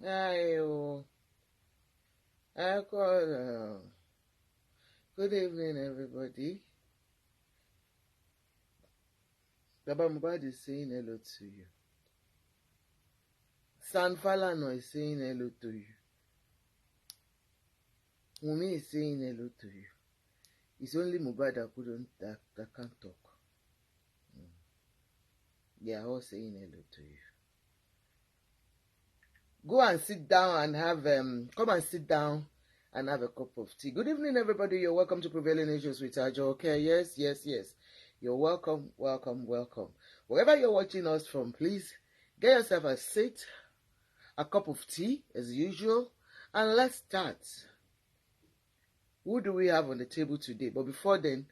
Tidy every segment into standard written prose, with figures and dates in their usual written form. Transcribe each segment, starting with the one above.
Ayo. I call. Good evening, everybody. Baba Mohbad is saying hello to you. Falana is saying hello to you. Wumi is saying hello to you. It's only Mohbad that can't talk. They are all saying hello to you. Go and sit down and have come and sit down and have a cup of tea. Good evening, everybody. You're welcome to Prevailing Issues with Ajo. Okay, yes. You're welcome. Wherever you're watching us from, please get yourself a seat, a cup of tea as usual, and let's start. Who do we have on the table today? But before then,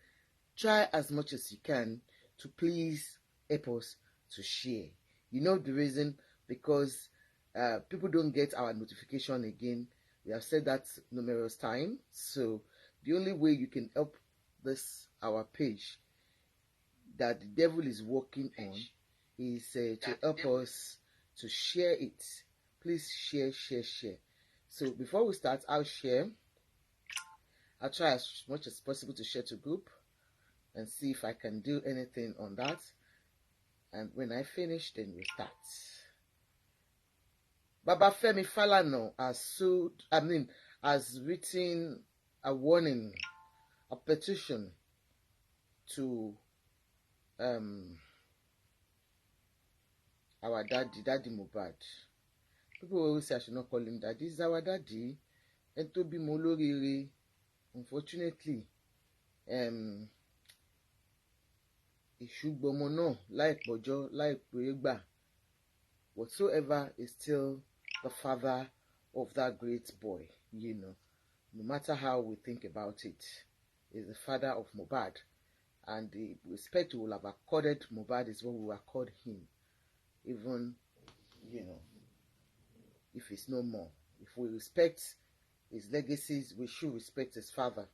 try as much as you can to please help us to share. You know the reason? Because people don't get our notification again. We have said that numerous times. So the only way you can help this our page that the devil is working on is to help us to share it. Please share. So before we start, I'll try as much as possible to share to group and see if I can do anything on that. And when I finish, then we start. Baba Femi Falana has written a warning, a petition to our daddy Mohbad. People always say I should not call him daddy. He's our daddy. And to be moloriri, unfortunately, ìṣùgbọ́mọ náà láìpọ̀jọ́ láìpẹ́ gbà, whatsoever is still the father of that great boy, no matter how we think about it, is the father of Mohbad. And the respect we will have accorded Mohbad is what we will accord him, even, if he's no more. If we respect his legacies, we should respect his father.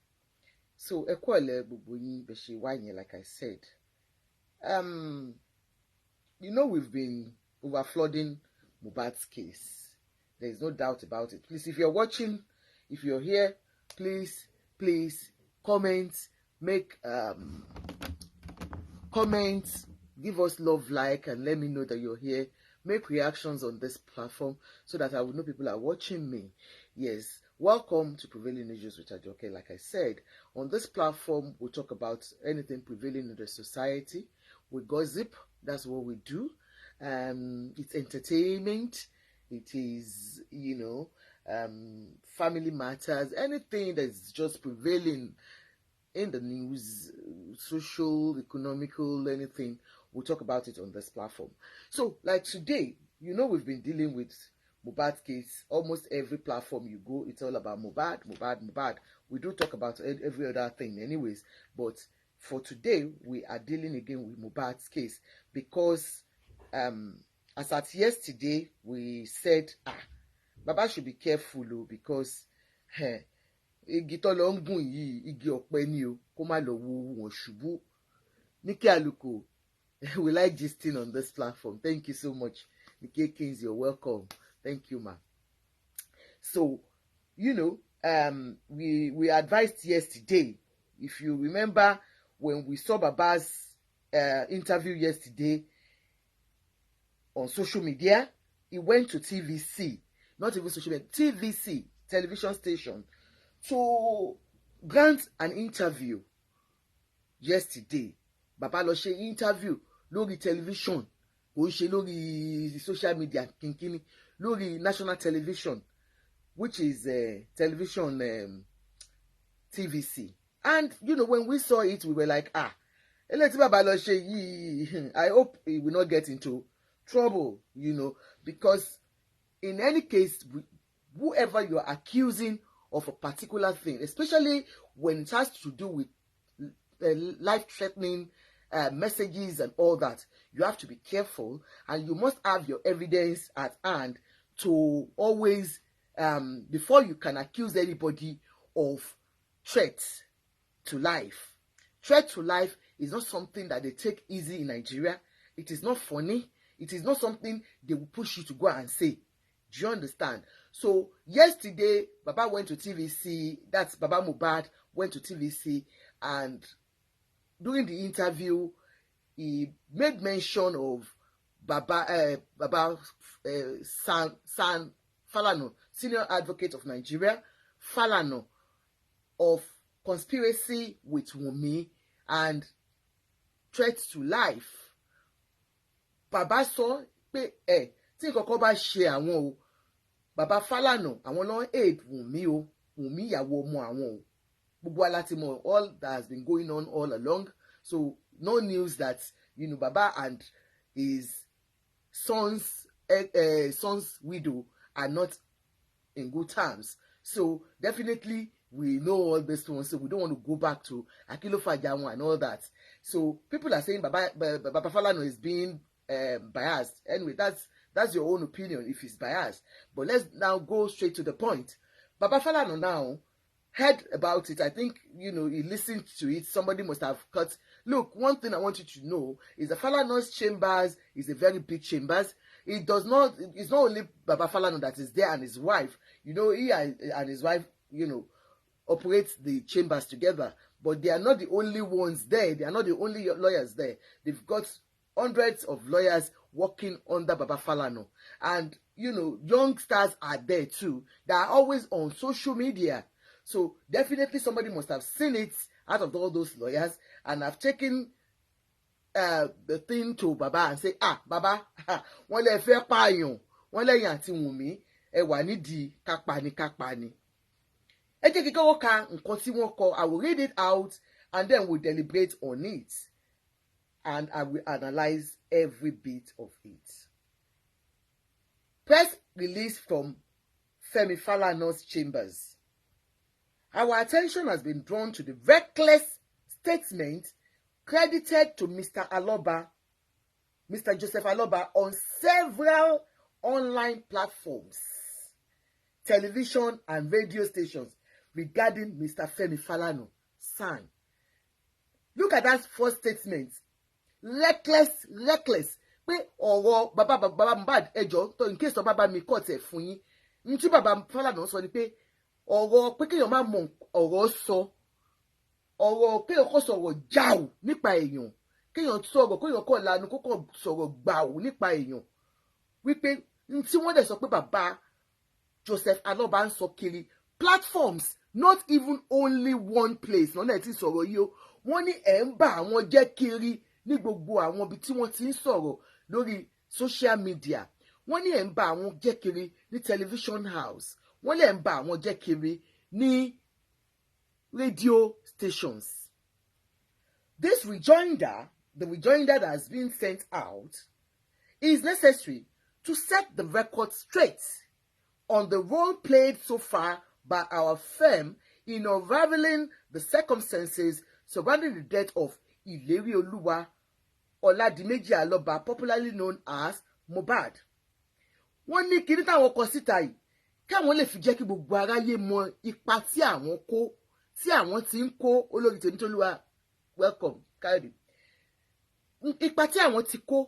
So, like I said, we've been overflooding Mohbad's case. There is no doubt about it. Please, if you're watching, if you're here, please comment, make comments, give us love, like, and let me know that you're here. Make reactions on this platform so that I will know people are watching me. Yes, welcome to Prevailing Issues with Ajoke. Like I said, on this platform, we'll talk about anything prevailing in the society. We gossip, that's what we do. It's entertainment. It is, family matters, anything that's just prevailing in the news, social, economical, anything. We'll talk about it on this platform. So, like today, we've been dealing with Mohbad's case. Almost every platform you go, it's all about Mohbad. We do talk about every other thing anyways, but for today, we are dealing again with Mohbad's case because as at yesterday, we said, Baba should be careful because igi tó lọ ń gùn yìí, igi ọ̀pẹ ni o, kó má lọ wo wọn ṣubú. Nikki Aluko, we like gisting on this platform. Thank you so much. Nikki Kings, you're welcome. Thank you, ma. So, we advised yesterday, if you remember when we saw Baba's interview yesterday on social media, he went to TVC, not even social media, TVC, television station, to grant an interview yesterday. Baba lọ ṣe interview lórí television, kò ń ṣe lórí social media kínkínní, lórí national television, which is television TVC. And when we saw it, we were like, eléyìí tí Baba lọ ṣe yìí, I hope he will not get into trouble, because in any case, whoever you are accusing of a particular thing, especially when it has to do with life-threatening messages and all that, you have to be careful, and you must have your evidence at hand to always, before you can accuse anybody of threats to life. Threat to life is not something that they take easy in Nigeria. It is not funny. It is not something they will push you to go and say. Do you understand? So yesterday, Baba went to TVC, that's Baba Mohbad went to TVC, and during the interview, he made mention of Baba San Falana, senior advocate of Nigeria, Falana, of conspiracy with Wunmi and threats to life. Baba sọ pé tí nǹkan bá ṣe àwọn o, Baba Falana àwọn ló aid Wunmi o, Wunmi ìyàwó ọmọ àwọn o. Gbogbo wa láti mọ̀ all that has been going on all along. So no news that Baba and his son's widow are not in good terms. So definitely we know all this one, so we don't want to go back to Akilo Fajamu and all that. So people are saying Baba Falana is being biased. Anyway, that's your own opinion if he's biased. But let's now go straight to the point. Baba Falana now heard about it. I think, he listened to it. Somebody must have cut. Look, one thing I want you to know is the Falana's chambers is a very big chambers. It's not only Baba Falana that is there and his wife. He and his wife, operate the chambers together. But they are not the only ones there. They are not the only lawyers there. They've got hundreds of lawyers working under Baba Falana. And, youngsters are there too. They are always on social media. So definitely somebody must have seen it out of all those lawyers and have taken the thing to Baba and say, Baba, wọ́n lè fẹ́ pààyàn, wọ́n lẹ́yìn àti Wùnmí, ẹ wà nídìí kápani. Ẹ jẹ́ kí kọ́kọ́ ka nǹkan tí wọ́n kọ. I will read it out and then we'll deliberate on it. And I will analyze every bit of it. Press release from Femi Falana's chambers. Our attention has been drawn to the reckless statement credited to Mr. Joseph Aloba on several online platforms, television and radio stations regarding Mr. Femi Falana, son. Look at that first statement. Reckless. Pé ọ̀rọ̀ bàbá Mohbad ẹjọ́ tó in case bàbá mi kọ́ tẹ̀ fún yín. Ntí bàbá Falana sọ ni pé ọ̀rọ̀ pé kéèyàn má mọ ọ̀rọ̀ sọ. Ọ̀rọ̀ kéèyàn kọ́ sọ̀rọ̀ jáù nípa èèyàn. Kéèyàn sọ̀rọ̀ kéèyàn kọ́ lanu kó kọ́ sọ̀rọ̀ gbàù nípa èèyàn. Wípé ntí wọ́n dẹ̀ sọ pé bàbá Joseph Aloba ń sọ kiri platforms, not even only one place lọ́nà ẹ̀ tí sọ̀rọ̀ yìí o. Wọ́n ní ẹ̀ ń bà àwọn jẹ́ kiri ní gbogbo àwọn ibi tí wọ́n ti ń sọ̀rọ̀ lórí social media. Wọ́n ní ẹ̀ ń bà àwọn jẹ́ kiri ní television house. Wọ́n lè ń bà àwọn jẹ́ kiri ní radio stations. This rejoinder, the rejoinder that has been sent out, is necessary to set the record straight on the role played so far by our firm in unraveling the circumstances surrounding the death of Ilerioluwa Oladimeji Aloba, popularly known as Mohbad. Wọ́n ní kíní táwọn kọ síta yìí káwọn lè fi jẹ́ kí gbogbo aráyé mọ ipa tí àwọn kó, tí àwọn ti ń kó olórí Tèmítolúwa welcome káyọ̀dé. Ipa tí àwọn ti kó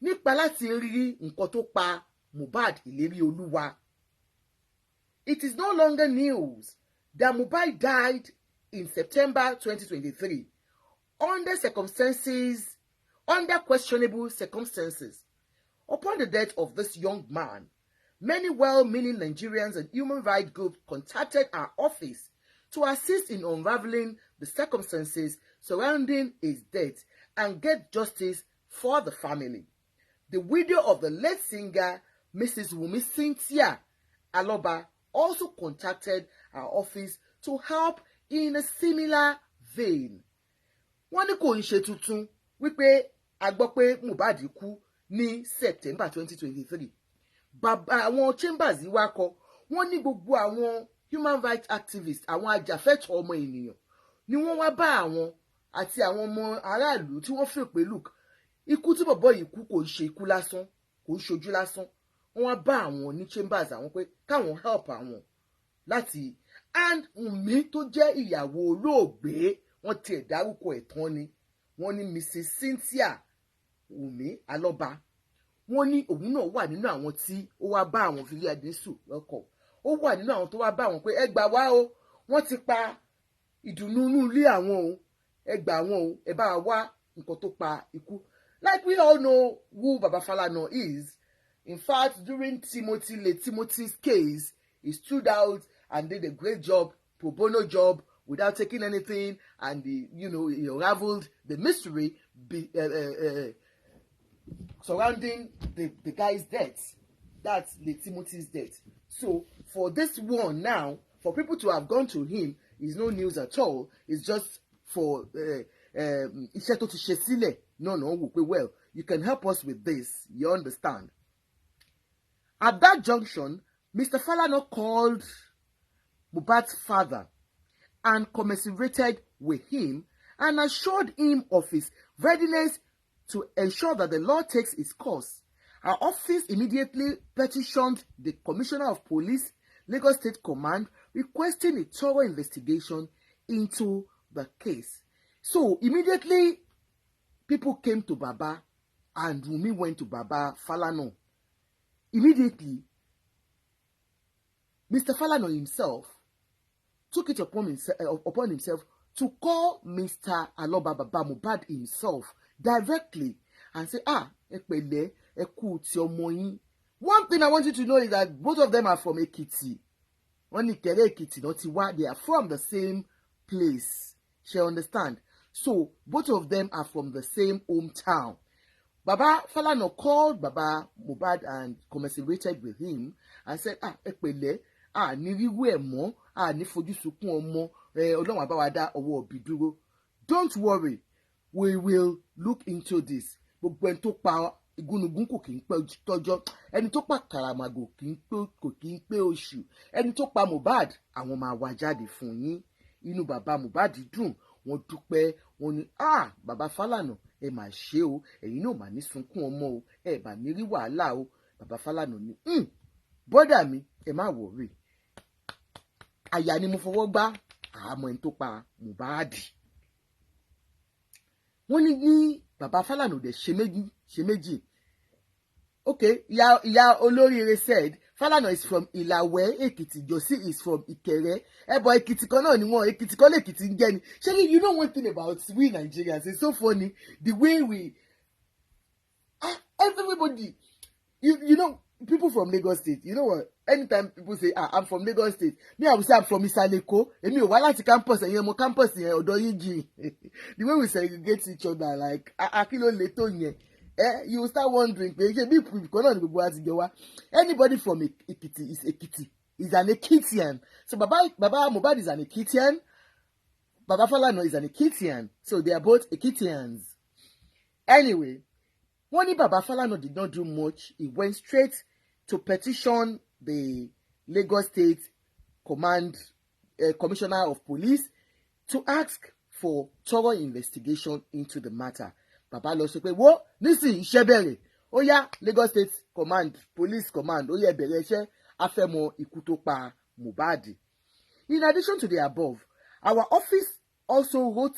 nípa láti rí nǹkan tó pa Mohbad Ilerioluwa. It is no longer news that Mohbad died in September 2023 under questionable circumstances. Upon the death of this young man, many well-meaning Nigerians and human rights groups contacted our office to assist in unraveling the circumstances surrounding his death and get justice for the family. The widow of the late singer, Mrs. Wunmi Cynthia Aloba, also contacted our office to help in a similar vein. Wọ́n ní kò ń ṣe tuntun wípé a gbọ́ pé Mohbad kú ní September 2023. Bàbá àwọn chambers yìí wá kọ, wọ́n ní gbogbo àwọn human rights activists, àwọn ajàfẹ́tọ̀ọ́ ọmọ ènìyàn ni wọ́n wá bá àwọn àti àwọn ọmọ aráàlú tí wọ́n fẹ́ pé look, ikú tí bọ̀bọ́ yìí kú kò ń ṣe ikú lásán, kò ń ṣojú lásán. Wọ́n wá bá àwọn ní chambers àwọn pé káwọn help àwọn láti, and Wunmi tó jẹ́ ìyàwó olóògbé, wọ́n tiẹ̀ dárúkọ ẹ̀ tán ni. Wọ́n ní Mrs. Cynthia Wunmi Aloba. wọ́n ní òun náà wà nínú àwọn tí ó wá bá àwọn fìlí àdínsù lọ́kọ̀. Ó wà nínú àwọn tó wá bá àwọn pé ẹ gbà wá o, wọ́n ti pa ìdùnnú inú ilé àwọn o, ẹ gbà wọn o, ẹ bá wá nǹkan tó pa ikú. Like we all know who Baba Falana is. In fact, during Timothy's case, he stood out and did a great job, pro bono job, without taking anything, and he unraveled the mystery surrounding the guy's death. That's the Timothy's death. So for this one now, for people to have gone to him is no news at all. It's just for well, you can help us with this. You understand? At that junction, Mr. Falana called Mohbad's father and commiserated with him and assured him of his readiness to ensure that the law takes its course. Our office immediately petitioned the Commissioner of Police, Lagos State Command, requesting a thorough investigation into the case. So immediately, people came to Baba and Wunmi went to Baba Falana. Immediately, Mr. Falana himself took it upon himself to call Mr. Aloba Baba Mohbad himself directly and say, epele, eku ti ọmọ yín. One thing I want you to know is that both of them are from Ekiti. They are from the same place. She understand? So both of them are from the same hometown. Baba Falana called Baba Mohbad and commiserated with him and said, epele, ní wíwú ẹ̀ mọ́, ní fojú sunkún ọmọ, Ọlọ́run á bá wa dá ọwọ́ òbí dúró. Don't worry, we will look into this. Gbogbo ẹni tó pa igúnnugún kò kì í pé tọ́jọ́, ẹni tó pa kàràmàgò kò kì í pé oṣù, ẹni tó pa Mohbad àwọn máa wá jáde fún yín. Inú bàbá Mohbad dùn, wọ́n dúpẹ́, wọ́n ní bàbá Falana ẹ mà ṣe o, ẹ̀yin náà mà ní sunkún ọmọ o, ẹ bà ní rí wàhálà o. Bàbá Falana ní bọ́dà mi ẹ má wọ̀rí, àyà ni mo fọwọ́ gbá àmọ́ ẹni tó pa Mohbad. Wọ́n ní bàbá Falana dẹ̀ ṣe méjì. Okay, ìyá olóríire said Falana is from Ìlàwẹ̀ Èkìtì, Josie is from Ìkẹrẹ. But Èkìtì kan náà ni wọ́n, Èkìtì kan lèkìtì ń jẹ́ ni. Ṣé you know one thing about we Nigerians, it's so funny the way we everybody you know, people from Lagos State, you know what? Anytime people say, I'm from Lagos State, me, I will say I'm from Isaleko. Èmi ò wá láti campus, ẹ̀yin ọmọ campus yẹn ọ̀dọ̀ yín jìn. The way we segregate each other, like, akilo leto yẹn. You will start wondering, anybody from Ekiti is Ekiti. Is an Ekitian. So Baba Mohbad is an Ekitian. Baba Falana is an Ekitian. So they are both Ekitians. Anyway, when Baba Falana did not do much, he went straight to petition the Lagos State Commissioner of Police to ask for thorough investigation into the matter. Baba lọ sọ pé wo nísìnyí iṣẹ́ bẹ̀rẹ̀, ó yá Lagos State Police Command, ó yá bẹ̀rẹ̀ iṣẹ́, a fẹ́ mọ ikú tó pa Mohbad. In addition to the above, our office also wrote.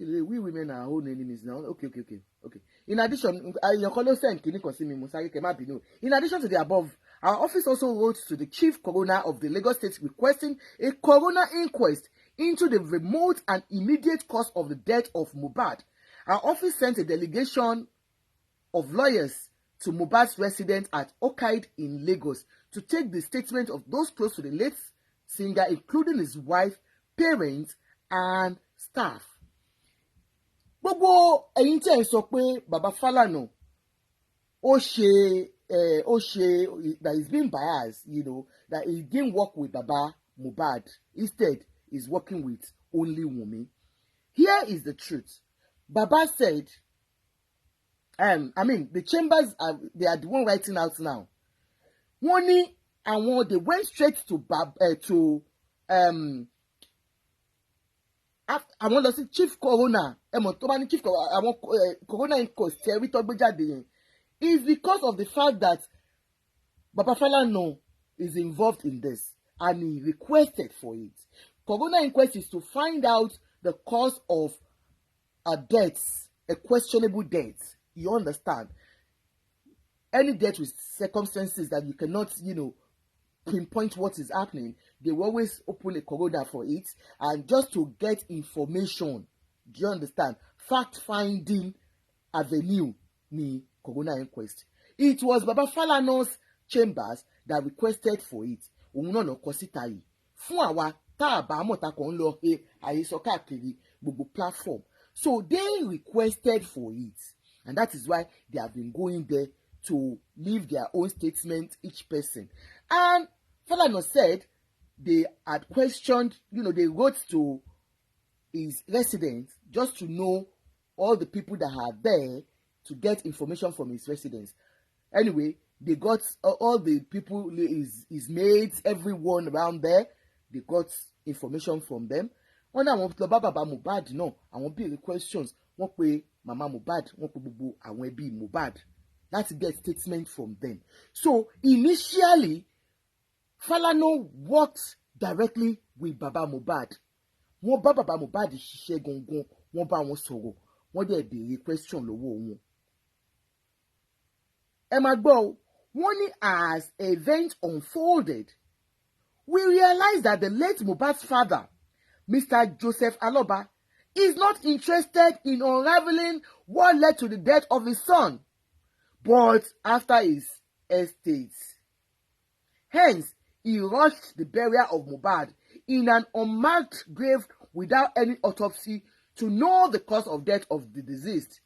We women are our own enemies now. Okay. In addition, in addition to the above, our office also wrote to the Chief Coroner of the Lagos State requesting a coroner inquest into the remote and immediate cause of the death of Mohbad. Our office sent a delegation of lawyers to Mohbad's residence at Okaide in Lagos to take the statement of those close to the late singer, including his wife, parents, and staff. Gbogbo ẹ̀yin tí ẹ sọ pé Baba Falana ó ṣe that he's been biased, you know, that he didn't work with Baba Mohbad. Instead, he's working with only Wunmi. Here is the truth. Baba said, the chambers they are the one writing out now. Wọ́n ní they went straight to àwọn lọ sí chief coroner tó bá ní chief àwọn coroner inquest ẹ̀rí tó gbé jáde yẹn is because of the fact that Baba Falana is involved in this and he requested for it. Coroner inquest is to find out the cause of a death, a questionable death, You understand? Any death with circumstances that you cannot, pinpoint what is happening, they will always open a coroner for it, and just to get information. Do you understand? Fact-finding avenue ni coroner inquest. It was Baba Falana's chambers that requested for it. Òun náà lọ kọ síta yìí fún àwa tá a bá mọ̀ ta kàn ń lọ àhesọ káàkiri gbogbo platform. So they requested for it, and that is why they have been going there to leave their own statement, each person. And Falana said they had questioned, they wrote to his residents just to know all the people that are there to get information from his residents. Anyway, they got all the people, his mates, everyone around there, they got information from them. Wọ́n ní àwọn lọ bá bàbá Mohbad náà, àwọn béèrè questions, wọ́n pe màmá Mohbad, wọ́n pe gbogbo àwọn ẹbí Mohbad láti get statement from them. So initially, Falana worked directly with Baba Mohbad. Wọ́n bá Baba Mohbad ṣiṣẹ́ gangan, wọ́n bá wọn sọ̀rọ̀, wọ́n dẹ̀ béèrè question lọ́wọ́ wọn. Ẹ máa gbọ́ o, wọ́n ní as events unfolded, we realized that the late Mohbad's father, Mr. Joseph Aloba, is not interested in unraveling what led to the death of his son, but after his estate. Hence, he rushed the burial of Mohbad in an unmarked grave without any autopsy to know the cause of death of the deceased.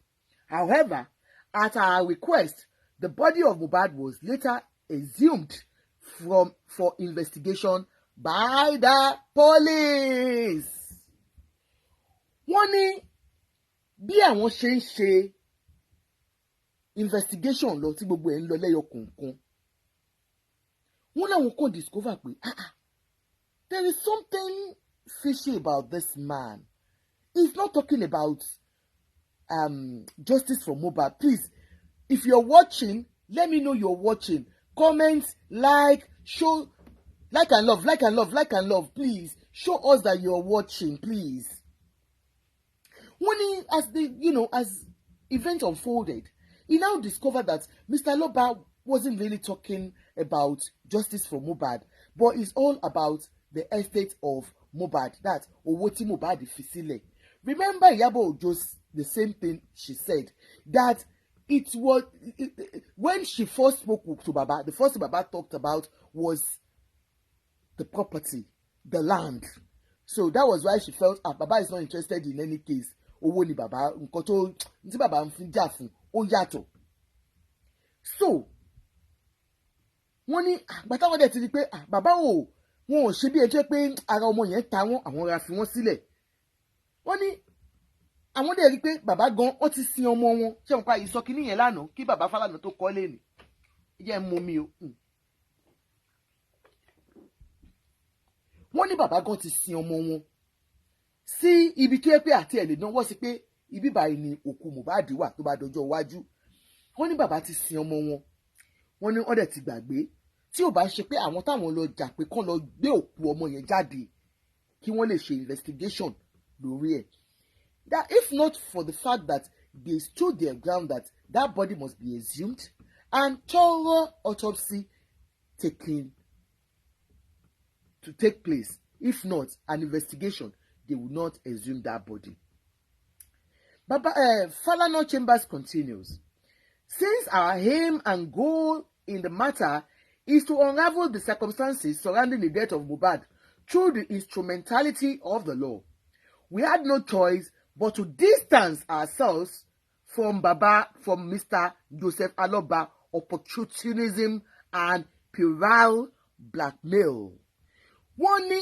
However, at our request, the body of Mohbad was later exhumed for investigation by the police. Wọ́n ní bí àwọn ṣe ń ṣe investigation lọ tí gbogbo ẹ̀ ń lọ lẹ́yọ kọ̀ọ̀kan. Wọ́n láwọn kàn discover pé there is something fishy about this man. He's not talking about justice for Mohbad. Please, if you're watching, let me know you're watching. Comment, show, and love, please. Show us that you're watching, please. When as events unfolded, he now discovered that Mr. Loba wasn't really talking about justice for Mohbad, but it's all about the estate of Mohbad, that Owoti Mohbad Fisile. Remember Iyabo Ojo's the same thing she said, that it was when she first spoke to Baba, the first thing Baba talked about was the property, the land. So that was why she felt Baba is not interested in any case. Owó ni Baba, nǹkan tó ní Baba ń fi jà fún ó yàtọ̀. So wọ́n ní àgbàtà wọn dẹ̀ ti di pé bàbá wọn ò ṣe bí ẹjọ́ pé ara ọmọ yẹn ta wọ́n, àwọn ra fi wọ́n sílẹ̀. Wọ́n ní àwọn dẹ̀ rí pé bàbá gan ó ti sin ọmọ wọn, ṣé wọn pa ìsọkíní yẹn lánàá kí bàbá Falana tó kọ́ lé ní. Ìyẹn mú mi o. Wọ́n ní bàbá gan ti sin ọmọ wọn sí ibi tó yẹ pé àti ẹ̀ lè náwó sí pé ibi báyìí ni òkú Mohbad wà tó bá dọjọ́ iwájú. Wọ́n ní bàbá ti sin ọmọ wọn. Wọ́n ní wọ́n dẹ̀ ti gbàgbé tí ò bá ṣe pé àwọn táwọn lọ jà pé kán lọ gbé òkú ọmọ yẹn jáde kí wọ́n lè ṣe investigation lórí ẹ̀. That if not for the fact that they stood their ground that that body must be exhumed and thorough autopsy to take place. If not, an investigation, they will not exhume that body. Falana Chambers continues. Since our aim and goal in the matter is to unravel the circumstances surrounding the death of Mohbad through the instrumentality of the law, we had no choice but to distance ourselves from Mr. Joseph Aloba opportunism and puerile blackmail. Wọ́n ní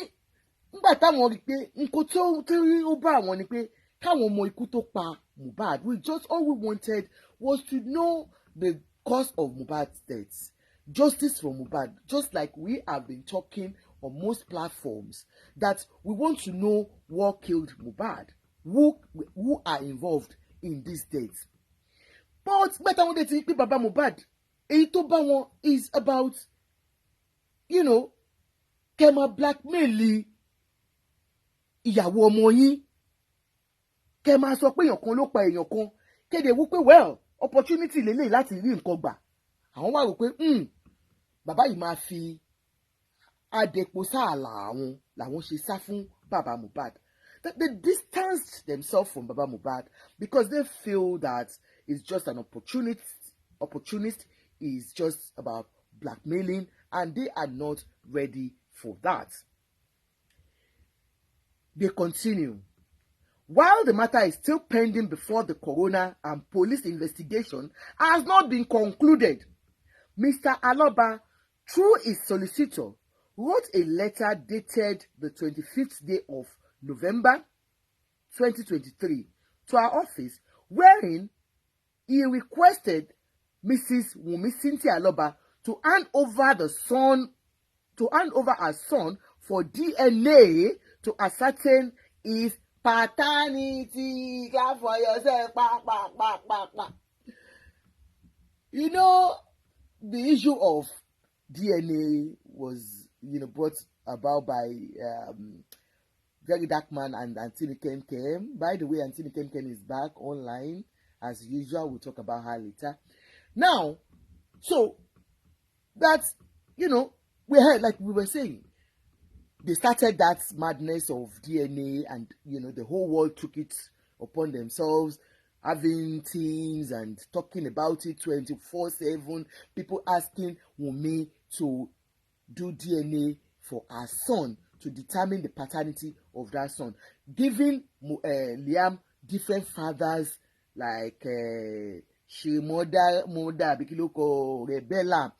nígbà táwọn rí pé nǹkan tó rí ó bá àwọn ni pé káwọn mọ ikú tó pa Mohbad. All we wanted was to know the cause of Mohbad's death. Justice for Mohbad, just like we have been talking on most platforms, that we want to know what killed Mohbad, who are involved in this death. But better one day to be Baba Mohbad, èyí tó bá wọn is about, kema blackmail ìyàwó ọmọ yín, kema sọ pé èèyàn kan ló pa èèyàn kan, kéde wípé well, opportunity lélẹ̀ láti rí nǹkan gbà. Àwọn wá rò pé bàbá yìí máa fi adèpò sáàlà àwọn làwọn ṣe sá fún bàbá Mohbad. They distanced themselves from Baba Mohbad because they feel that it's just an opportunist is just about blackmailing, and they are not ready for that. They continue. While the matter is still pending before the coroner and police investigation has not been concluded, Mr. Aloba, through his solicitor, wrote a letter dated the 25th day of November 2023 to our office, wherein he requested Mrs. Wunmi Cynthia Aloba to hand over her son for DNA to ascertain his paternity. Clap for yourself. You know, the issue of DNA was, brought about by Very Dark Man and Auntie Kem. By the way, Auntie Kem is back online as usual. We'll talk about her later. Now, so that's, we heard, like we were saying, they started that madness of DNA, and the whole world took it upon themselves, having teams and talking about it 24/7. People asking Wunmi to do DNA for her son to determine the paternity of that son, giving Liam different fathers like Shimoda, Bikiloko, Rebella.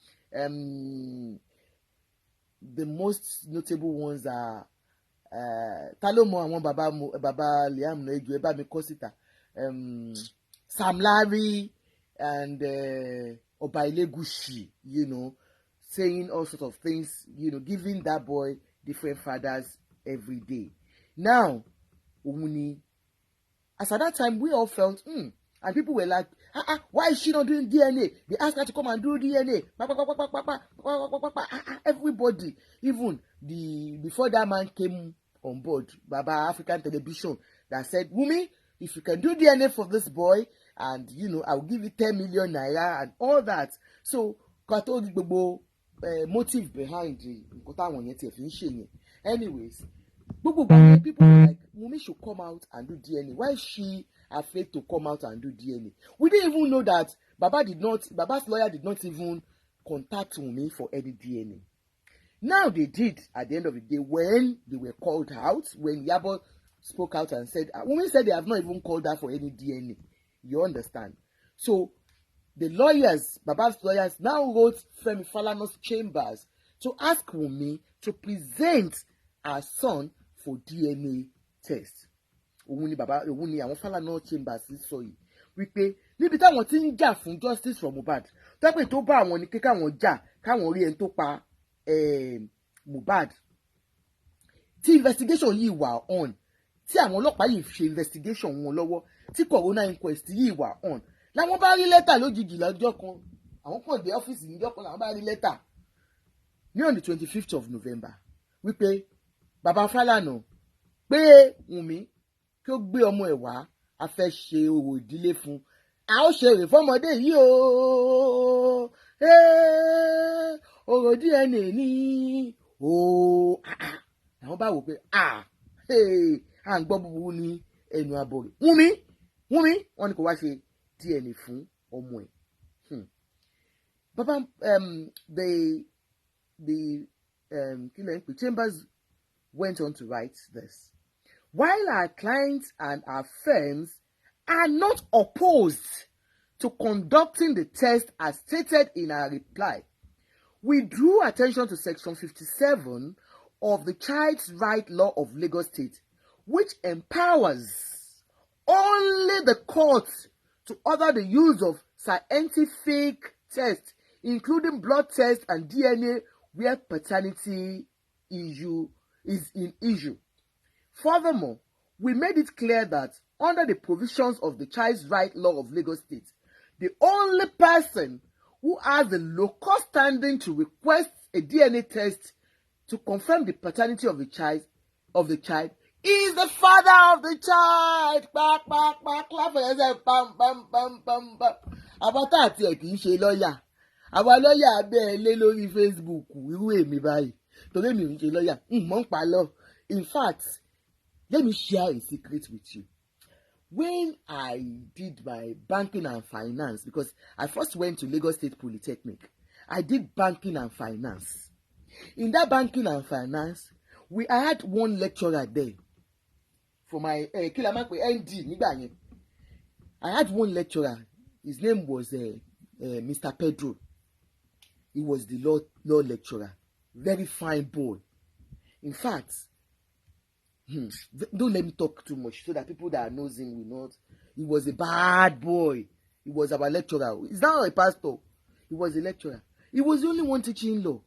The most notable ones are Talomo and Baba Liam Neju, Eba Mikosita, Sam Larry, and Obaile Gushi, saying all sorts of things, giving that boy different fathers every day. Now, as at that time, we all felt, and people were like, why is she not doing DNA? They asked her to come and do DNA. Everybody, even before that man came on board, Baba African Television, that said, Wunmi, if you can do DNA for this boy, and I'll give you 10 million naira and all that. So, motive behind it. Anyways, people were like, Wunmi should come out and do DNA. Why is she afraid to come out and do DNA? We didn't even know that Baba's lawyer did not even contact Wunmi for any DNA. Now they did at the end of the day when they were called out, when Yabo spoke out and said, Wunmi said they have not even called her for any DNA. You understand? So the lawyers, Baba's lawyers, now wrote Femi Falana's chambers to ask Wunmi to present her son for DNA test. Òun ni àwọn Falana chambers sọ yìí wípé níbi táwọn ti ń jà fún justice for Mohbad tẹ́pẹ̀ tó bá àwọn ní kí káwọn jà káwọn rí ẹni tó pa Mohbad tí investigation yìí wà on, tí àwọn ọlọ́pàá yìí ṣe investigation wọn lọ́wọ́, tí corona inquest yìí wà on, làwọn bá rí lẹ́tà lójijì lọ́jọ́ kan, àwọn kàn dé ọ́fíìsì níjọ́ kan làwọn bá rí lẹ́tà ní on the 25th of November wípé Baba Falana pé Wunmi kí ó gbé ọmọ ẹ̀ wá, a fẹ́ ṣe orò ìdílé fún, a ó ṣe rè fọ́mọdé yìí o, orò DNA ní àwọn bá wò pé à ń gbọ́ búburú ní ẹnu abọ́rẹ̀. Wunmi wọ́n ní kó wá ṣe DNA fún ọmọ ẹ̀. Baba the chambers went on to write this. While our clients and our firms are not opposed to conducting the test as stated in our reply, we drew attention to Section 57 of the Child's Right Law of Lagos State, which empowers only the courts to order the use of scientific tests, including blood tests and DNA, where paternity issue is in issue. Furthermore, we made it clear that under the provisions of the Child's Right Law of Lagos State, the only person who has the local standing to request a DNA test to confirm the paternity of the child is the father of the child. Clap for yourself. àwa tá àti ẹ̀ kì í ṣe lọ́ọ̀yà àwa lọ́ọ̀yà abẹ́ ẹ lé lórí Facebook irú èmi báyìí torí èmi ò ń ṣe lọ́ọ̀yà mọ̀ ń pa lọ. In fact, let me share a secret with you. When I did my banking and finance, because I first went to Lagos State Polytechnic, I did banking and finance. In that banking and finance, I had one lecturer there for my ND nígbà yẹn. I had one lecturer. His name was Mr. Pedro. He was the law lecturer. Very fine boy. In fact, don't let me talk too much so that people that knows him will not. He was a bad boy. He was our lecturer. He's not a pastor. He was a lecturer. He was the only one teaching law.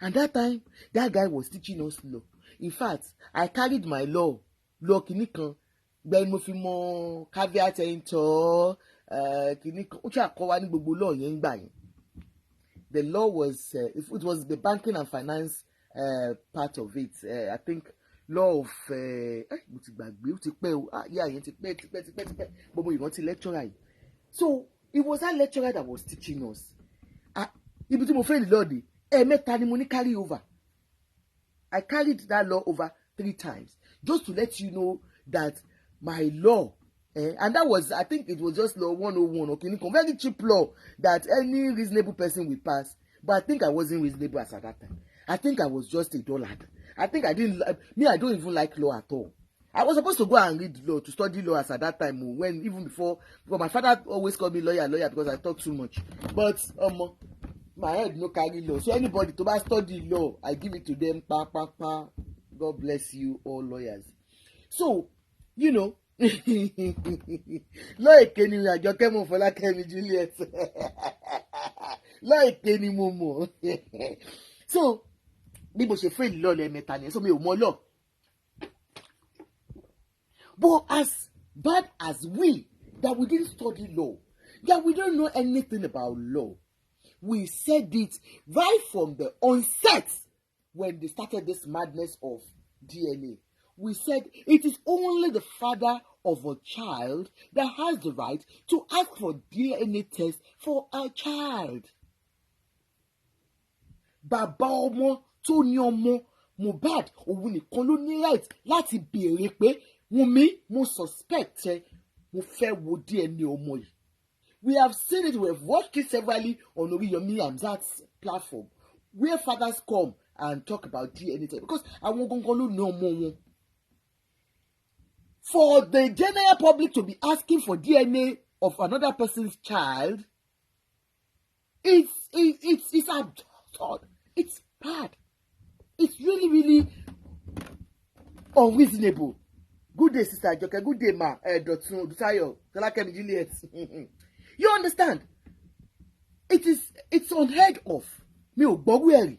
And that time, that guy was teaching us law. In fact, I carried my law kìnìkan. Then mo fi mọ caveat emptor kìnìkan. Ó ṣe àkọwá ní gbogbo law yẹn gbà yẹn. The law was, it was the banking and finance part of it. I think law of mo ti gbàgbé ó ti pẹ́ o yẹn ti pẹ́ gbogbo ìwọ̀n ti lecturer yìí. So it was that lecturer that was teaching us. Ibi tí mo fẹ́ lọ dé ẹ̀ẹ̀mẹ́ta ni mo ní carry over. I carried that law over 3 times just to let you know that my law and that was, I think it was just law 101 okay, very cheap law that any reasonable person will pass. But I think I wasn't reasonable as at that time. I think I was just a dullard. I think I don't even like law at all. I was supposed to go and read law, to study law as at that time, when even before my father always called me lawyer because I talk too much. But my head no carry law. So anybody to study law, I give it to them. Pa. God bless you all lawyers. So, you know, law ekeni mi Àjọkẹ́ mo Fọlákẹ́mi Juliet. Law ekeni mo mo. So, bí mo ṣe fail law lẹ́ẹ̀mẹ́ta ni, so mi ò mọ̀ law. But as bad as we didn't study law, that we don't know anything about law, we said it right from the onset when they started this madness of DNA. We said it is only the father of a child that has the right to ask for DNA test for a child. Bàbá ọmọ tó ní ọmọ Mohbad òun nìkan ló ní right láti béèrè pé Wunmi mo suspect mo fẹ́ wo DNA ọmọ yìí. We have seen it, we have watched it severally on Oriyomi Hamzat's platform where fathers come and talk about DNA test because àwọn gangan ló ní ọmọ wọn. For the general public to be asking for DNA of another person's child, it's absurd. It's bad. It's really, really unreasonable. Good day, Sister Àjọkẹ́. Good day, ma. Dotun Dutayo. Fọlákẹ́mi Juliet. You understand? It's unheard of. Mi ò gbọ́ wẹ̀rì.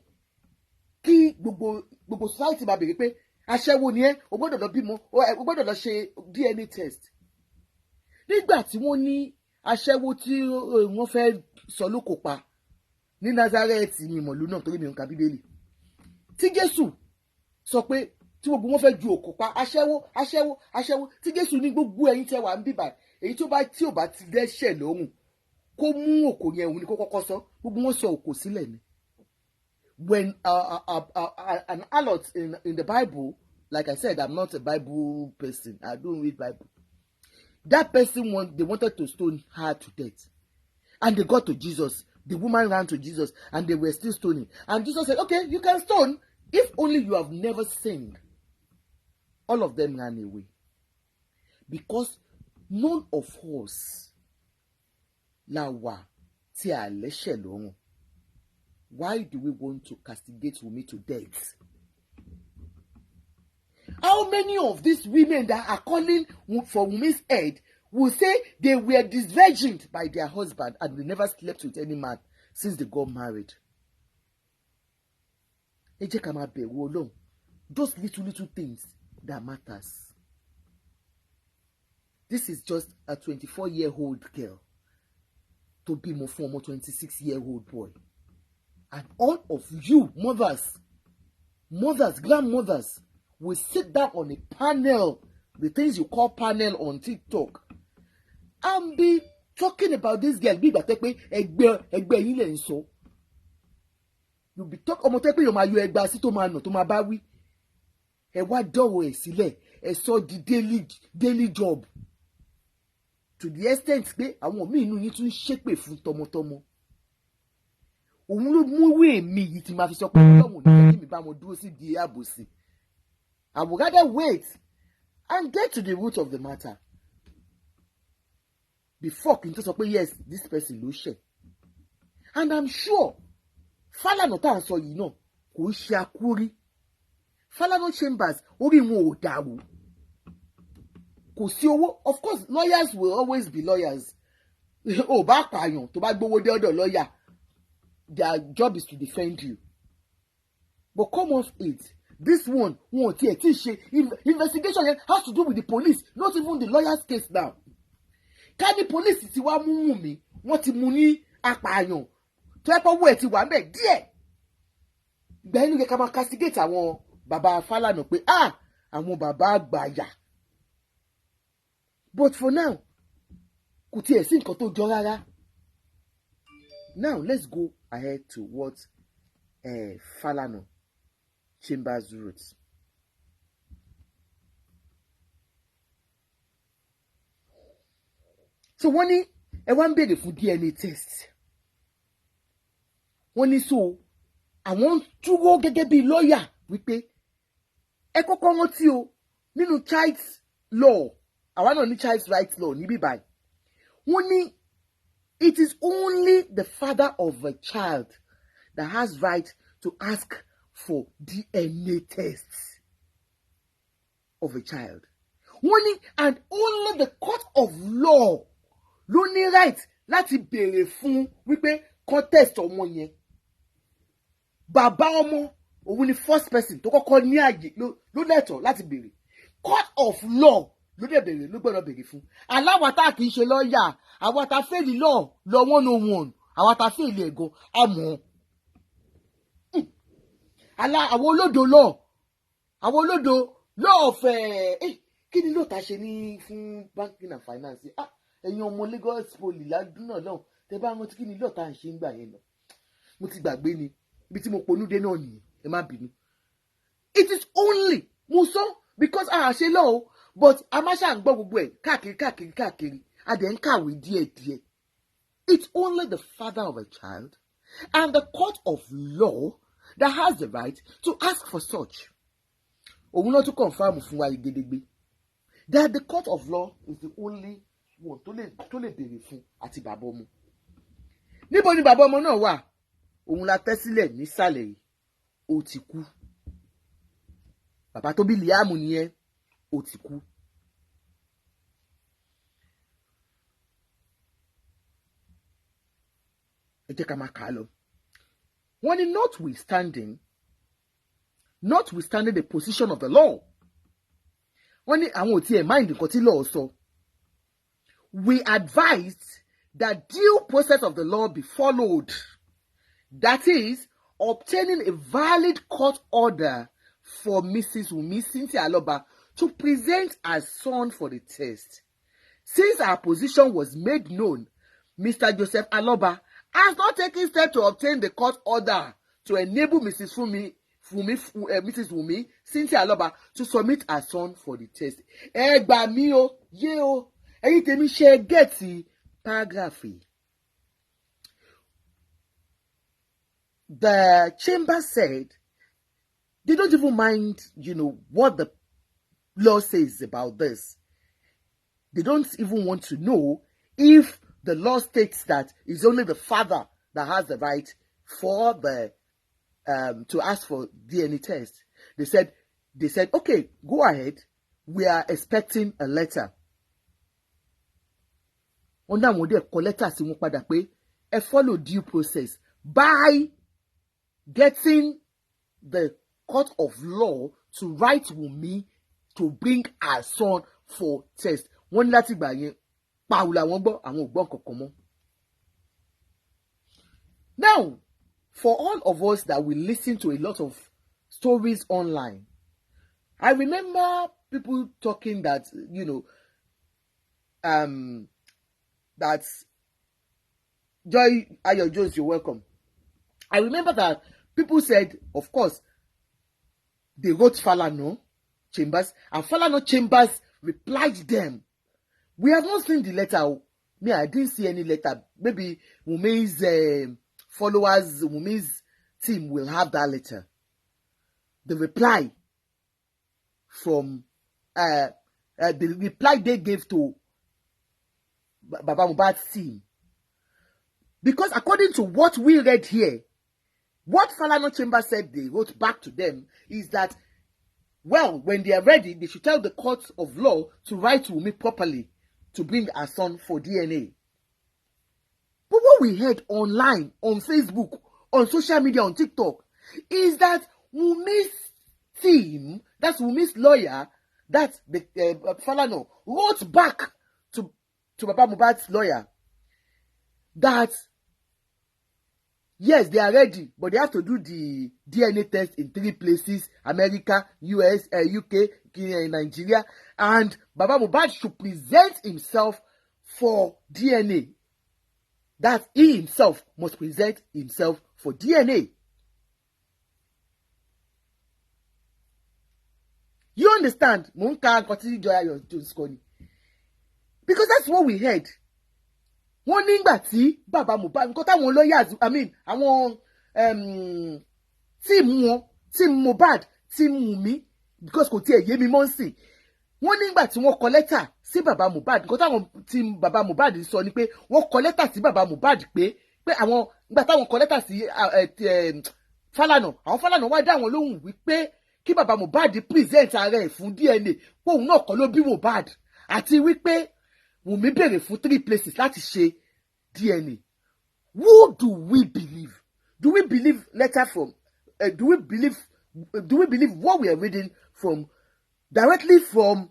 Kí gbogbo society máa bèrè pé aṣẹ́wó ni ẹ́, o gbọ́dọ̀ lọ bímọ, o gbọ́dọ̀ lọ ṣe DNA test. Nígbà tí wọ́n ní aṣẹ́wó tí wọ́n fẹ́ sọ lóko pa ní Nazareth ní ìmọ̀lú náà torí mi ò ń ka Bíbélì. Tí Jésù sọ pé tí gbogbo wọn fẹ́ ju òkú pa aṣẹ́wó tí Jésù ní gbogbo ẹ̀yin tẹ́ wà ń bíbà èyí tí ò bá ti dẹ́ṣẹ̀ lọ́rùn kó mú òkò yẹn òun ni kó kọ́kọ́ sọ gbogbo wọn sọ òkò sílẹ̀ ni. When an harlot in the Bible, like I said, I'm not a Bible person. I don't read Bible. That person they wanted to stone her to death. And they got to Jesus. The woman ran to Jesus and they were still stoning. And Jesus said, okay, you can stone if only you have never sinned. All of them ran away. Because none of us la wà tí a lẹ́ṣẹ̀ lọ́rùn. Why do we want to castigate Wunmi to death? How many of these women that are calling for Wunmi's head will say they were disvirgined by their husband and they never slept with any man since they got married? Ẹ jẹ́ ká máa bẹ̀rù Ọlọ́run. Those little things that matters. This is just a 24-year-old girl to be more from a 26-year-old boy. And all of you mothers, grandmothers, will sit down on a panel, the things you call panel on TikTok, and be talking about this girl bí ìgbà tẹ́ pé ẹgbẹ́ yín lè ń sọ. You be talk ọmọ tẹ́ pé yóò máa yọ ẹgbàá sí tó máa nà tó máa bá wí. Ẹ wá dọ̀wọ̀ ẹ̀ sílẹ̀ ẹ sọ di daily job to the extent pé àwọn míì inú yín tún ṣépè fún tọmọtọmọ. Òun ló mú ìwé mi yìí tí máa fi sọ pé ọlọ́run ní kí mi bá wọn dúró sí di àbòsí. I would rather wait and get to the root of the matter before kí n tó sọ pé yes this person ló ṣẹ̀. And I'm sure Falana tá à ń sọ yìí náà kò ń ṣe akúrí. Falana Chambers orí wọn ò dàrú. Kò sí owó. Of course lawyers will always be lawyers. Ò bá pààyàn tó bá gbowó dé ọ̀dọ̀ lawyer, their job is to defend you. But come off it. This one wọn ò tiẹ̀ tí ì ṣe investigation yẹn has to do with the police, not even the lawyer's case now. Ká ní police ti wá mú mi, wọ́n ti mú ní apààyàn tó ẹ pọ́wọ́ ẹ̀ ti wà ń bẹ̀ díẹ̀. Ìgbà yẹn ló yẹ ká máa castigate àwọn bàbá Falana pé àwọn bàbá àgbàyà. But for now kò tiẹ̀ sí nǹkan tó jọ rárá. Now let's go ahead to what Falana Chambers wrote. So wọ́n ní ẹ wá ń béèrè fún DNA test. Wọ́n ní so àwọn ń dúró gẹ́gẹ́ bí lọ́ọ̀yà wípé ẹ kọ́kọ́ rántí o nínú child law àwa náà ní child rights law níbí báyìí. Wọ́n ní it is only the father of a child that has right to ask for DNA tests of a child. Wọ́n ní and only the court of law ló ní right láti béèrè fún wípé contest ọmọ yẹn. Bàbá ọmọ òun ni first person tó kọ́kọ́ ní àyè ló lẹ́tọ̀ọ́ láti béèrè. Court of law ló dẹ̀ béèrè ló gbọ́dọ̀ béèrè fún. Aláwa tá kì í ṣe lọ́ọ̀yà àwa tá fẹ́ẹ̀lì law lọ 101 àwa tá fẹ́ẹ̀lì ẹ̀gọ́ àmọ́. Àwọn olódo law àwọn olódo law of kí ni lóòótá ṣe ní fún banking and finance. Ẹ̀yin ọmọ Lagos Poly ládùn náà náà tẹ bá rántí kí ni lóòótá ṣe ń gbà yẹn lọ. Mo ti gbàgbé ni ibi tí mo ponú dé náà nìyẹn ẹ má bínú. It is only mo sọ because ṣe lọ but a máa ṣà ń gbọ́ gbogbo ẹ̀ káàkiri a dẹ̀ ń kàwé díẹ̀díẹ̀. It's only the father of a child and the court of law that has the right to ask for such. Òun náà tún confirm fún wa igedegbe that the court of law is the only one tó lè béèrè fún àti bàbá ọmọ. Níbo ni bàbá ọmọ náà wà? Òun la tẹ́ sílẹ̀ nísàlẹ̀ yìí ó ti kú. Bàbá tó bí Liam nìyẹn ó ti kú. Ẹ jẹ́ ká máa kà á lọ. Wọ́n ní notwithstanding the position of the law. Wọ́n ní àwọn ò tiẹ̀ mind nǹkan tí law sọ. We advised that due process of the law be followed. That is, obtaining a valid court order for Mrs. Wunmi Cynthia Aloba to present her son for the test. Since our position was made known, Mr. Joseph Aloba has not taken steps to obtain the court order to enable Mrs. Wunmi Cynthia Aloba to submit her son for the test. Ẹ gbà mí o, yé o, ẹ̀yin tèmi ṣe gẹ̀ẹ́tì paragraph yìí. The chamber said they don't even mind, what the law says about this. They don't even want to know if the law states that it's only the father that has the right for the to ask for DNA test. They said, okay, go ahead. We are expecting a letter. Wọ́n náà wọ́n dẹ̀ kọ lẹ́tà sí wọn padà pé ẹ follow due process by getting the court of law to write Wunmi to bring her son for test. Wọ́n ní láti gbà yẹn pàwùlà wọ́n gbọ́ àwọn ò gbọ́ kankan mọ́. Now, for all of us that will listen to a lot of stories online, I remember people talking that, That's Joy Ayo Jones, you're welcome. I remember that people said, of course, they wrote Falana Chambers, and Falana Chambers replied them. We have not seen the letter. Me, I didn't see any letter. Maybe Wumi's followers, Wumi's team will have that letter. The reply from the reply they gave to Baba Mohbad's team. Because according to what we read here, what Falana Chambers said they wrote back to them is that, well, when they are ready, they should tell the court of law to write to Wunmi properly to bring her son for DNA. But what we heard online, on Facebook, on social media, on TikTok, is that Wunmi's team, that's Wunmi's lawyer, that's the Falana, wrote back to Baba Mohbad's lawyer that yes, they are ready, but they have to do the DNA test in 3 places: America, US, UK, Nigeria, and Baba Mohbad should present himself for DNA. That he himself must present himself for DNA. You understand? Because that's what we heard. Wọ́n nígbà tí Baba Mohbad nǹkan táwọn lawyers àwọn team Mohbad, team Wunmi, because kò tiẹ̀ yé mi mọ́ nsìn. Wọ́n nígbà tí wọ́n kọ lẹ́tà sí Baba Mohbad, nǹkan táwọn team Baba Mohbad sọ ni pé wọ́n kọ lẹ́tà sí Baba Mohbad pé àwọn nígbà táwọn kọ lẹ́tà sí Falana, àwọn Falana wá dá àwọn lóhùn wípé kí Baba Mohbad present ara ẹ̀ fún DNA pé òun náà kọ́ ló bí Mohbad, àti wípé Wunmi béèrè fún 3 places láti ṣe DNA. Who do we believe? Do we believe letter from? Do we believe what we are reading from directly from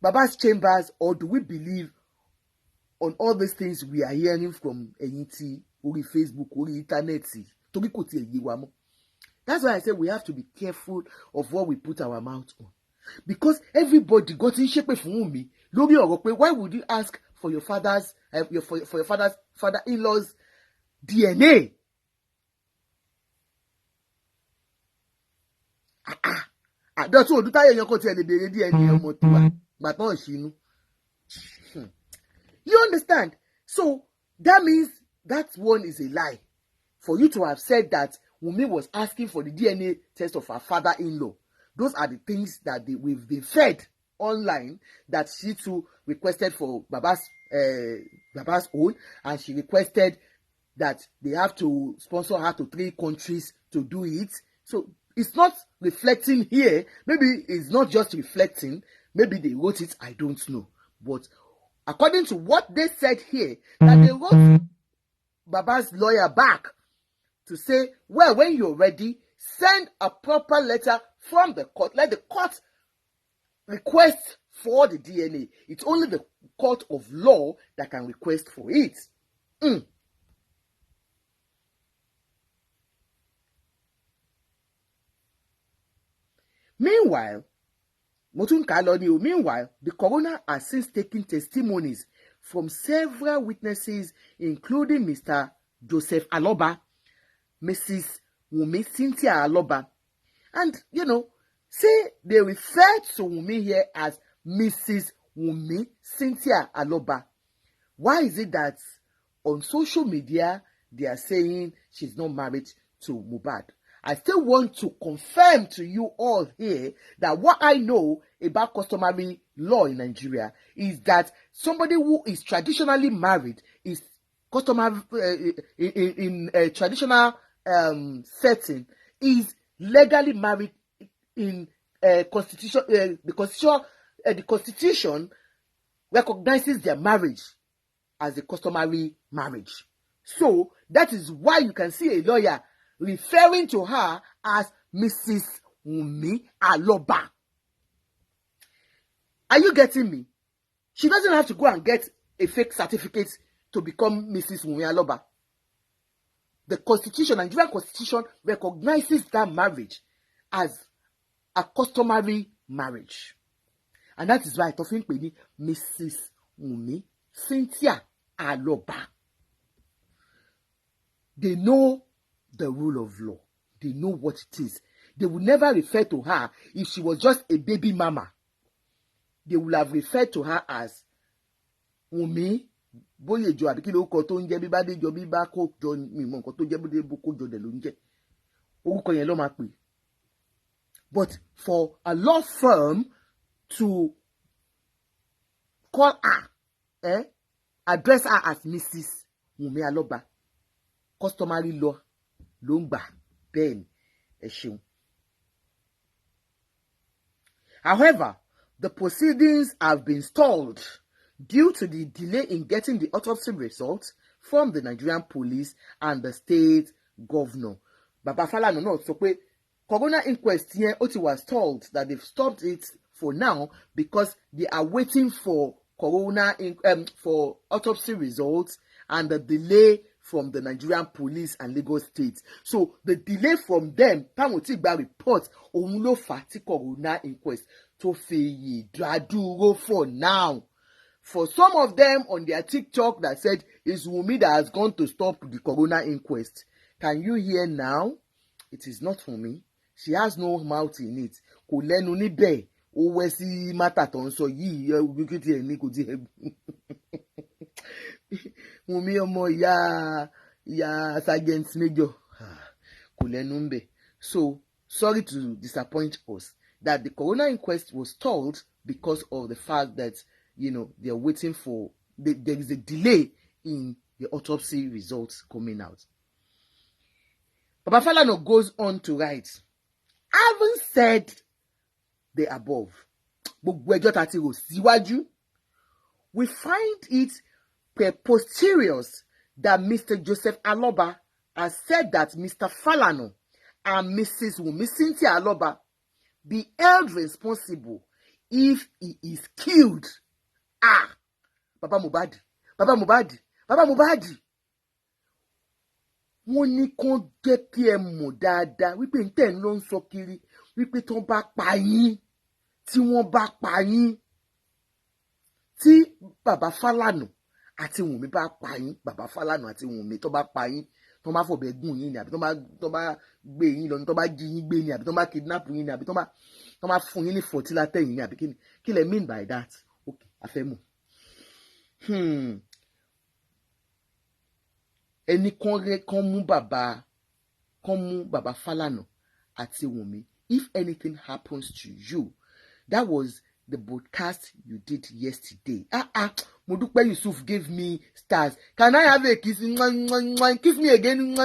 Baba's chambers, or do we believe on all these things we are hearing from Eyinti, ori Facebook, ori internet? Torí kò tiẹ̀ yé wa mọ́. That's why I say we have to be careful of what we put our mouth on. Because everybody got in shape fún Wunmi lórí ọ̀rọ̀ pé why would you ask for your father's for your father-in-law's DNA? Àdọ́tún òdútáyé yan kò tiẹ̀ lè béèrè DNA ọmọ tiwa gbàtàn ìṣínú. You understand? So that means that one is a lie. For you to have said that Wunmi was asking for the DNA test of her father-in-law. Those are the things that we've been fed online, that she too requested for Baba's own, and she requested that they have to sponsor her to 3 countries to do it. So it's not reflecting here. Maybe it's not just reflecting. Maybe they wrote it, I don't know. But according to what they said here, that they wrote Baba's lawyer back to say, well, when you're ready, send a proper letter from the court. Let the court request for the DNA. It's only the court of law that can request for it. Meanwhile, the coroner has since taken testimonies from several witnesses, including Mr. Joseph Aloba, Mrs. Wunmi Cynthia Aloba, and say they refer to Wunmi here as Mrs. Wunmi Cynthia Aloba. Why is it that on social media they are saying she's not married to Mohbad? I still want to confirm to you all here that what I know about customary law in Nigeria is that somebody who is traditionally married is customary in a traditional setting is legally married in constitution. The constitution recognizes their marriage as a customary marriage. So that is why you can see a lawyer referring to her as Mrs. Wunmi Aloba. Are you getting me? She doesn't have to go and get a fake certificate to become Mrs. Wunmi Aloba. The constitution, Nigerian constitution, recognizes that marriage as a customary marriage. And that is why I think we need Mrs. Wunmi Cynthia Aloba. They know the rule of law. They know what it is. They would never refer to her if she was just a baby mama. They would have referred to her as Wunmi Boyejo àbí kí ló kọ tó ń jẹ́ bí bá dé jọ bí bá kó jọ mi mọ nǹkan tó jẹ́ bó dé bó kó jọ dẹ̀ ló ń jẹ́. Orúkọ yẹn ló máa pè. But for a law firm to call her, address her as Mrs. Wunmi Aloba, customary law ló ń gbà bẹ́ẹ̀ ni ẹ ṣeun. However, the proceedings have been stalled due to the delay in getting the autopsy results from the Nigerian police and the state governor. Baba Falana náà sọ pé coroner inquest yẹn ó ti wà stalled, that they've stopped it for now because they are waiting for for autopsy results and the delay from the Nigerian police and Lagos State. So the delay from them, táwọn tí gba report, òun ló fà tí coroner inquest tó fi yè dádúró for now. For some of them on their TikTok that said it's Wunmi that has gone to stop the coroner inquest. Can you hear now? It is not Wunmi. She has no mouth in it. Kò lẹ́nu níbẹ̀. Ó wẹ́ sí mátà tó ń sọ yìí wíkítì ẹ̀ ní kò tí ẹ̀. Wunmi ọmọ ìyá Sergeant Major. Kò lẹ́nu ń bẹ̀. So, sorry to disappoint us that the coroner inquest was stalled because of the fact that, they are waiting for, there is a delay in the autopsy results coming out. Baba Falana goes on to write, having said the above, we find it preposterous that Mr. Joseph Aloba has said that Mr. Falana and Mrs. Wunmi Cynthia Aloba be held responsible if he is killed. Baba Mohbad. Wọ́n ní kán jẹ́ kí ẹ mọ̀ dáadáa wípé ntẹ̀ ló ń sọ kiri wípé tí wọ́n bá pa yín, tí Baba Falana àti Wunmi bá pa yín, Baba Falana àti Wunmi tó bá pa yín, tó bá fọ̀bẹ gún yín ni, àbí tó bá gbé yín lọ ni, tó bá jí yín gbé ni, àbí tó bá kidnap yín ni, àbí tó bá fún yín ní fertilizer yín ni, àbí kí lẹ mean by that? Okay, a fẹ́ mọ̀. Ẹni kan mú Baba Falana àti Wunmi. If anything happens to you, that was the broadcast you did yesterday. Modupe Yusuf gave me stars. Can I have a kiss? Kiss me again.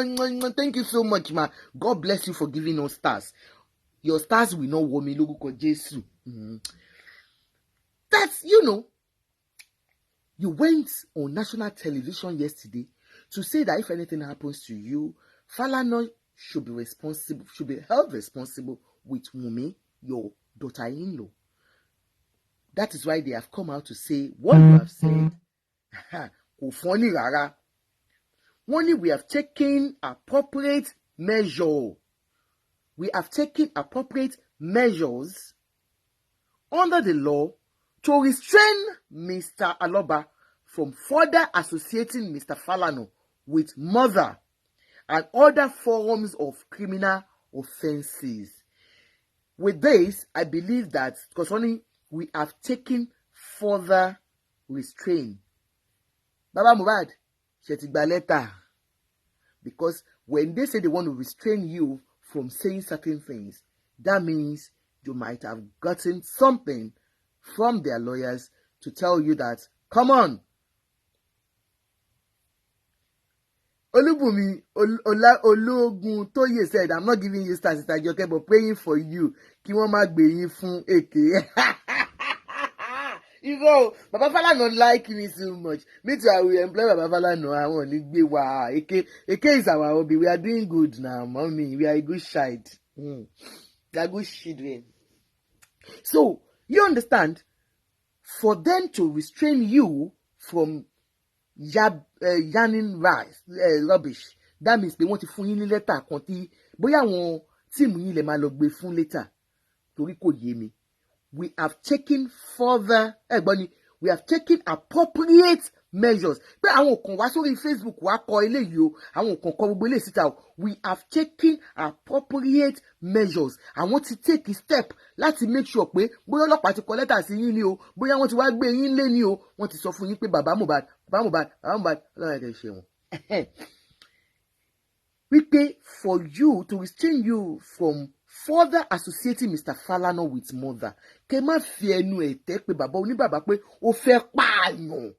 Thank you so much, ma. God bless you for giving us stars. Your stars will not warm me. Logo Jesu. That's, you went on national television yesterday to say that if anything happens to you, Falana should be held responsible with Wunmi, your daughter-in-law. That is why they have come out to say what you have said. Kò funny rárá. We have taken appropriate measure. We have taken appropriate measures under the law to restrain Mr. Aloba from further associating Mr. Falana with murder and other forms of criminal offenses. With this, I believe that concerning we have taken further restraint. Baba Mohbad, shetigba letter. Because when they say they want to restrain you from saying certain things, that means you might have gotten something from their lawyers to tell you that, come on. Olubumi Ologun Toye said, I'm not giving you stars, Sister, but praying for you. Kí wọ́n má gbé yín fún èké. Baba Falana like me so much. Me too, I will employ Baba Falana. I want to be wow. Eke is our hobby. We are doing good now, mommy. We are a good child. We are good children. So, you understand? For them to restrain you from yarning rubbish, that means they want to fún yín ní letter kan tí bóyá àwọn tíìmù yín lè máa lọ gbé fún later. Torí kò yé mi. We have taken appropriate measures. Pé àwọn kan wá sórí Facebook wá kọ eléyìí o, àwọn kan kọ gbogbo eléyìí síta o. We have taken appropriate measures. Àwọn ti take a step láti make sure pé bóyá ọlọ́pàá ti kọ lẹ́tà sí yín ni o, bóyá wọ́n ti wá gbé yín lé ni o, wọ́n ti sọ fún yín pé bàbá Mohbad ọlọ́run ẹ̀kẹ́ ṣe wọn. Wípé for you to restrain you from further associating Mr. Falana with mother, kẹ má fi ẹnu ẹ̀tẹ́ pé bàbá oníbàbá pé ó fẹ́ pààyàn,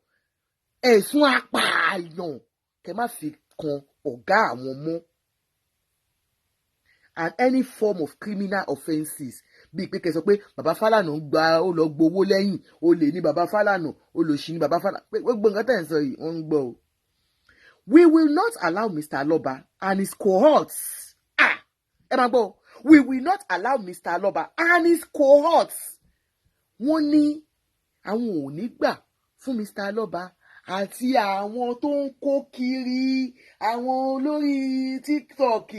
ẹ̀sùn apààyàn, kẹ má fi kan ọ̀gá àwọn mọ́. And any form of criminal offences bíi pé kẹ sọ pé bàbá Falana ń gba ó lọ gbowó lẹ́yìn, ó lè ní bàbá Falana, ó lọ ṣì ní bàbá Falana, pé gbogbo nǹkan tẹ̀ ń sọ yìí wọ́n ń gbọ́ o. We will not allow Mr. Aloba and his cohorts. Ẹ máa gbọ́. We will not allow Mr. Aloba and his cohorts. Wọ́n ní àwọn ò ní gbà fún Mr. Aloba àti àwọn tó ń kó kiri, àwọn lórí TikTok,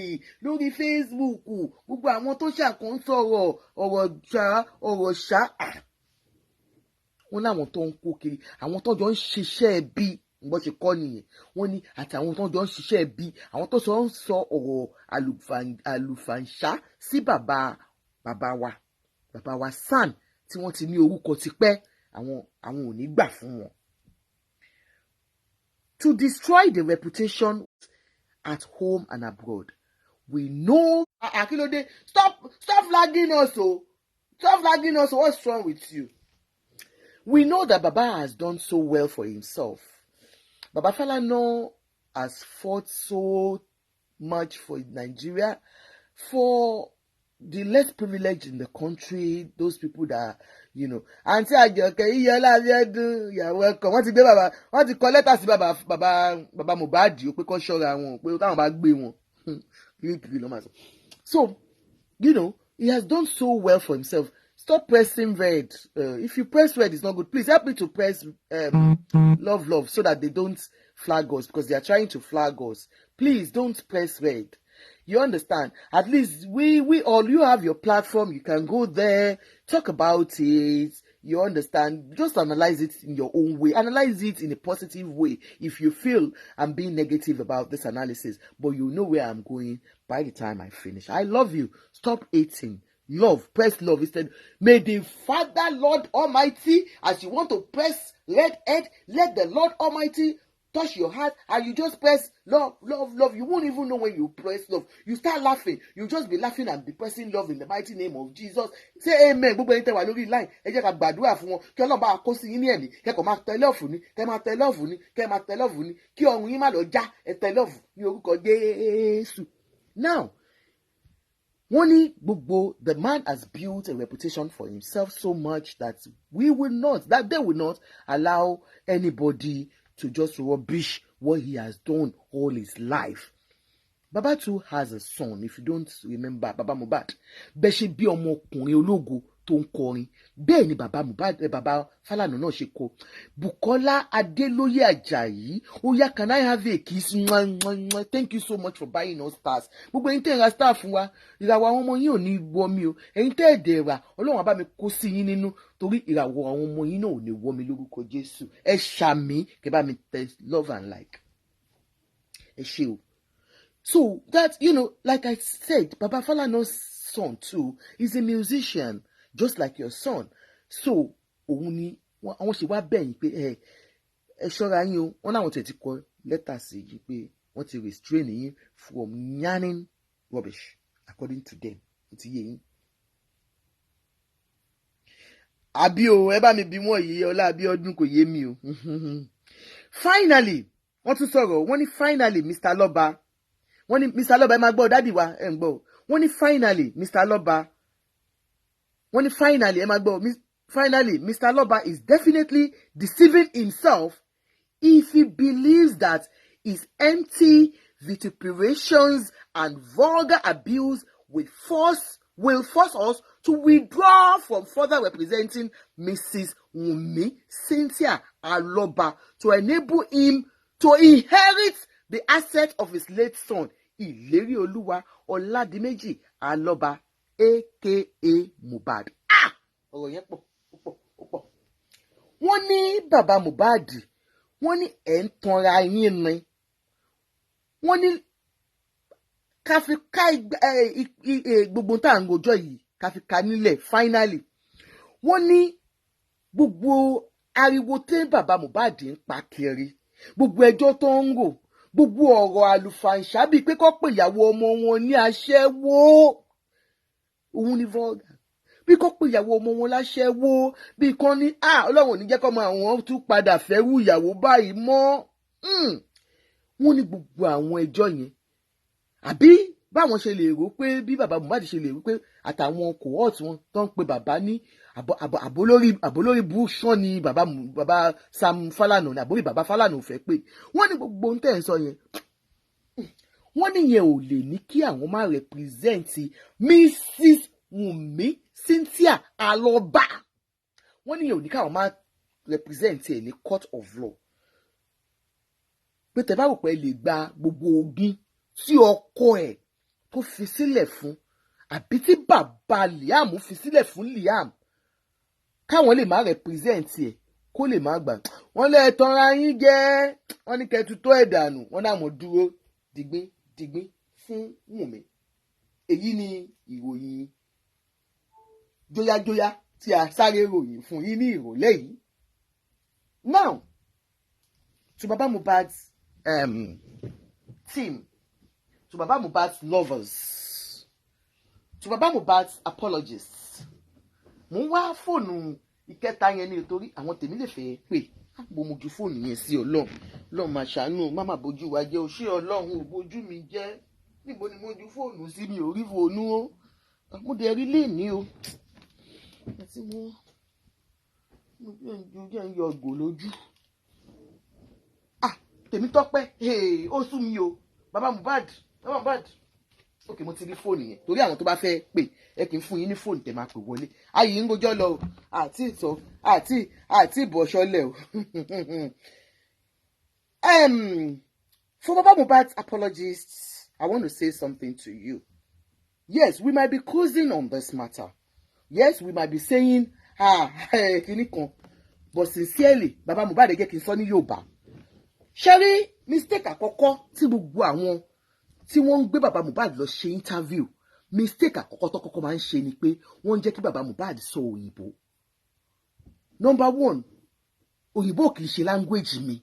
lórí Facebook, gbogbo àwọn tó ṣàkóń sọ̀rọ̀ ọ̀rọ̀ ṣá. Wọ́n láwọn tó ń kó kiri, àwọn tó jọ ń ṣiṣẹ́ bí bó ṣe kọ́ nìyẹn. Wọ́n ní àti àwọn tó jọ ń ṣiṣẹ́ bí, àwọn tó ń sọ ọ̀rọ̀ àlùfàǹṣá sí bàbá wa San tí wọ́n ti ní orúkọ tipẹ́, àwọn ò ní gbà fún wọn. To destroy the reputation at home and abroad. We know. Akilode, stop flagging us, oh. Stop flagging us. What's wrong with you? We know that Baba has done so well for himself. Baba Falana has fought so much for Nigeria, for the less privileged in the country, those people that, you know, Auntie Ajoke, you're welcome. Wọ́n ti gbé bàbá, wọ́n ti kọ lẹ́tà sí bàbá Mohbad pé kó ṣọ́ra wọn, pé táwọn bá gbé wọn. So, you know, he has done so well for himself. Stop pressing red. If you press red, it's not good. Please help me to press love so that they don't flag us, because they are trying to flag us. Please don't press red. You understand? At least we all, you have your platform. You can go there, talk about it. You understand? Just analyze it in your own way. Analyze it in a positive way. If you feel I'm being negative about this analysis, but you know where I'm going by the time I finish. I love you. Stop hating. Love, press love instead. May the Father, Lord Almighty, as you want to press red head, let the Lord Almighty touch your heart, and you just press love. You won't even know when you press love. You start laughing. You just be laughing and be pressing love in the mighty name of Jesus. Say amen. Gbogbo ẹni tẹ́ wà lórí line, ẹ jẹ́ ká gbàdúrà fún wọn. Kí Ọlọ́run bá kó sí yín ní ẹ̀mí. Kẹ́kọ̀ọ́ máa tẹ love ni. Kẹ́ máa tẹ love ni. Kẹ́ máa tẹ love ni. Kí ọrùn yín má lọ já. Ẹ tẹ love ní orúkọ Jésù. Now, the man has built a reputation for himself so much that they will not allow anybody to just rubbish what he has done all his life. Baba too has a son, if you don't remember, Baba Mohbad. Bẹ́ẹ̀ ṣe bí ọmọkùnrin ológo tó ń kọrin, bẹ́ẹ̀ ni Baba Falana náà ṣe kọ. Bukola Adeloye Ajayi, Oya, can I have a kiss? Thank you so much for buying us stars. Gbogbo ẹ̀yin tẹ́ ra star fún wa, ìràwọ̀ àwọn ọmọ yín ò ní wọ́ mi o. Ẹ̀yin tẹ́ ẹ̀dẹ̀ ra, Ọlọ́run á bá mi kó sí yín nínú, torí ìràwọ̀ àwọn ọmọ yín náà ò ní wọ́ mi lórúkọ Jésù. Ẹ ṣàmì, kẹ́ bá mi tẹ love and like. Ẹ ṣé o. So that, you know, like I said, Baba Falana's son too is a musician, just like your son. So, òun ni àwọn ṣe wá bẹ̀yìn pé ẹ ṣọ́ra yín o. Wọ́n láwọn tẹ̀ ti kọ lẹ́tà sí yìí pé wọ́n ti restrain yín from yarning rubbish, according to them. Ó ti yé yín. Àbí o, ẹ bá mi bí wọ́n yìí, Ọlá Abíọ́dún kò yé mi o. Finally, wọ́n tún sọ̀rọ̀, wọ́n ní finally Mr. Aloba. Wọ́n ní Mr. Aloba ẹ máa gbọ́ dádì wa ẹ ń gbọ́. Wọ́n ní finally Mr. Aloba. Wọ́n ní finally ẹ máa gbọ́. Finally Mr. Aloba is definitely deceiving himself if he believes that his empty vituperations and vulgar abuse will force us to withdraw from further representing Mrs. Wunmi Cynthia Aloba to enable him to inherit the asset of his late son, Ìlérí Olúwa Ọládìméjì Aloba, aka Mohbad. Ọ̀rọ̀ yẹn pọ̀. Wọ́n ní bàbá Mohbad, wọ́n ní ẹ̀ ń tanra yín ni wọ́n ní ká fi ká gbogbo tá à ń rojọ́ yìí ká fi ká nílẹ̀ finally wọ́n ní gbogbo ariwo tí bàbá Mohbad ń pa kiri gbogbo ẹjọ́ tó ń rò gbogbo ọ̀rọ̀ àlùfàǹṣá bíi pé kó pè ìyàwó ọmọ wọn ní aṣẹ́wó òun ní vulgar bí kò pé ìyàwó ọmọ wọn láṣẹ́wó bí kan ní Ọlọ́run ò ní jẹ́ kó máa àwọn tún padà fẹ́rù ìyàwó báyìí mọ́ wọ́n ní gbogbo àwọn ẹjọ́ yẹn àbí báwọn ṣe lè rò pé bí bàbá Mohbad ṣe lè rò pé àtàwọn cohort wọn tó ń pe bàbá ní àbólórí búṣán ni bàbá Sam Falana ní àbórí bàbá Falana ò fẹ́ pé wọ́n ní gbogbo ohun tẹ́ ń sọ yẹn wọ́n níyẹn ò lè ní kí àwọn máa represent Mrs. Wunmi Cynthia Aloba wọ́n níyẹn ò ní káwọn máa represent ẹ̀ ní court of law pé tẹ́ bá rò pé lè gba gbogbo ogún tí ọkọ ẹ̀ tó fi sílẹ̀ fún àbí tí bàbá Liam fi sílẹ̀ fún Liam káwọn lè máa represent ẹ̀ kó lè máa gbà wọ́n lè tanra yín jẹ́ wọ́n ní kẹ́tù tó ẹ̀ dànù wọ́n náà mọ̀ dúró digbín fún Wùnmí èyí ni ìròyìn jóyájóyá tí a sáré ròyìn fún yín ní ìrọ̀lẹ́ yìí. Now to Baba Mohbad's team, to Baba Mohbad's lovers, to Baba Mohbad's apologists. Mo ń wá fóònù ìkẹta yẹn ní nítorí àwọn tèmi lè fẹ́ pè mo mojú fóònù yẹn sí Ọlọ́run máa ṣàánú má má bójú wa jẹ́ òṣè Ọlọ́run ò bójú mi jẹ́ níbo ni mojú fóònù sí mi ò rí fóònù o mo dẹ̀ rí lè ní o àti mo jẹ́ ń yọ ògò lójú tèmi tọ́pẹ́ ó sú mi o Baba Mohbad ok mo ti rí fóònù yẹn torí àwọn tó bá fẹ́ pè ẹ kì í fún yín ní fóònù tẹ̀ máa pè wọlé ayé ń gojọ́ lọ o àti ìbọ̀ṣọ́lẹ̀ o. For Baba Mohbad's apologists, I want to say something to you. Yes, we might be cruising on this matter. Yes, we might be saying kìíní kan, but sincerely Baba Mohbad jẹ́ kí n sọ ní Yorùbá. Ṣẹ́rí mistake àkọ́kọ́ tí gbogbo àwọn tí wọ́n ń gbé bàbá Mohbad lọ ṣe interview mistake àkọ́kọ́ tó kọ́kọ́ máa ń ṣe ni pé wọ́n ń jẹ́ kí bàbá Mohbad sọ òyìnbó. Number one, òyìnbó kì í ṣe language mi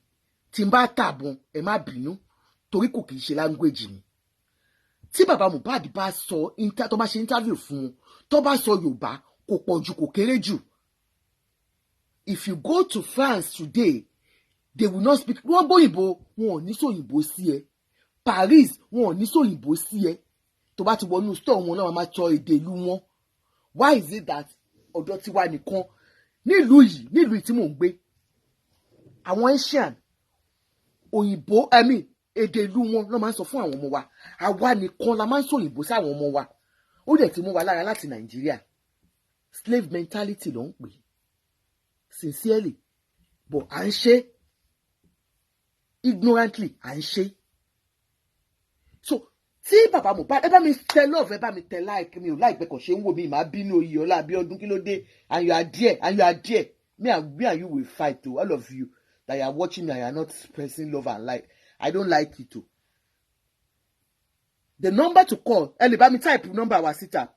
tí n bá tàbọn ẹ má bínú torí kò kì í ṣe language mi. Tí bàbá Mohbad bá sọ tó bá ṣe interview fún un tó bá sọ Yorùbá kò pọ̀ jù kò kéré jù. If you go to France today, they will not speak. Wọ́n gbóyìnbó wọn ò ní sòyìnbó sí ẹ. Paris wọn ò ní sòyìnbó sí ẹ. Tó bá ti wọnú store wọn náà máa sọ èdè ìlú wọn. Why is it that ọ̀dọ̀ tiwa nìkan nílùú yìí tí mò ń gbé àwọn Asian òyìnbó èdè ìlú wọn ló máa ń sọ fún àwọn ọmọ wa àwa nìkan la máa ń sòyìnbó sí àwọn ọmọ wa ó dẹ̀ ti mú wa lára láti Nàìjíríà slave mentality ló ń pè sincerely but à ń ṣe ignorantly à ń ṣe. So tí bàbá Mohbad ẹ bá mi tẹ love ẹ bá mi tẹ like mi ò like bẹ́ẹ̀ kàn ṣe ń wò mí màá bínú oyè ọlá àbí ọdún kí ló dé and you are there me and you will fight o all of you that you are watching me and you are not expressing love and like I don't like it o. The number to call ẹ lè bá mi type number wa síta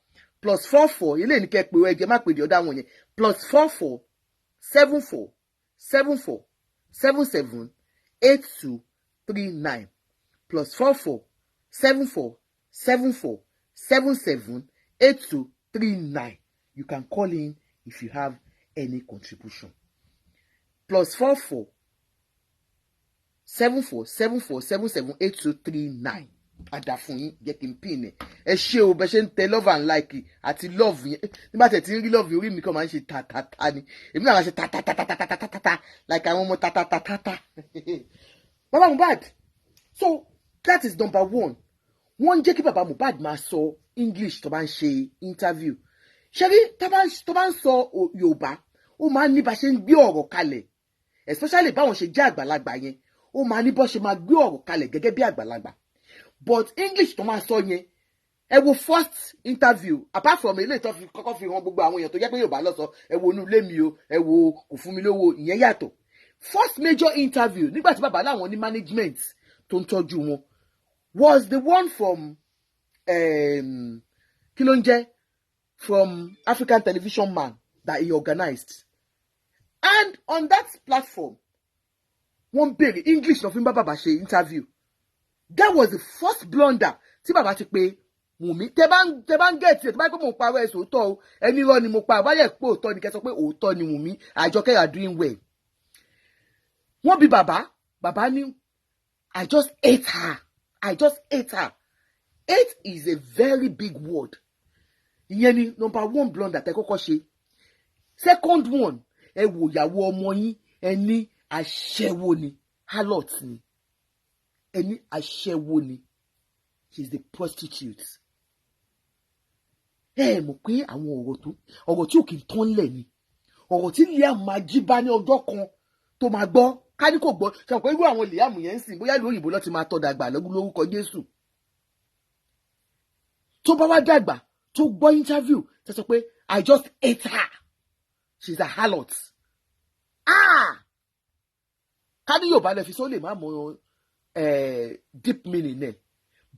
+44 ilé ní kẹ́ pé ẹ̀jẹ̀ má pè dé ọ̀dà wọn yẹn +44 74 74 77 82 39 +44 74 74 77 82 39. You can call in if you have any contribution. +44 74 74 77 82 39. Àdàfún yín jẹ́ kí n pin ẹ ṣé o bẹ ṣe ń tẹ love and like àti love yẹn nígbà tẹ̀ tí ń rí love orí mi kàn máa ń ṣe tàtàtà ni èmi náà máa ṣe tàtàtàtàtàtàtà like àwọn ọmọ tàtàtàtàtà. Baba Mohbad, so that is number one. Wọ́n ń jẹ́ kí baba Mohbad máa sọ English tó bá ń ṣe interview. Ṣebí tó bá ń sọ Yorùbá ó máa ń ní bá ṣe ń gbé ọ̀rọ̀ kalẹ̀ especially báwọn ṣe jẹ́ àgbàlagbà yẹn ó máa ní bó ṣe máa gbé ọ̀rọ̀ kalẹ̀ gẹ́gẹ́ bí àgbàlagbà. But English tó máa sọ yẹn ẹ wo first interview apart from eléyìí tó fi kọ́kọ́ fi hàn gbogbo àwọn èèyàn tó jẹ́ pé Yorùbá ló sọ ẹ wo inú ilé mi o ẹ wo kò fún mi lówó ìyẹn yàtọ̀ first major interview nígbà tí bàbá láwọn ní management tó ń tọ́jú wọn was the one from kí ló ń jẹ́ from African Television Man that he organized, and on that platform wọ́n béèrè English lọ fi ń bá bàbá ṣe interview. That was the first blunder tí bàbá ti pé Wùmí tẹ bá ń gẹ̀ẹ́tì ẹ̀ tó bá pẹ́ mo parọ́ ẹ̀ sòótọ́ o ẹni rọ ni mo pa àbáyẹ̀ pé òótọ́ ni kẹ́ sọ pé òótọ́ ni Wùmí Àjọkẹ́ are doing well. Wọ́n bi bàbá ní I just hate her. Hate is a very big word. Ìyẹn ni number one blunder tẹ kọ́kọ́ ṣe. Second one, ẹ wò ìyàwó ọmọ yín ẹ ní aṣẹ́wó ni, harlot ni. Ẹ ní aṣẹ́wó ni. She's the prostitute. Mọ̀ pé àwọn ọ̀rọ̀ tí ò kì í tán lẹ̀ ni. Ọ̀rọ̀ tí Liam máa jí bá ní ọjọ́ kan tó máa gbọ́. Ká ní kò gbọ́, ṣe pé irú àwọn Liam yẹn ń sìn bóyá ìlú òyìnbó ló ti máa tọ́ dàgbà lórúkọ Jésù. Tó bá wá dàgbà, tó gbọ́ interview, tẹ́ sọ pé I just hate her. She's a harlot. Ká ní Yorùbá lẹ fi sọ lè má mọ deep meaning ẹ̀.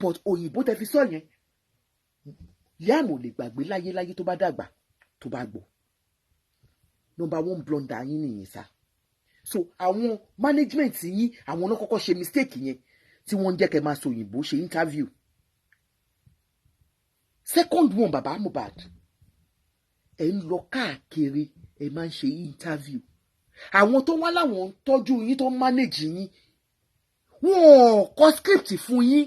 But òyìnbó tẹ́ fi sọ yẹn, Liam ò lè gbàgbé láyéláyé tó bá dàgbà, tó bá gbọ́. Number one blunder yín nìyẹn sá. So àwọn management yín, àwọn náà kọ́kọ́ ṣe mistake yẹn tí wọ́n ń jẹ́ kẹ́ máa sọ òyìnbó ṣe interview. Second one, bàbá Mohbad, ẹ ń lọ káàkiri ẹ máa ń ṣe interview. Àwọn tó wá láwọn ń tọ́jú yín tó ń manage yín, wọ́n kọ script fún yín.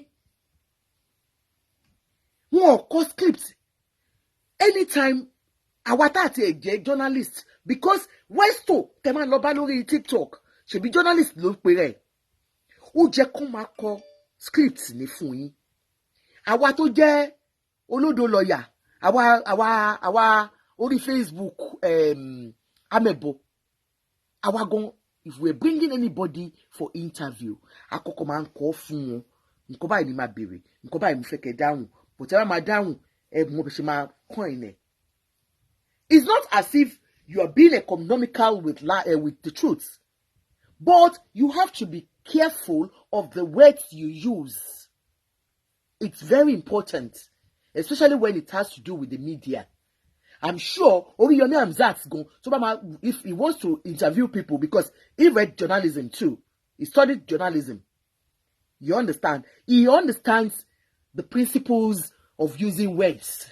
Wọ́n kọ script. Anytime àwa tá àti ẹ̀ jẹ́ journalist, because Westo tẹ máa lọ bá lórí TikTok ṣebí journalist ló pe rẹ̀, ó jẹ́ kó máa kọ script ní fún yín. Àwa tó jẹ́ olódo lọ́yà, àwa orí Facebook amẹ̀bọ, àwa gan, if we're bringing anybody for interview, àkọ́kọ́ máa ń kọ́ fún wọn. Nǹkan báyìí ni máa béèrè, nǹkan báyìí mo fẹ́ kẹ́ dáhùn, but ẹ máa dáhùn mo bẹ̀ ṣe máa coin ẹ̀. It's not as if you are being economical with the truth, but you have to be careful of the words you use. It's very important, especially when it has to do with the media. I'm sure Oriyomi Hamzat's going to, if he wants to interview people, because he read journalism too, he studied journalism. You understand? He understands the principles of using words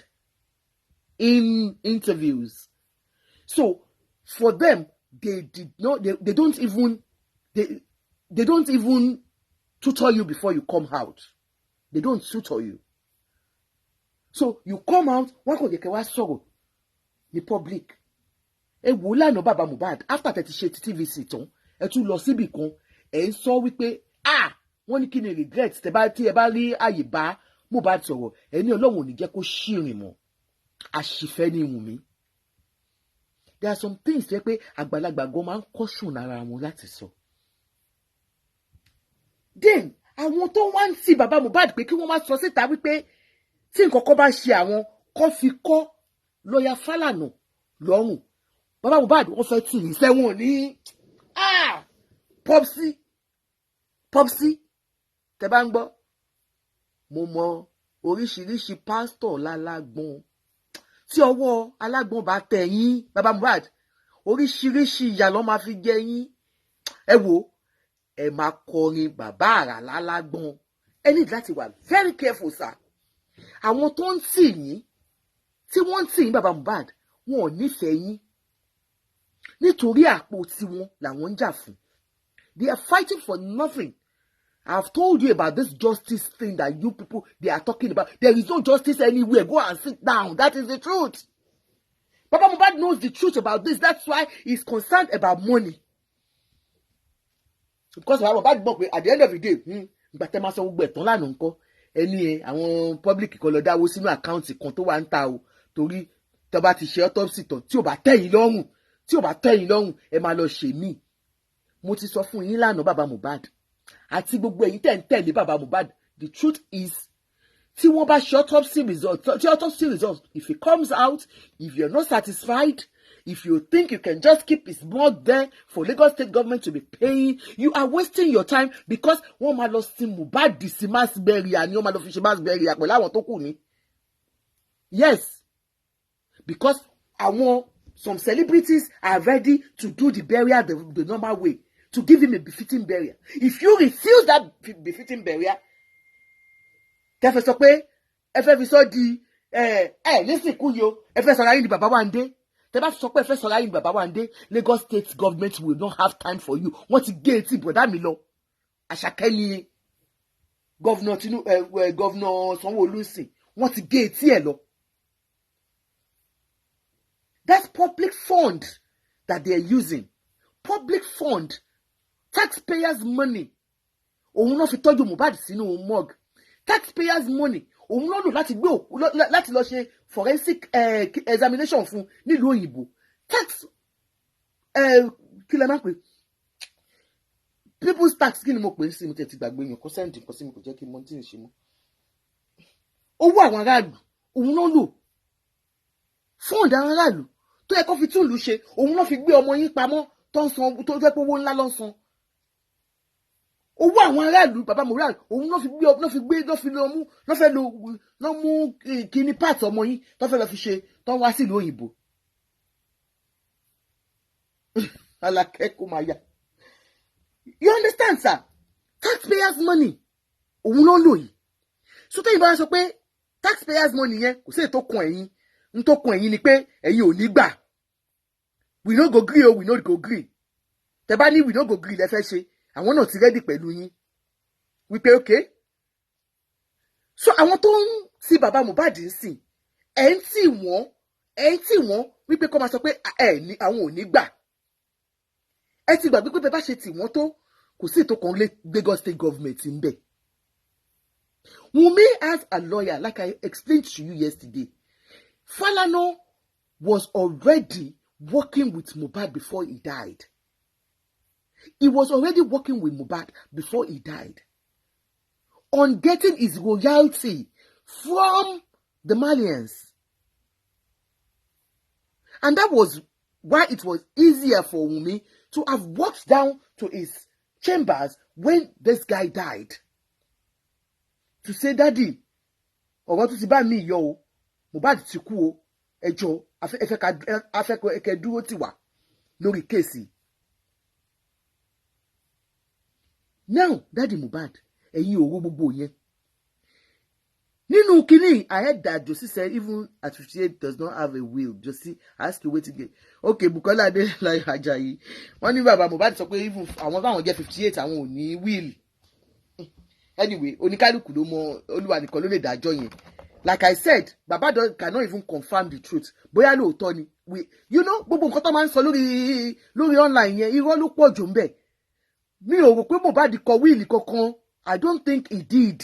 in interviews. So for them, they don't even tutor you before you come out. They don't tutor you. So you come out, one kò yẹ wá sọ̀rọ̀ ní public. Ẹ wò lánàá bàbá Mohbad after 30 ṣe TVC tán, ẹ tún lọ síbì kan, ẹ ń sọ wípé wọ́n ní kí ni regret tí ẹ bá rí àyè bá Mohbad sọ̀rọ̀, ẹ ní Ọlọ́run ò ní jẹ́ kó ṣìrìn mọ́. Àṣìfẹ́ ni Wùmí. There are some things tẹ́ pé àgbàlagbà gan máa ń caution ara wọn láti sọ. Then àwọn tó wá ń tì bàbá Mohbad pé kí wọ́n má sọ síta wípé tí nǹkan kan bá ṣe àwọn kó fi kọ́ lọ́yà Falana lọ́rùn. Bàbá Mohbad wọ́n fẹ́ tì í sẹ́wọ̀n ní Popsi tẹ́ bá ń gbọ́. Mo mọ oríṣiríṣi pásítọ̀ lálágbọ́n. Tí ọwọ́ alágbọ́n bá tẹ̀ yín, bàbá Mohbad, oríṣiríṣi ìyà ló máa fi jẹ yín. Ẹ wò, ẹ máa kọrin bàbá àrà lálágbọ́n. Ẹ need láti wà very careful sir. Àwọn tó ń tì yín, tí wọ́n ń tì yín bàbá Mohbad, wọn ò nífẹ̀ẹ́ yín. Nítorí àpò tiwọn làwọn ń jà fún. They are fighting for nothing. I've told you about this justice thing that you people, they are talking about. There is no justice anywhere. Go and sit down. That is the truth. Baba Mohbad knows the truth about this. That's why he's concerned about money. Because Baba Mohbad gbọ́ pé at the end of the day, ìgbà tẹ́ máa san gbogbo ẹ̀tàn lánàá ńkọ́, ẹni àwọn public kan lọ dáwó sínú àkáǹtì kan tó wà ń ta o, torí tó bá ti ṣe autopsy tán, tí ò bá tẹ́ yín lọ́rùn, ẹ máa lọ ṣe mí. Mo ti sọ fún yín lánàá Baba Mohbad. Àti gbogbo èyí tẹ́ ń tẹ̀lé bàbá Mohbad, the truth is, tí wọ́n bá ṣe autopsy result, if it comes out, if you're not satisfied, If you think you can just keep his mug there for Lagos state government to be paying, you are wasting your time, because wọ́n máa lọ sí Mohbad di sí mass burial ni wọ́n máa lọ fi ṣe mass burial pẹ̀lú àwọn tó kù ni. Yes, because some celebrities are ready to do the burial the normal way, to give him a befitting burial. If you refuse that befitting burial, tẹ́fẹ́ sọ pé ẹ fẹ́ fi sọ di nísìnkú yo, ẹ fẹ́ sọ̀rọ̀ ayé ni bàbá wa ń dé. Tẹ́ bá sọ pé ẹ fẹ́ sọ̀rọ̀ ayé ni bàbá wa ń dé, Lagos state government will not have time for you. Wọ́n ti gé etí bọ̀dá mi lọ. Àṣàkẹ́ ni Governor Sanwó-Olú sìn. Wọ́n ti gé etí ẹ̀ lọ. That's public fund that they are using. Public fund. Taxpayers' money. Òun náà fi tọ́jú Mohbad sínú morgue. Taxpayers' money. Òun náà lò láti lọ ṣe forensic examination fún nílùú òyìnbó. Tax kí lẹ máa pè? People's tax kí ni mo pè sí mi tẹ̀ ti gbàgbé yàn kó sẹ́ǹdì nǹkan sí mi kò jẹ́ kí n mọ tí ń ṣe mọ́. Owó àwọn aráàlú òun náà lò. Fund àwọn aráàlú tó yẹ kó fi túlù ṣe, òun náà fi gbé ọmọ yín pamọ́ tó ń san, tó jẹ́ pé owó ńlá ló ń san. Owó àwọn aráàlú bàbá Mohbad òun náà fi lọ mú kíní part ọmọ yín tó fẹ́ lọ fi ṣe tó ń wá sílùú òyìnbó. Alákẹ́kọ̀ọ́ máa yá. You understand, sir? Taxpayers' money òun ló lò yìí. So tẹ́yìn bá sọ pé taxpayers' money yẹn kò sí ètò kan ẹ̀yin. N tó kun ẹ̀yin ni pé ẹ̀yin ò ní gbà. We no go gree o, we no go gree. Tẹ́ bá ní we no go gree lẹ fẹ́ ṣe, àwọn náà ti ready pẹ̀lú yín. Wípé okay. So àwọn tó ń sí bàbá Mohbad ń sìn, ẹ̀ ń tì wọ́n wípé kó máa sọ pé àwọn ò ní gbà. Ẹ ti gbàgbé pé bẹ́ẹ̀ bá ṣe tì wọ́n tó, kò sí ètò kan Lagos state government ń bẹ̀. Wunmi as a lawyer, like I explained to you yesterday, Falana was already working with Mohbad before he died. He was already working with Mohbad before he died on getting his royalty from the Malians. And that was why it was easier for Wunmi to have walked down to his chambers when this guy died. To say, Daddy, ọ̀rọ̀ tó ti bá mi yọ o, Mohbad ti kú o, ẹjọ́ afẹ́kẹ́ dúró tì wá lórí kéèsì. Now, Daddy Mohbad, ẹ̀yin ò ro gbogbo yẹn. Nínú kínní, I heard that Josie said even at 58 does not have a will. Josie, ask you wait again. Okay, Bukola Adélayọ̀ Ajayi. Wọ́n ní bàbá Mohbad sọ pé even àwọn báwọn jẹ́ 58 àwọn ò ní will. Anyway, oníkálùkù ló mọ Olúwa nìkan ló lè dájọ́ yẹn. Like I said, Baba cannot even confirm the truth. Bóyá lóòótọ́ ni. Gbogbo nǹkan tó máa ń sọ lórí online yẹn, irọ́ ló pọ̀ jù ń bẹ̀. Mi ò rò pé Mohbad kọ wíìlì kankan. I don't think he did.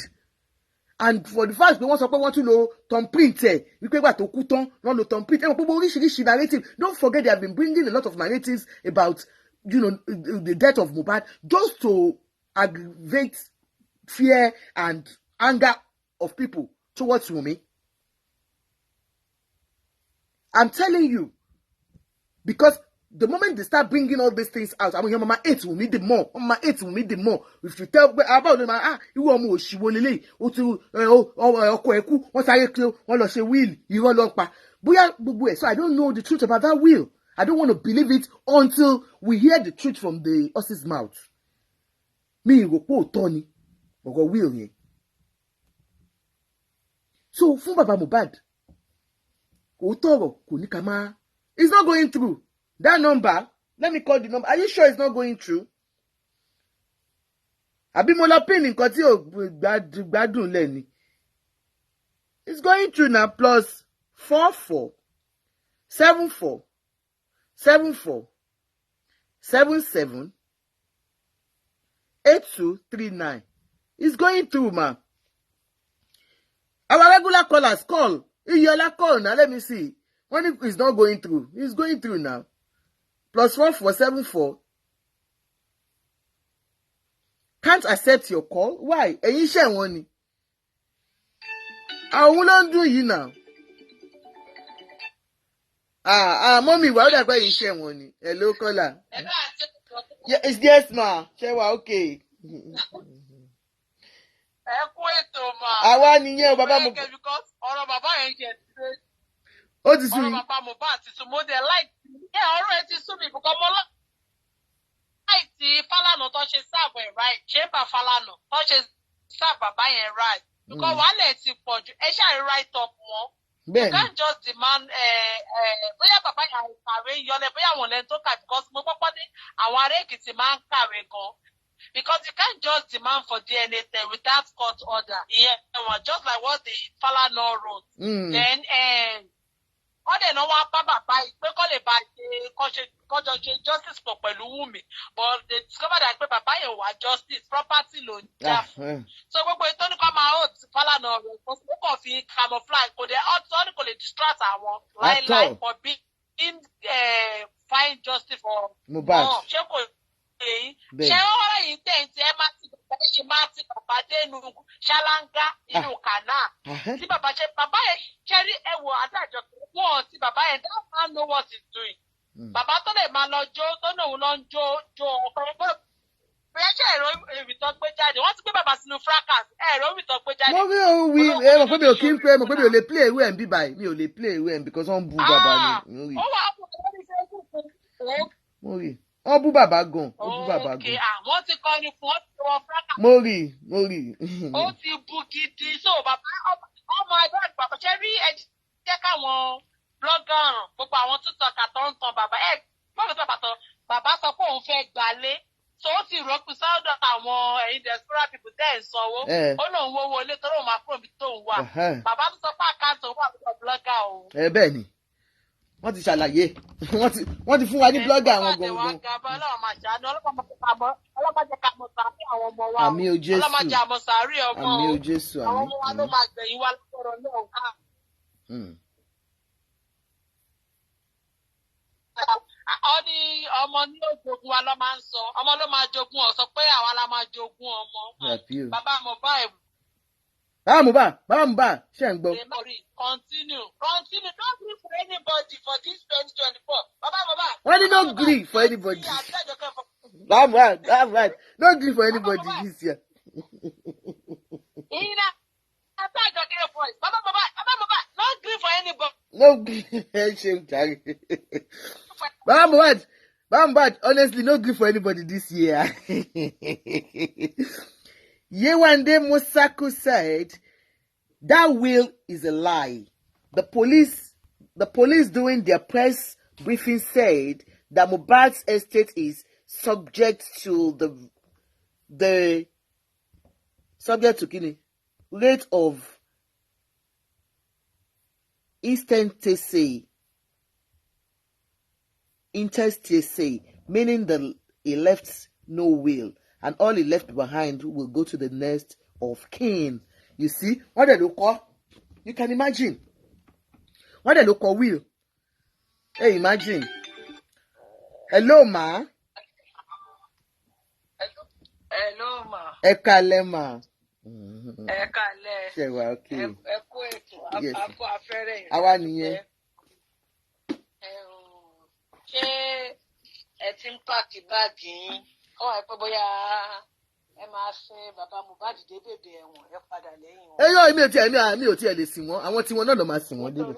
And for the fact pé wọ́n sọ pé wọ́n tún lo thumbprint ẹ̀ wípé gbà tó kú tán wọ́n lo thumbprint ẹ̀ gbogbo oríṣiríṣi narrative. Don't forget they have been bringing a lot of narratives about the death of Mohbad just to aggravate fear and anger of people towards Wunmi. I'm telling you, because the moment they start bringing all these things out, I mean, your mama hates Wunmi the more. Mama hates Wunmi the more. If you tell about them, ìwọ ọmọ òṣìwò lélẹ̀, ó ti ọkọ ẹ̀kú, wọ́n sáré kí wọ́n lọ ṣe will, irọ́ ló ń pa. Bóyá gbogbo ẹ̀. So I don't know the truth about that will. I don't want to believe it until we hear the truth from the horse's mouth. Mi rò pé òótọ́ ni ọ̀rọ̀ will yẹn. So fún bàbá Mohbad, òótọ́ ọ̀rọ̀ kò ní ká máa. It's not going through. That number, let me call the number. Are you sure it's not going through? Abimola pin nǹkan tí ò gbádùn lẹ́ni. It's going through now. Plus 44 74 74 77 8239. It's going through, ma. Our regular callers call. Iyola call now. Let me see. When it's not going through, it's going through now. Plus 4474. Can't accept your call. Why? Ẹ̀yin ṣe wọ́n ni. Àwọn ló ń dùn yìí now. Mommy, why would I buy you share money? Hello, caller. Yes, ma. Share okay. Àwa nìyẹn o bàbá mo. Ọ̀rọ̀ bàbá yẹn jẹ́ ó ti sún mi. ọ̀rọ̀ bàbá Mohbad ti sún mo dẹ̀ ọ̀rọ̀ ẹ ti sún mi bùkọ́ mo láì tí Falana tó ṣe sáàbù ẹ̀ right chamber Falana tó ṣe sáàbù bàbá yẹn right bùkọ́ wàhálẹ̀ ti pọ̀ jù ẹ ṣáà right up wọn. You can't just demand bóyá bàbá yẹn kàwé yọlẹ̀ bóyá àwọn lẹ́nu tó kà because mo gbọ́pọ́ ní àwọn ará Èkìtì máa ń kàwé gan. Because you can't just demand for DNA without court order. Yeah, just like what the Falana wrote. Then, ọ̀dẹ̀ náà wá bá bàbá yìí pé kọ́ lè bá kọjọ ṣe justice pọ̀ pẹ̀lú Wùmí. But they discovered that pé bàbá yẹn wà justice property ló ń jà fún. So gbogbo ètò ní kọ́ máa hold Falana rẹ̀ kó kàn fi camouflage kò dé ọ̀tún kò lè distract àwọn láìláì for being find justice for Mohbad. Ṣé kò ṣé ọ̀rọ̀ yìí tẹ̀ǹtì ẹ máa ti bàbá ṣe máa ti bàbá dénú ṣáláńgá inú kànáà tí bàbá ṣe bàbá yẹn ṣẹ́rí ẹ̀wọ̀ adájọ́ wọn ti bàbá yẹn that man know what he's doing. Bàbá tó lè máa lọ jó tó náà lọ ń jó ọkọ bóyá ṣe ẹ̀rọ ìrìtọ́ gbé jáde wọ́n ti gbé bàbá sínú fracas ẹ̀rọ ìrìtọ́ gbé jáde. mo rí òun wí ẹ mọ̀ pé mi ò kí ń pé mọ̀ pé mi ò lè play ewé ẹ̀ ń bí báyìí mi ò lè play ewé ẹ̀ because wọ́n ń bú bàbá ni. ó wà á kó lórí Facebook. mo rí wọ́n bú bàbá gan ó bú bàbá gan. àwọn ti kọrin fún wọn ti wọ fracas. mo rí. ó ti bú gidi so bàbá ọmọ ẹgbẹ́ àgbàpọ̀ ṣe rí ẹ jẹ́ káwọn blogger gbogbo àwọn tó tọkà tó ń tan bàbá ẹ gbọ́dọ̀ tó bàtọ̀ bàbá sọ pé òun fẹ́ gbalé so ó ti rọ́pin sọ́dọ̀ àwọn ẹ̀yin diaspora people tẹ́ ẹ̀ ń sanwó ó lóun wo wọlé tó lóun máa kúrò níbi tó ń wà bàbá tó sọ pé àkáǹtì òun wà lọ́dọ̀ blogger o. bẹ́ẹ̀ ni wọ́n ti ṣàlàyé wọ́n ti fún wa ní blogger àwọn gangan. ọlọ́mọdé ká mọ̀ sàárì àwọn ọmọ wa àmì o Jésù ọlọ́mọdé àmọ̀ sàárì ọmọ àmì o Jésù àwọn ọmọ wa ló máa gbẹ̀yìn wa lọ́rọ̀ náà. ọ ní ọmọ ní òjògùn wa ló máa ń sọ ọmọ ló máa jogún ọ sọ pé àwa la máa jogún ọmọ bàbá Mohbad. Baba Mohbad ṣe ń gbọ́. Continue don't gree for anybody for this 2024 Baba Mohbad. wọ́n ní no gree for anybody. Baba Mohbad no gree for anybody this year. ìyìnà àtàjọkẹ́ voice Baba Mohbad no gree for anybody. no gree ẹ ṣe ń jàre. Baba Mohbad honestly no gree for anybody this year. Yewande Mosaku said that will is a lie. The police during their press briefing said that Mohbad's estate is subject to the rate of intestacy, meaning that he left no will. And all he left behind will go to the nest of kin. You see? What they look for? You can imagine. What they look for will? Hey, imagine. Hello, ma. Hello, ma. Ẹ káalẹ́, ma. Ẹ káalẹ́. Ṣé wà okay? Ẹ kú ètò. Àpò afẹ́rẹ́ yìí. Àwa nìyẹn. Ṣé ẹ ti ń pààkì báàgì yín? Ó wà pé bóyá ẹ máa sin bàbá Mohbad dé bèbè ẹ̀wọ̀n ẹ padà lẹ́yìn wọn. Ẹyọ mi ò tiẹ̀ lè sìn wọ́n àwọn tí wọn náà lọ máa sìn wọ́n débẹ̀.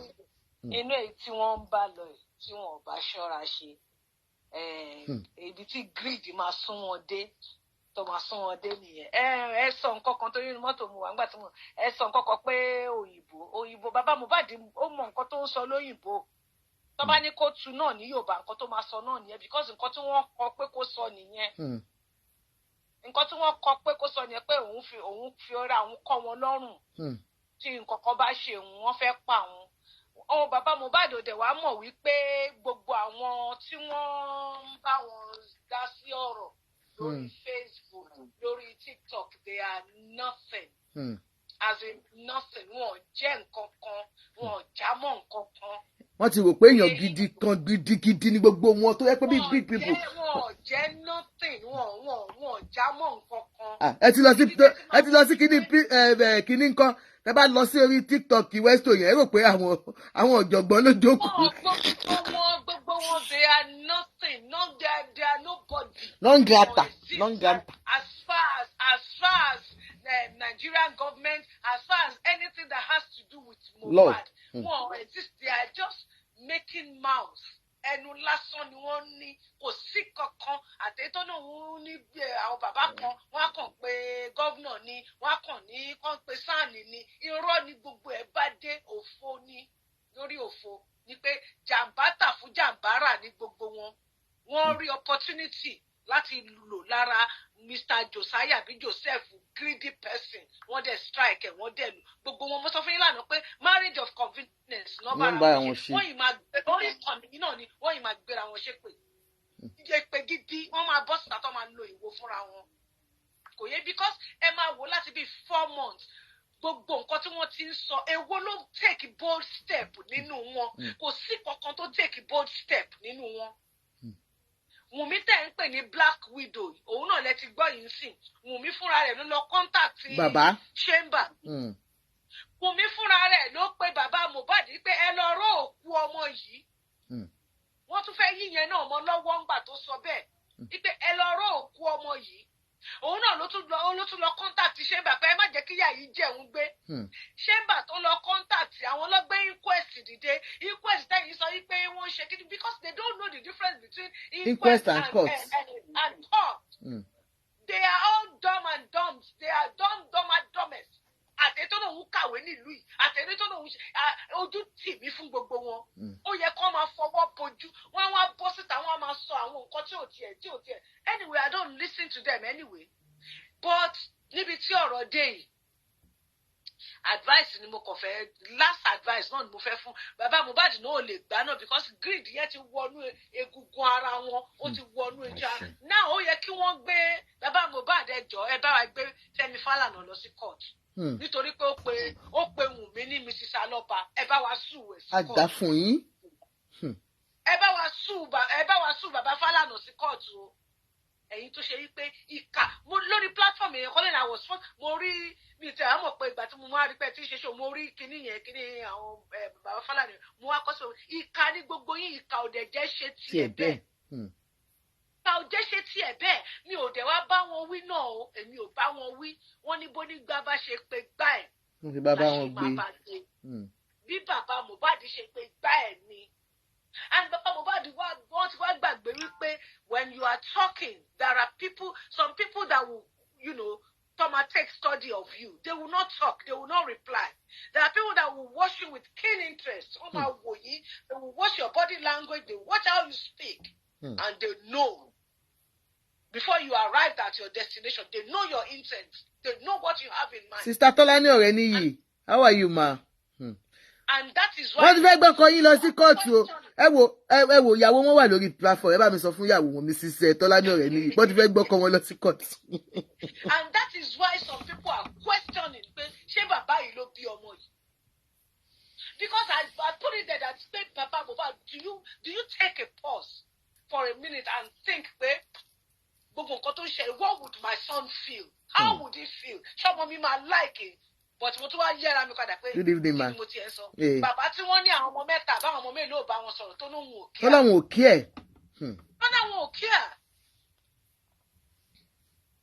Inú èyí tí wọ́n ń bá lọ yìí tí wọn ò bá ṣọ́ra ṣe ibi tí greed máa sún wọn dé tó máa sún wọn dé nìyẹn. Ẹ sọ nǹkan kan tó yín mọ́tò mu wà nígbà tí ẹ sọ nǹkan kan pé òyìnbó bàbá Mohbad ó mọ nǹkan tó ń sọ lóyìnbó. Tó bá ní kó tu náà ní Yorùbá nǹkan tó máa sọ náà nìyẹn because nǹkan tí wọ́n kọ pé kó sọ nìyẹn. Nǹkan tí wọ́n kọ pé kó sọ nìyẹn pé òun fi ọ̀rẹ́ àwọn kọ́ wọn lọ́rùn. Tí nǹkan kan bá ṣe òun wọ́n fẹ́ pa òun. Ohun bàbá Mohbad òde wàá mọ̀ wípé gbogbo àwọn tí wọ́n ń bá wọn dá sí ọ̀rọ̀ lórí Facebook lórí TikTok they are nothing. As in nothing wọn jẹ́ nǹkan kan wọn jámọ́ nǹkan kan. Wọ́n ti rò pé èèyàn gidigidi ni gbogbo wọn tó yẹ pé big people. Wọ́n jẹ́ nothing wọ́n jámọ́ nǹkan kan. Ẹ ti lọ sí kíní nǹkan tẹ́ bá lọ sí orí TikTok Westo yẹn rò pé àwọn ọ̀jọ̀gbọ́n ló jókòó. Gbogbo wọn they are nothing, they are nobody. Non grata. As far as the Nigerian government, as far as anything that has to do with Mohbad, they are just making mouths. Ẹnu lásán ni wọ́n ní, kò sí kankan àtẹ̀tọ́ náà wọ́n ní àwọn bàbá kan wọ́n á kàn pé gọ́vnà ni wọ́n á kàn ní kàn pé sáàni ni irọ́ ni gbogbo ẹ̀ bá dé òfo ní lórí òfo ni pé jàǹbá tà fún jàǹbárà ní gbogbo wọ́n rí opportunity láti lò lára Mr. Josiah bí Joseph greedy person wọ́n dẹ̀ strike ẹ̀ wọ́n dẹ̀ lù gbogbo wọn mo sọ fún yín lánàá pé marriage of convenience nọ́mbà àwọn ṣe wọ́n yìí máa gbé lórí ìkànnì náà ni wọ́n yìí máa gbéra wọn ṣépè ìjẹ́pẹ́ gidi wọ́n máa bọ́ síta tó máa lo ìwo fúnra wọn kò yẹ because ẹ máa wò láti bí 4 months gbogbo nǹkan tí wọ́n ti ń sọ èwo ló take bold step nínú wọn kò sí kankan tó take bold step nínú wọn. Wùmí tẹ̀ ń pè ní Black Widow òun náà lẹ ti gbọ́ yìí sìn Wùmí fúnra rẹ̀ ló lọ contact chamber Wùmí fúnra rẹ̀ ló pe bàbá Mohbad pé ẹ lọ ró òkú ọmọ yìí wọ́n tún fẹ́ yíyẹn náà mọ́ lọ́wọ́ ńgbà tó sọ bẹ́ẹ̀ pé ẹ lọ ró òkú ọmọ yìí òun náà ló tún lọ contact chamber pé ẹ má jẹ́ kíyà yìí jẹun gbé chamber tó lọ contact àwọn lọ́gbẹ́ inquest dìde inquest tẹ́yìn sọ wípé wọ́n ṣe kí because they don't know the difference between inquest and court. They are all dumb and dumb. They are dumb and dumbest. Àtẹ̀tọ́ náà ń kàwé nílùú yìí àtẹ̀tọ́ náà ń ojú tì mí fún gbogbo wọn. Ó yẹ kó máa fọwọ́ bojú wọ́n wá bọ́ síta wọ́n máa sọ àwọn nǹkan tí ò tiẹ̀. Anyway, I don't listen to them anyway. But níbi tí ọ̀rọ̀ dé yìí advice ni mo kàn fẹ́ last advice náà ni mo fẹ́ fún bàbá Mohbad náà ò lè gbà náà because greed yẹn ti wọnú egungun ara wọn ó ti wọnú ẹja náà ó yẹ kí wọ́n gbé bàbá Mohbad ẹjọ́ ẹ bá wa gbé Femi Falana lọ sí court nítorí pé ó pe Wùnmí ní Mrs. Aloba ẹ bá wa sùn ẹ sí court àgbà fún yín ẹ bá wa sùn bàbá Falana sí court o ẹ̀yin tó ṣe wípé ìkà mo lórí platform yẹn kọ́lé náà wọ̀ mo rí mi tẹ̀ á mọ̀ pé ìgbà tí mo máa rí pé tí ń ṣe ṣe mo rí kíní àwọn bàbá Fálànà mo wá kọ́ sọ ìkà ní gbogbo yín ìkà ò dẹ̀ jẹ́ ṣe tiẹ̀ bẹ́ẹ̀ ìkà ò jẹ́ ṣe tiẹ̀ bẹ́ẹ̀ mi ò dẹ̀ wá bá wọn wí náà o èmi ò bá wọn wí wọ́n ní bó ní gbá bá ṣe pé gbá ẹ̀ láṣẹ bí bàbá Mohbad ṣe pé gbá ẹ̀ ni. And Baba Mohbad wọ́n ti wá gbàgbé wípé when you are talking there are some people that will come and take study of you. They will not talk, they will not reply. There are people that will watch you with keen interest. They will watch your body language, they will watch how you speak, and they know before you arrive at your destination, they know your intent, they know what you have in mind. Sister Tolani Oreniyi, how are you, ma? And that is why wọ́n ti fẹ́ gbọ́kọ yín lọ sí kóòtù o ẹ wo ìyàwó wọn wà lórí platform ẹ bá mi sọ fún ìyàwó wọn Mrs. Tolani Oreniyi wọ́n ti fẹ́ gbọ́kọ wọn lọ sí kóòtù. And that is why some people are questioning pé ṣé bàbá yìí ló bí ọmọ yìí because I put it there that say Baba Mohbad do you take a pause for a minute and think pé gbogbo nǹkan tó ń ṣe what would my son feel how would he feel ṣọmọ mi máa like it. But mo tún wá yẹra mi padà pé good evening ma mo tiẹ̀ sọ bàbá tí wọ́n ní àwọn ọmọ mẹ́ta báwọn ọmọ mélòó bá wọn sọ̀rọ̀ tó lóun ò kíá. Ọlọ́run ò kí ẹ̀. Ọlọ́run ò kíá.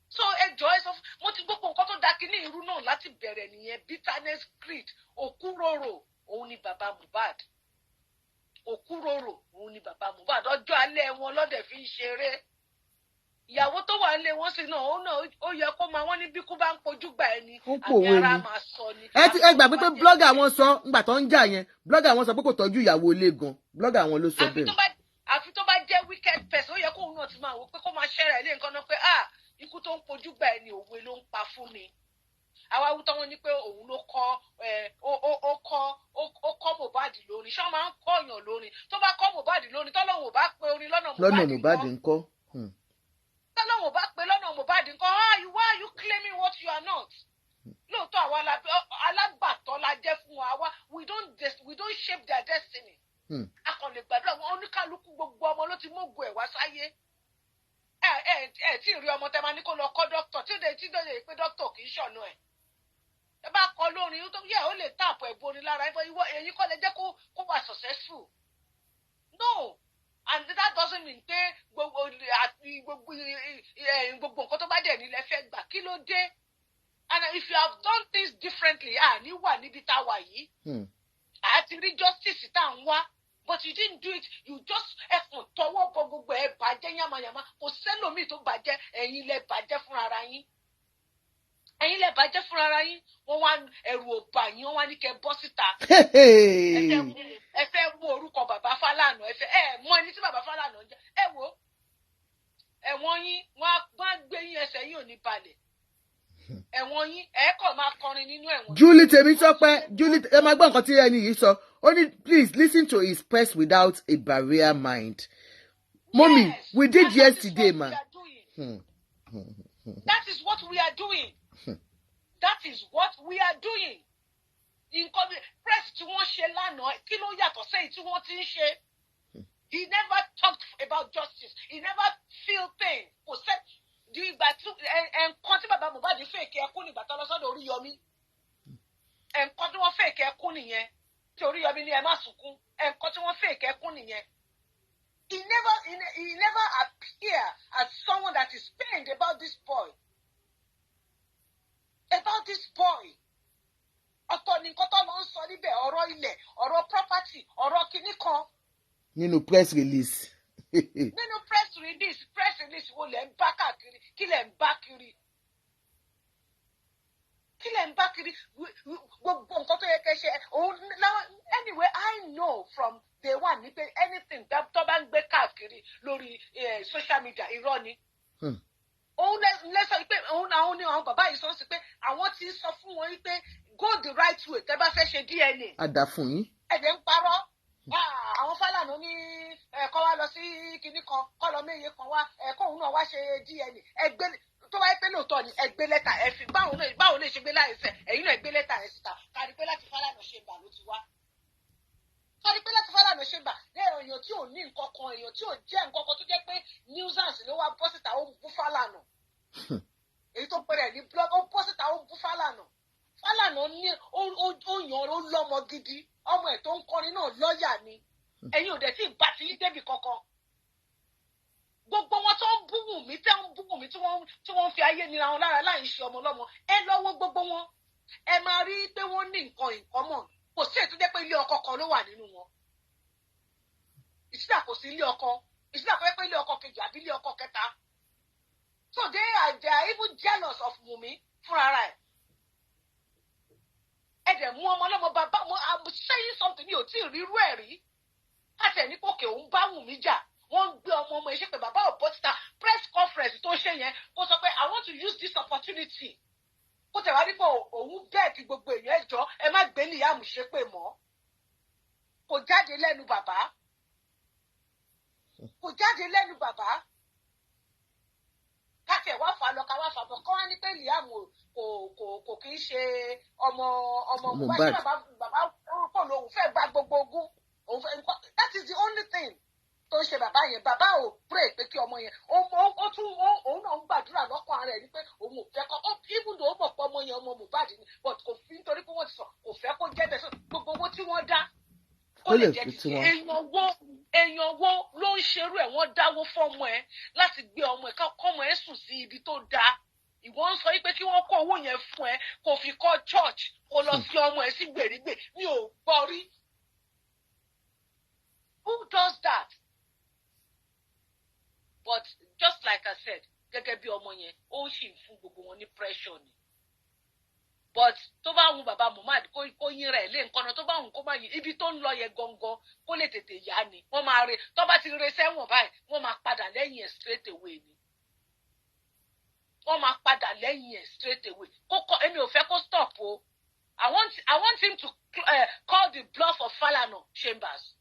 So ẹjọ́ ẹ sọ mo ti gbogbo nǹkan tó da kínní irú náà láti bẹ̀rẹ̀ nìyẹn bitterness greed òkúròrò òun ni bàbá Mohbad òkúròrò òun ni bàbá Mohbad ọjọ́ alẹ́ wọn lọ́dẹ̀ fi ń ṣeré. Ìyàwó tó wà nílé wọn sí náà ó yẹ kó máa wọ́n ní bí kú bá ń pojú gbà ẹni àbí ara máa sọ ni. ẹ gbà pé blọ́gà wọn sọ ńgbà tó ń jà yẹn blọ́gà wọn sọ pé kò tọ́jú ìyàwó ilé gan blọ́gà wọn ló sọ bẹ́ẹ̀. àfi tó bá jẹ́ wicked person ó yẹ kóun náà ti máa wò pé kó máa ṣẹ́ra ilé nǹkan náà pé ikú tó ń pojú gbà ẹni òwe ló ń pa fún ni. àwa wútọ́ wọn ní pé òun ló kọ́ Mohbad lórin ṣé wọ́n máa ń kọ́ èèyàn lórin tó bá kọ́ Mohbad lórin tọ́lọ́run ò bá pe orin lọ́nà Mohbad ńkọ́. Tọ́lọ́run bá pe lọ́nà Mohbad nǹkan why are you claiming what you are not? Lóòótọ́ àwọn alágbàtọ́ la jẹ́ fún wa we don't shape their destiny. A kàn lè gbàdúrà wọn oníkálukú gbogbo ọmọ ló ti mógun ẹ̀ wá sáyé. Ẹ tí ì rí ọmọ tẹ́ máa ní kó lọ kọ́ dókítà tí ó lè pé dókítà kì í ṣọ̀nà ẹ̀. ẹ bá kọ lórin tó yẹ ó lè tààpù ẹ̀bùn orin lára ẹ̀yin kọ́ lè jẹ́ kó wà successful. No, and that doesn't mean pé gbogbo nǹkan tó bá dẹ̀ nílẹ̀ fẹ́ gbà kí ló dé. And if you have done things differently, ní wà níbi tá a wà yìí. Àti rí justice tá à ń wá. But you didn't do it. You just ẹkùn tọwọ́ bọ gbogbo ẹ̀ bàjẹ́ yamayama. Kò sẹ́lòmíì tó bàjẹ́, ẹ̀yin lẹ bàjẹ́ fúnra yín. Ẹ̀yin lẹ bàjẹ́ fúnra yín. Wọ́n wá ẹ̀rù ọ̀bà yín, wọ́n wá ní kẹ́ bọ́ síta. Ẹ fẹ́ mú orúkọ bàbá Falana, mọ ẹni tí bàbá Falana ń jẹ́. Ẹ wo ẹ̀wọ̀n yín, wọ́n á gbé yín ẹsẹ̀ yín ò ní balẹ̀. Ẹ̀wọ̀n yín, kọ̀ máa kọrin nínú ẹ̀wọ̀n. Julie Temitope, Julie, ẹ máa gbọ́ nǹkan tí ẹni yìí sọ. Only please listen to his press without a barrier mind. Mommy, Yes, we did yesterday, man. That is what we are doing. That is what we are doing. Nǹkan press tí wọ́n ṣe lánàá, kí ló yàtọ̀ sẹ́yìn tí wọ́n ti ń ṣe? He never talked about justice. He never feel pain. Kò sẹ́ di ìgbà tí nǹkan tí bàbá Mohbad fèkì ẹkún nígbà tó lọ sọ́dọ̀ Oríyọmí. Nǹkan tí wọ́n fèkì ẹkún nìyẹn. Tí Oríyọmí ní ẹ má sunkún. Nǹkan tí wọ́n fèkì ẹkún nìyẹn. He never appear as someone that is pained about this boy. About this boy. Ọ̀tọ̀ ni nǹkan tó lọ ń sọ níbẹ̀, ọ̀rọ̀ ilẹ̀, ọ̀rọ̀ property, ọ̀rọ̀ kìíní kan. Nínú press release. Nínú press release wo lẹ̀ ń bá káàkiri, kí lẹ̀ ń bá kiri. Kí lẹ̀ ń bá kiri, gbogbo nǹkan tó yẹ kẹ́ ṣe. Anyway, I know from day one ní pé anything tó bá ń gbé káàkiri lórí social media irọ́ ni. Òun lẹ́sọ̀ pé àwọn ní àwọn bàbá yìí sọ sí pé àwọn ti sọ fún wọn pé go the right way tẹ́ bá fẹ́ ṣe DNA. Àdá fún yín. Ẹ̀jẹ̀ ń parọ́. Àwọn Fálànà ní kọ́ wá lọ sí kinní kan kọ́ lọ méye kan wá kóun náà wá ṣe DNA. Ẹgbẹ́ tó wáyé pé lóòótọ́ ni ẹgbẹ́ lẹ́tà ẹ fi báwo lè ṣe gbé láìsẹ̀ ẹ̀yin náà ẹgbẹ́ lẹ́tà ẹ síta kárí pé láti Fálànà ṣe bà ló ti wá. Kárí pé láti Fálànà ṣe bà ní èèyàn tí ò ní nǹkan kan èèyàn tí ò jẹ́ nǹkan kan tó jẹ́ pé nuisance ló wá bọ́ síta ó ń bú Fálànà. Èyí tó pẹ̀rẹ̀ ní blog ó bọ́ síta ó ń bú Fálànà. Fálànà ní ó yàn ó lọ́mọ gidi ọmọ ẹ̀ tó ń kọrin náà lọ́ọ̀yà ni ẹ̀yin ò dẹ̀ tí ì bá ti débì kankan. Gbogbo wọn tó ń bú Wùmí tí wọ́n fi ayé nira wọn lára láì ṣe ọmọ ọlọ́mọ ẹ lọ́wọ́ gbogbo wọn ẹ máa rí pé wọ́n ní nǹkan mọ̀ kò sí ètò jẹ́ pé ilé ọkọ kan ló wà nínú wọn. Ìsìlá kò sí ilé ọkọ ìsìlá kò yẹ pé ilé ọkọ kejì àbí ilé ọkọ kẹta. So they are even jealous of Wùmí fúnra rẹ̀. Ẹ̀dẹ̀ mú ọmọ ọlọ́mọ bàbá I'm saying something ní ò tí ì rírú ẹ̀ rí. Láti ẹ̀ ní pòkè òun bá Wùmí jà wọ́n ń gbé ọmọ iṣẹ́ pé bàbá ò bọ́títà press conference tó ṣe yẹn kó sọ pé I want to use this opportunity. Kó tẹ̀ wá dípò òun bẹ́ẹ̀ kí gbogbo èèyàn ẹ̀jọ́ ẹ má gbé Liam ṣépè mọ́. Kò jáde lẹ́nu bàbá. Kò jáde lẹ́nu bàbá. Káàkiri wá fà lọ ká wá fà bọ̀ kọ́ wá ní pé Liam kò kì í ṣe ọmọ Mohbad ṣé bàbá orúkọ lòun fẹ́ gba gbogbo ogún òun fẹ́ that is the only thing tó ń ṣe bàbá yẹn bàbá ò pray pé kí ọmọ yẹn òun náà ń gbàdúrà lọ́kàn rẹ̀ ni pé òun ò fẹ́ kọ́ even though ó mọ̀ pé ọmọ yẹn ọmọ Mohbad ni but kò fi nítorí pé wọ́n ti sọ kò fẹ́ kó jẹ́ bẹ́ẹ̀ gbogbo owó tí wọ́n dá kó lè jẹ́ ti èèyàn wo ló ń ṣerú ẹ̀ wọ́n dáwó fọ́mọ ẹ̀ láti gbé ọmọ ẹ̀ kọ́mọ ẹ̀ sùn sí ibi tó dáa ìwọ ń sọ pé kí wọ́n kó owó yẹn fún ẹ kó fi kọ́ church kó lọ sí ọmọ ẹ̀ sí gbèrígbè mi ò gbọ́ rí. Who does that? But just like I said gẹ́gẹ́ bí ọmọ yẹn ó sì ń fún gbogbo wọn ní pressure ni. But tó bá wù bàbá Mohbad kó yín rẹ̀ lé nǹkan náà tó bá wù kó má yín ibi tó ń lọ yẹn gangan kó lè tètè yá ni wọ́n máa re tó bá ti re sẹ́wọ̀n báyìí wọ́n máa padà lẹ́yìn ẹ̀ straight away ni. Wọ́n máa padà lẹ́yìn ẹ̀ straight away kókó èmi ò fẹ́ kó stop o. I want him to call the bluff of Falana Chambers.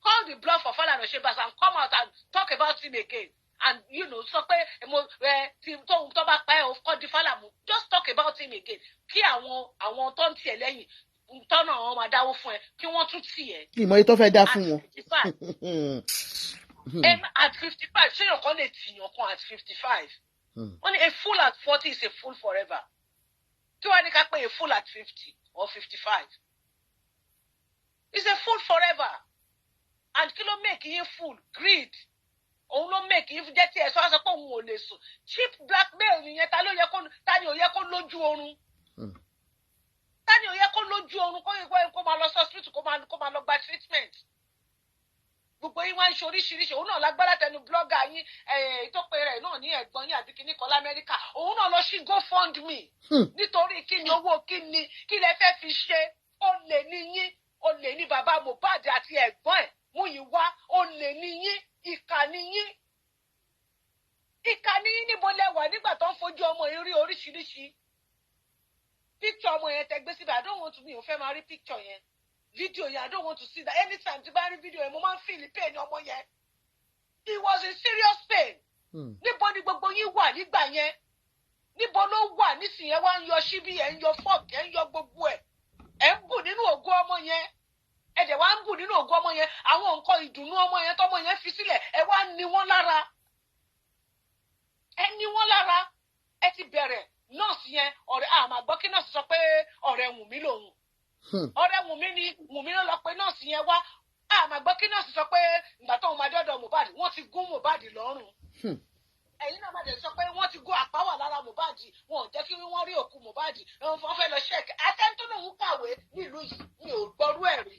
Call the bluff of Falana Chambers and come out and talk about him again. And sọ pé tó bá pa ẹ o kọ́ di Fálàmù just talk about him again kí àwọn tó ń tiẹ̀ lẹ́yìn tọ́nà àwọn máa dáwó fún ẹ kí wọ́n tún tì ẹ́. Ìmọ̀ yìí tó fẹ́ dá fún wọn. At 55 ṣé èèyàn kan lè tìyàn kan at 55. Wọ́n ní a fool at 40 is a fool forever. tí wọ́n ní ká pé a fool at 50 or 55. He's a fool forever. And kí ló make him fool? Greed. Òun ló make him jẹ́ tí ẹ̀ sọ pé òun ò lè sùn. Cheap blackmail nìyẹn, ta ni ò yẹ kó lójú oorun? Ta ni ò yẹ kó lójú oorun kó máa lọ sí hospital kó máa lọ gba treatment? Gbogbo yín wá ń ṣe oríṣiríṣi. Òun náà lágbára tẹnu blogger yín tó pe rẹ̀ náà ní ẹ̀gbọ́n yín àbí kíní kan l'Amẹ́ríkà. Òun náà lọ sí GoFundMe. Nítorí kí ni owó kí lẹ fẹ́ fi ṣe? Olè ni yín. Olè ní bàbá Mohbad àti ẹ̀gbọ́n ẹ̀ Múyìwá. Olè ni yín. Ìkà ni yín. Ìkà ni yín níbo lẹ wà nígbà tó ń fojú ọmọ yín rí oríṣiríṣi. Picture ọmọ yẹn tẹ gbé síbẹ̀. I don't want to, mi ò fẹ́ máa rí picture yẹn. Video yẹn, I don't want to see that. Anytime tí bá rí video yẹn, mo máa ń feel pain ọmọ yẹn. He was in serious pain. Níbo ni gbogbo yín wà nígbà yẹn? Níbo ló wà nísìnyí? Ẹ wá ń yọ síbí, ẹ ń yọ fork, ẹ ń yọ gbogbo ẹ̀. Ẹ ń bù nínú ògo ọmọ yẹn. Ẹ dẹ̀ wá ń bù nínú ògo ọmọ yẹn. Àwọn nǹkan ìdùnnú ọmọ yẹn tọ́mọ yẹn fi sílẹ̀, ẹ wá ń ní wọ́n lára. Ẹ ní wọ́n lára. Ẹ ti bẹ̀rẹ̀ nọ́ọ̀sì yẹn. Ọ̀rẹ́ àmàgbọ́ kí nọ́ọ̀sì sọ pé ọ̀rẹ́ Wùnmí lòun. Ọ̀rẹ́ Wùnmí ló lọ pé nọ́ọ̀sì yẹn wá. Àmàgbọ́ kí nọ́ọ̀sì sọ pé ìgbà tóun máa dọ́dọ̀ Mohbad wọ́n ti gún Mohbad lọ́rùn. Ẹ̀yin náà má dẹ̀ sọ pé wọ́n ti gún àpá wà lára Mohbad. Wọn ò jẹ́ kí wọ́n rí òkú Mohbad. Wọ́n fẹ́ lọ ṣẹ́ẹ̀kì. Atẹ́ntó lòun kàwé nílùú yìí. Mi ò gbọ́rú ẹ̀ rí.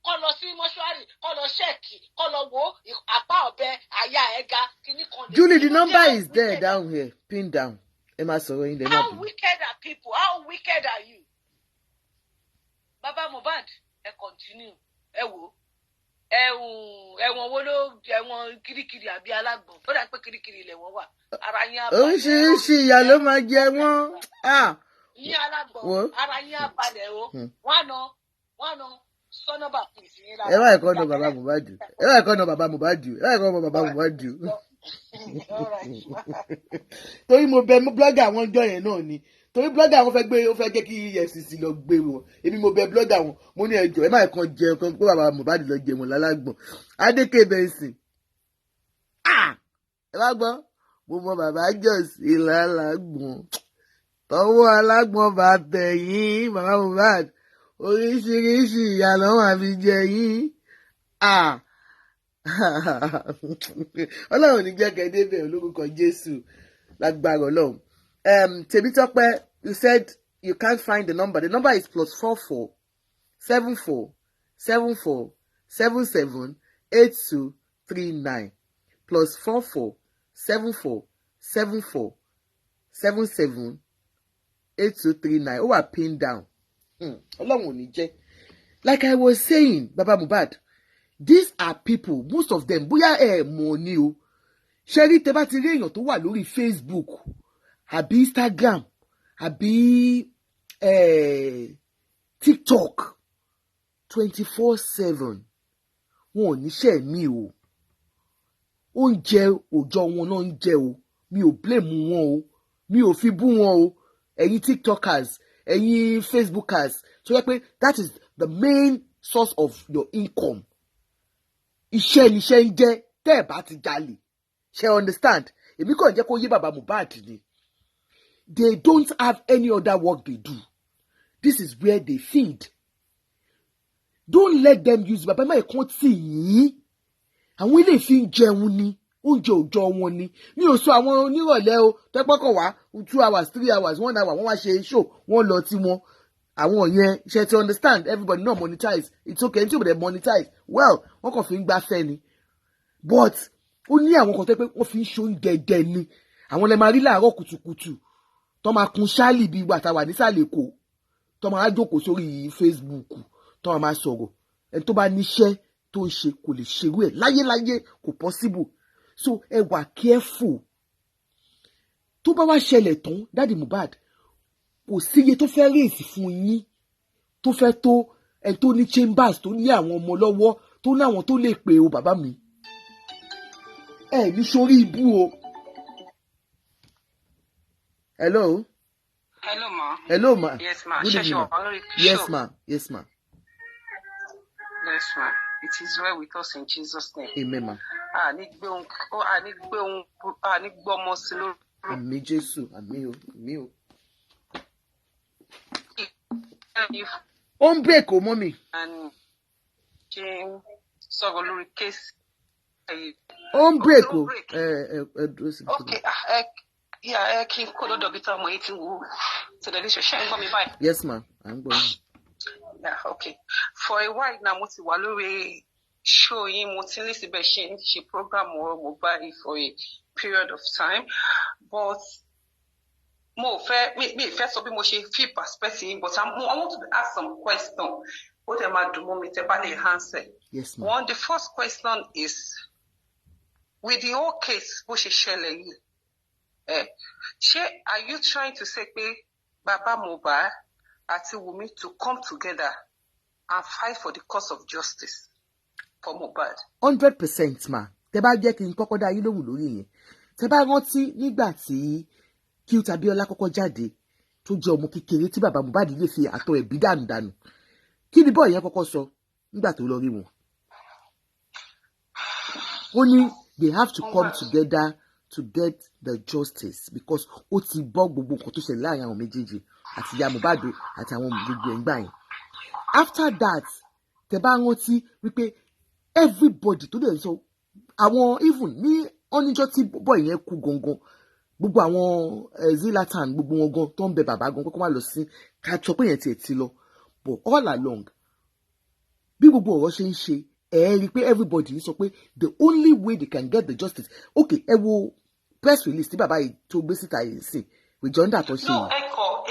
Kọ́ lọ sí mọ́ṣúárì, kọ́ lọ ṣẹ́ẹ̀kì, kọ́ lọ wo àpá ọ̀bẹ, àyà ẹ̀ga, kíní kan. Julie, the number is there down here, pinned down. Emma sọ̀rọ̀ yín lẹ́nu. How wicked are people? How wicked are you? Baba Mohbad, ẹ continue. Ẹ wò. Ẹ̀wọ̀n wo ló ẹ̀wọ̀n kirikiri àbí alágbọ̀n? Ó dà pé kirikiri ilẹ̀ wọ́n wà. Ara yín á balẹ̀. Oríṣiríṣi ìyà ló máa jẹ wọ́n. Ní alágbọ̀n, ara yín á balẹ̀ o. Wọ́n á sọ́nà bá pèsè yín lára. Ẹ wá ẹ̀kọ́ náà bàbá Mohbad. Ẹ wá ẹ̀kọ́ náà bàbá Mohbad. Torí mo bẹ blogger àwọn ọjọ́ yẹn náà ni. Torí blogger àwọn ó fẹ́ jẹ́ kí EFCC lọ gbé wọn. Èmi mo bẹ blogger wọn. Mo ní ẹjọ́ ẹ má kàn jẹ kan pé bàbá Mohbad lọ jẹ wọn lálágbọ̀n. Adéke Benson. Ẹ bá gbọ́. Mo mọ bàbá Jọ̀sí lálágbọ̀n. Tọwọ́ alágbọ̀n bá tẹ̀yìn bàbá Mohbad. Oríṣiríṣi ìyà ló máa fi jẹ yín. Ọlọ́run ní jẹ́ kẹ́dé bẹ̀rẹ̀ lórúkọ Jésù lágbára Ọlọ́run. Tèmítọ́pẹ́, you said you can't find the number. The number is +44 74 74 77 8239 +44 74 74 77 8239. Ó wà pinned down. Ọlọ́run ò ní jẹ́. Like I was saying, Baba Mohbad, these are people, most of them, bóyá mọ̀ ni o. Ṣé rí tẹ́ bá ti rí èèyàn tó wà lórí Facebook, àbí Instagram, àbí TikTok 24/7, wọn ò níṣẹ́ mi o. Oúnjẹ òòjọ́ wọn náà ń jẹ o. Mi ò blame wọn o. Mi ò fi bú wọn o. Ẹ̀yin TikTokers, ẹ̀yin Facebookers, so yẹ pé that is the main source of your income. Iṣẹ́ ni iṣẹ́ ń jẹ́ tẹ́ ẹ̀ bá ti jalè. Ṣé understand? Èmi kàn jẹ́ kó yé bàbá Mohbad ni. They don't have any other work they do. This is where they feed. Don't let them use bàbá máa kàn tì yín. Àwọn ilé ìfi ń jẹun ni. Oúnjẹ òòjọ́ wọn ni. Mi ò sọ àwọn onírọ̀lẹ́ o. Tẹ́pọ́kọ̀ wá 2 hours 3 hours 1 hour wọ́n wá ṣe show wọ́n lọ tí wọn. Àwọn yẹn ṣe to understand everybody no monetize. It's okay until they monetize. Well, wọ́n kàn fi ń gbafẹ́ ni. But ó ní àwọn kan tẹ́ pé wọ́n fi ń ṣoúnjẹ jẹ ni. Àwọn lè máa rí láàárọ̀ kùtùkùtù. Tó máa kun ṣáàlì bíi ìgbà táwa nísàlẹ̀ Èkó. Tó máa jókòó sórí Facebook. Tó máa sọ̀rọ̀. Ẹni tó bá níṣẹ́ tó ń ṣe kò lè ṣerú ẹ̀. Láyéláyé kò possible. So ẹ wà careful. Tó bá wá ṣẹlẹ̀ tán, Daddy Mohbad, kò síye tó fẹ́ rèsì fún yín. Tó fẹ́ tó ẹni tó ní chambers, tó ní àwọn ọmọ lọ́wọ́, tó ní àwọn tó lè pè o bàbá mi. Ẹ ní sórí ibú o. Hello. Hello, ma. Hello, ma. Yes, ma. Good evening, ma. Yes, ma. Yes, ma. Yes, ma. It is well with us in Jesus' name. Amen, ma. Àní gbé ọmọ sí lórí. Àmín Jésù, àmín o, àmín o. On break, oh mommy. And Jane sọ̀rọ̀ lórí case. On break, oh. Okay, yeah, kí n kó lọ́dọ̀ bí táwọn èyí ti wò television ṣe ń gbọ́ mi báyìí. Yes, ma'am. I'm going. Yeah, okay. For a while now, mo ti wà lórí show yín, mo ti ní síbẹ̀ ṣe program ọ̀rọ̀ Mohbad for a period of time, but mo fẹ́ sọ bí mo ṣe feel perspective, but I want to ask some questions. What am I doing? Me tell me answer. Yes, ma'am. One, the first question is, with the whole case, bó ṣe ṣẹlẹ̀ yìí, are you trying to say pé Baba Mohbad àti Wunmi to come together and fight for the cause of justice for Mohbad? 100%, ma. Tẹ́ bá jẹ́ kí n kọ́kọ́ dá yín lóhùn lórí yẹn. Tẹ́ bá rántí nígbà tí kí Abíọ́lá kọ́kọ́ jáde tó jẹ́ ọmọ kékeré tí bàbá Mohbad lè fi àtọ̀ ẹ̀bí dànù. Kí ni bọ́ọ̀ yẹn kọ́kọ́ sọ nígbà tó lọ rí wọn? Ó ní they have to come together to get the justice because ó ti bọ́ gbogbo nǹkan tó ṣẹlẹ̀ láàrin àwọn méjèèjì àti ìyá Mohbad àti àwọn gbogbo ẹ̀ ń gbà yẹn. After that, tẹ́ bá rántí wípé everybody tó dẹ̀ sọ àwọn even ní ọ́níjọ́ tí bọ́ọ̀ yẹn kú gangan gbogbo àwọn zilatan gbogbo wọn gan tó ń bẹ bàbá gan kókó má lọ sí ká sọ pé yẹn tiẹ̀ ti lọ but all along bí gbogbo ọ̀rọ̀ ṣe ń ṣe rí i pé everybody sọ pé the only way they can get the justice okay ẹ wo press release tí bàbá yìí tó gbé síta yìí sí rejoinder tó ṣe yìí.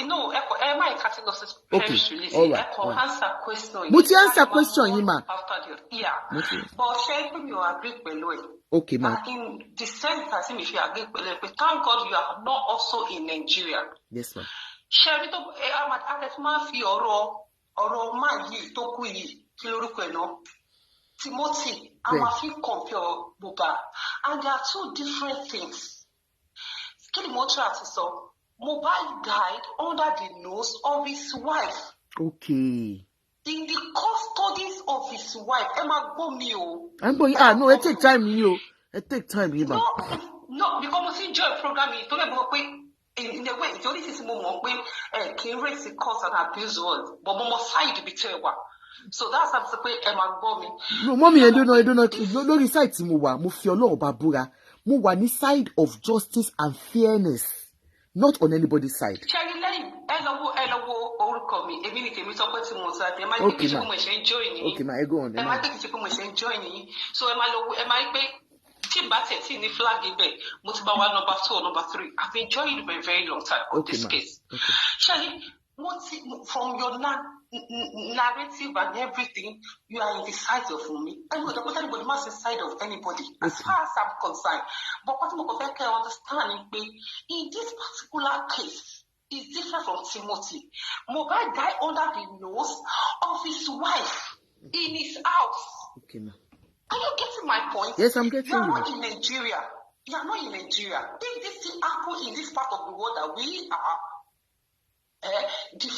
No, ẹ má ìka tí lọ sí press release ẹ answer question. Mo ti answer question yìí ma. But ṣé pé mi ò agree pẹ̀lú ẹ̀. Okay, ma. In the sense that if you agree pẹ̀lú ẹ̀ pé thank God you are not also in Nigeria. Yes, ma. Ṣé rí tó àdẹ̀tí máa fi ọ̀rọ̀ máa yìí tó kú yìí kí lórúkọ ẹ̀ náà. Timothy, I'm a few compare Mohbad, and there are two different things. Mohbad died under the nose of his wife. Okay. In the custodies of his wife. Emma Gomio. I'm going. No, it take time, you. It take time, you. No, because we enjoy programming. In a way, the only thing when can raise the cause and abuse word, but Momo side be terrible. So that's what I'm saying. Emma Gomi. No, mommy, I don't know. No, recite mo wa. Mo fi Ọlọ́run bá búra. Mo wà ní side of justice and fairness, not on anybody's side. Cherry lẹ́yìn ẹ orúkọ mi. Èmi ni tèmi sọ pé tí mo sọ ẹ má gbé kí ṣe pé mo ṣe ń join yín. Okay, ma, I go on. Ẹ má gbé kí ṣe pé mo ṣe ń join yín. So ẹ má gbé tí n bá tẹ̀ tí ní flag ibẹ̀ mo ti bá wa number 2 or number 3. I've been joining you for a very long time on this case. Okay. Cherry, from your narrative and everything, you are in the side of me. Anybody must be side of anybody, as far as I'm concerned. But what I can understand is in this particular case, is different from Timothy. Mohbad died under the nose of his wife in his house. Okay, ma. Are you getting my point? Yes, I'm getting you. You are not in Nigeria. You are not in Nigeria. If this thing happens in this part of the world that we are, the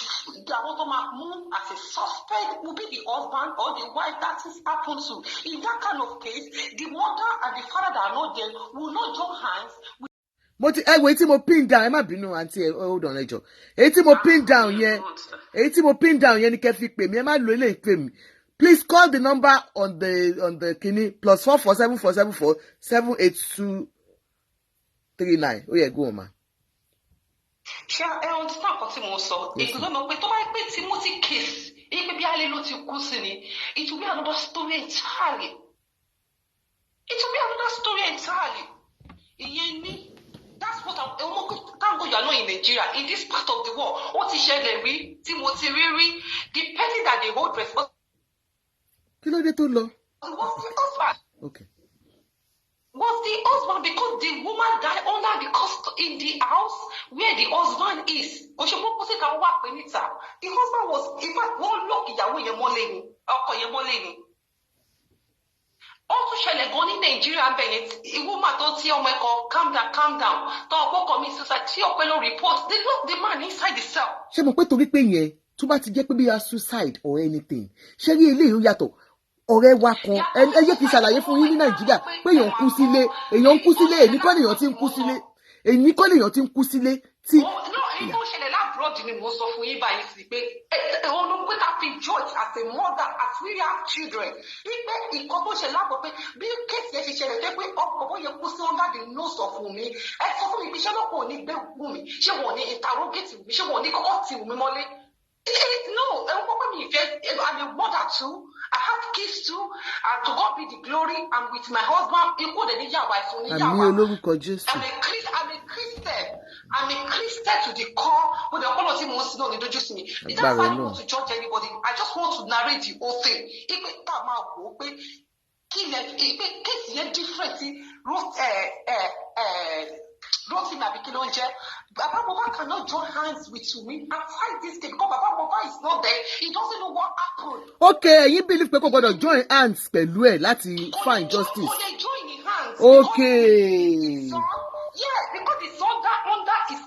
moon as a suspect will be the husband or the wife that is happened to. In that kind of case, the mother and the father that are not there will not join hands. Wait till mo pin down. Ẹ má bínú auntie. Hold on, ẹjọ́. Èyí tí mo pin down yẹn. Èyí tí mo pin down yẹn ni kẹ́ fi pè mí. Ẹ má lo eléyìí pè mí. Please call the number on the kini +44 74 782 39. Oh yeah, go on, ma. Ṣé ẹ understand nǹkan tí mo sọ? Èyí ló mọ̀ pé tó bá pé Timothy case, èyí pé bí alẹ́ ló ti kú sí ni, it will be another story entirely. It will be another story entirely. Ìyẹn ni, that's what thank God you are not in Nigeria. In this part of the world, ó ti ṣẹlẹ̀ rí, Timothy rí, the person that they hold responsible. Kí ló dé tó lọ? Was the husband. Okay. Was the husband because the woman died under the in the house where the husband is. The husband was, in fact, one lock ìyàwó yẹn mọ́lé ni, ọkọ yẹn mọ́lé ni. Also ṣẹlẹ̀ gan ní Nigeria bẹ̀yẹn, woman tó tí ọmọ ẹ̀kọ́ calm down, tó ọkọ commit suicide, tí ọpẹ ló report, they lock the man inside the cell. Ṣé mo pé torí pé yẹn tó bá ti jẹ́ pé bí a suicide or anything, ṣé rí eléyìí ó yàtọ̀? Ọ̀rẹ́ wa kan ẹ yé kí ṣàlàyé fún yín ní Nàìjíríà pé èèyàn ń kú sílé èyí kọ́ lèèyàn ti ń kú sílé tí. No, èyí tó ṣẹlẹ̀ láàbùrọ̀ abroad ni mo sọ fún yín báyìí sí pé òun ló pé ká fi judge as a mother as we have children wípé nǹkan tó ṣe láàbọ̀ pé bí kéèsì ẹ ṣe ṣẹlẹ̀ pé ọkọ̀ bó yẹ kó sí under the nose of Wùmí ẹ sọ fún mi pé ṣé lọ́pọ̀ ò ní gbé Wùmí ṣé wọn ò ní interrogate Wùmí ṣé wọn ò ní kọ́kọ́ tì Wùmí mọ́lé. No, I'm a mother too. I have kids too. And to God be the glory. I'm with my husband. I'm a Christian to the core. But the whole thing wants to know they just me. That's why I don't want to judge anybody. I just want to narrate the whole thing. Rosie Nabikilonje, Baba Mohbad cannot join hands with me and fight this case because Baba Mohbad is not there. He doesn't know what happened. Okay, you believe people gonna join hands pẹ̀lú ẹ̀ láti find justice. They join in hands. Okay. Because it's under his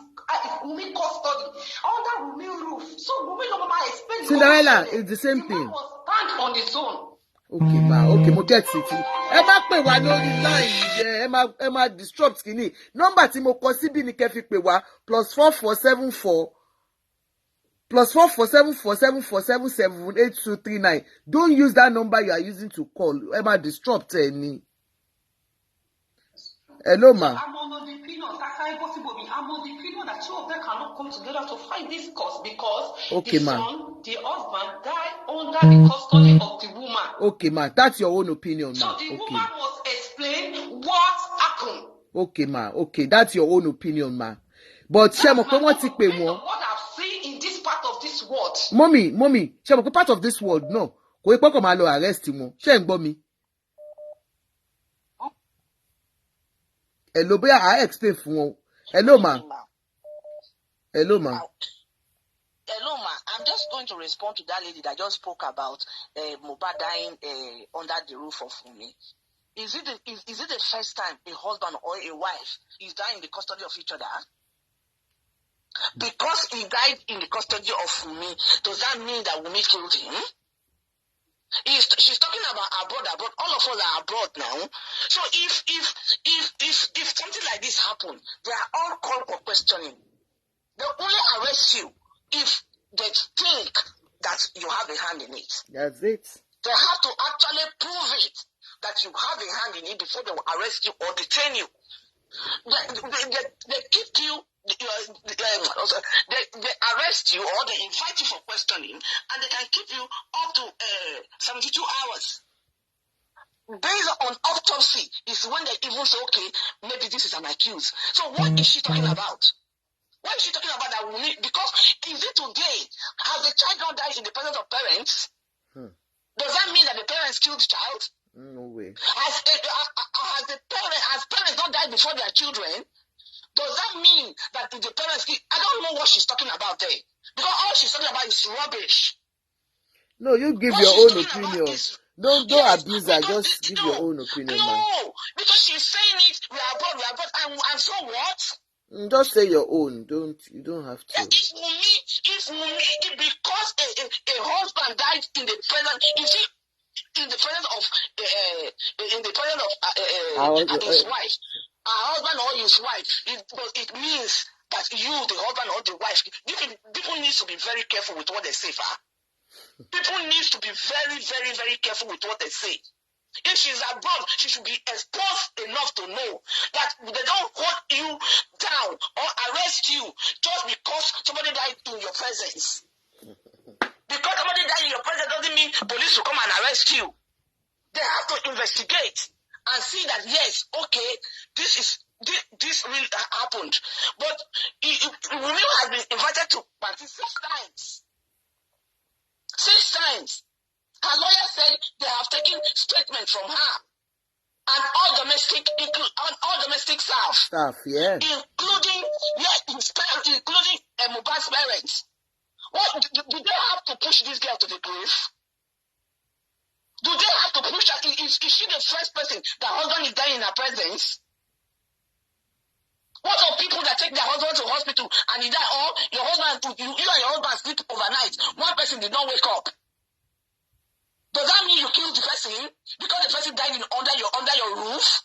Wunmi custody, under Wunmi roof. So Wunmi no mama explain. Cinderella is the same thing. He was stand on his own. Okay, mo get it. Ẹ má pè wá lórí line yẹn, ẹ má disrupt kìíní. Nọ́mbà tí mo kọ síbí ni kẹ́ fi pè wá +4474 +447474778239. Don't use that number you are using to call. Ẹ má disrupt ẹ ní. Hello, ma. I'm on the opinion that two of them cannot come together to fight this cause because the son, the husband, died under the custody of the woman. Okay, ma. That's your own opinion, ma. So the woman must explain what happened. Okay, ma. Okay, that's your own opinion, ma. But ṣé mo pé wọ́n ti pè wọ́n. What I've seen in this part of this world. Mommy, ṣé mo pé part of this world no. Kò yẹ pé kò máa lọ arrest wọn. Ṣé ń gbọ́ mi? Hello, boya I explain fún wọn. Hello, ma. Hello, ma. Hello, ma. I'm just going to respond to that lady that just spoke about Mohbad dying under the roof of Wunmi. Is it the first time a husband or a wife is dying in the custody of each other? Because he died in the custody of Wunmi, does that mean that Wunmi killed him? She's talking about abroad. All of us are abroad now. So if something like this happens, they are all called for questioning. They only arrest you if they think that you have a hand in it. That's it. They have to actually prove it that you have a hand in it before they will arrest you or detain you. They keep you. They arrest you or they invite you for questioning, and they can keep you up to 72 hours. Based on autopsy is when they even say, okay, maybe this is an accused. So what is she talking about? Why is she talking about that Wunmi? Because is it today, has the child not died in the presence of parents? Does that mean that the parents killed the child? No way. Has parents not died before their children? Does that mean that the parents kill? I don't know what she's talking about there. Because all she's talking about is rubbish. No, you give your own opinion. Don't abuse her. Just give your own opinion. No, because she's saying it. We are abroad, and so what? Just say your own. You don't have to. If Wunmi, because a husband died in the presence, in the presence of his wife, a husband or his wife, it means that you, the husband or the wife, people need to be very careful with what they say, People need to be very, very, very careful with what they say. If she's abroad, she should be exposed enough to know that they don't hold you down or arrest you just because somebody died in your presence. Because somebody died in your presence doesn't mean police will come and arrest you. They have to investigate and see that, yes, okay, this really happened. But Wunmi has been invited to party 6 times. 6 times. Her lawyer said they have taken statement from her and all domestic staff, yeah, including Mohbad's parents. What do they have to push this girl to the grave? Do they have to push her? Is she the first person that husband is dying in her presence? What of people that take their husband to hospital and he die, or your husband, you and your husband sleep overnight, one person did not wake up? Does that mean you killed the person because the person died under your roof?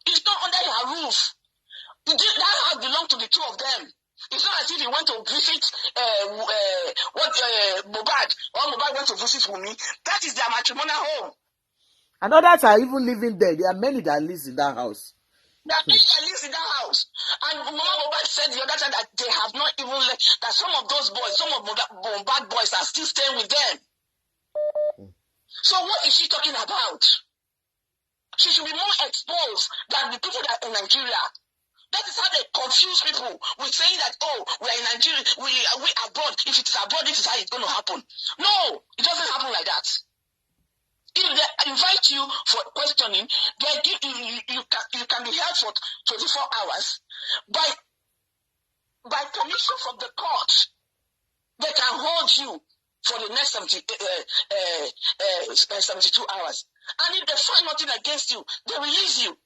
It's not under your roof. That house belongs to the two of them. It's not as if he went to visit Mohbad, or Mohbad went to visit Wunmi. That is their matrimonial home. And others are even living there. There are many that live in that house. There are many that live in that house. And Mama Mohbad said the other time that they have not even left, that some of those boys, some of Mohbad boys are still staying with them. So what is she talking about? She should be more exposed than the people that are in Nigeria. That is how they confuse people with saying that, oh, we are in Nigeria, we abroad. If it is abroad, this is how it's going to happen. No, it doesn't happen like that. If they invite you for questioning, they give you can be held for 24 hours by permission from the court. They can hold you for the next 72 hours. And if they find nothing against you, they release you.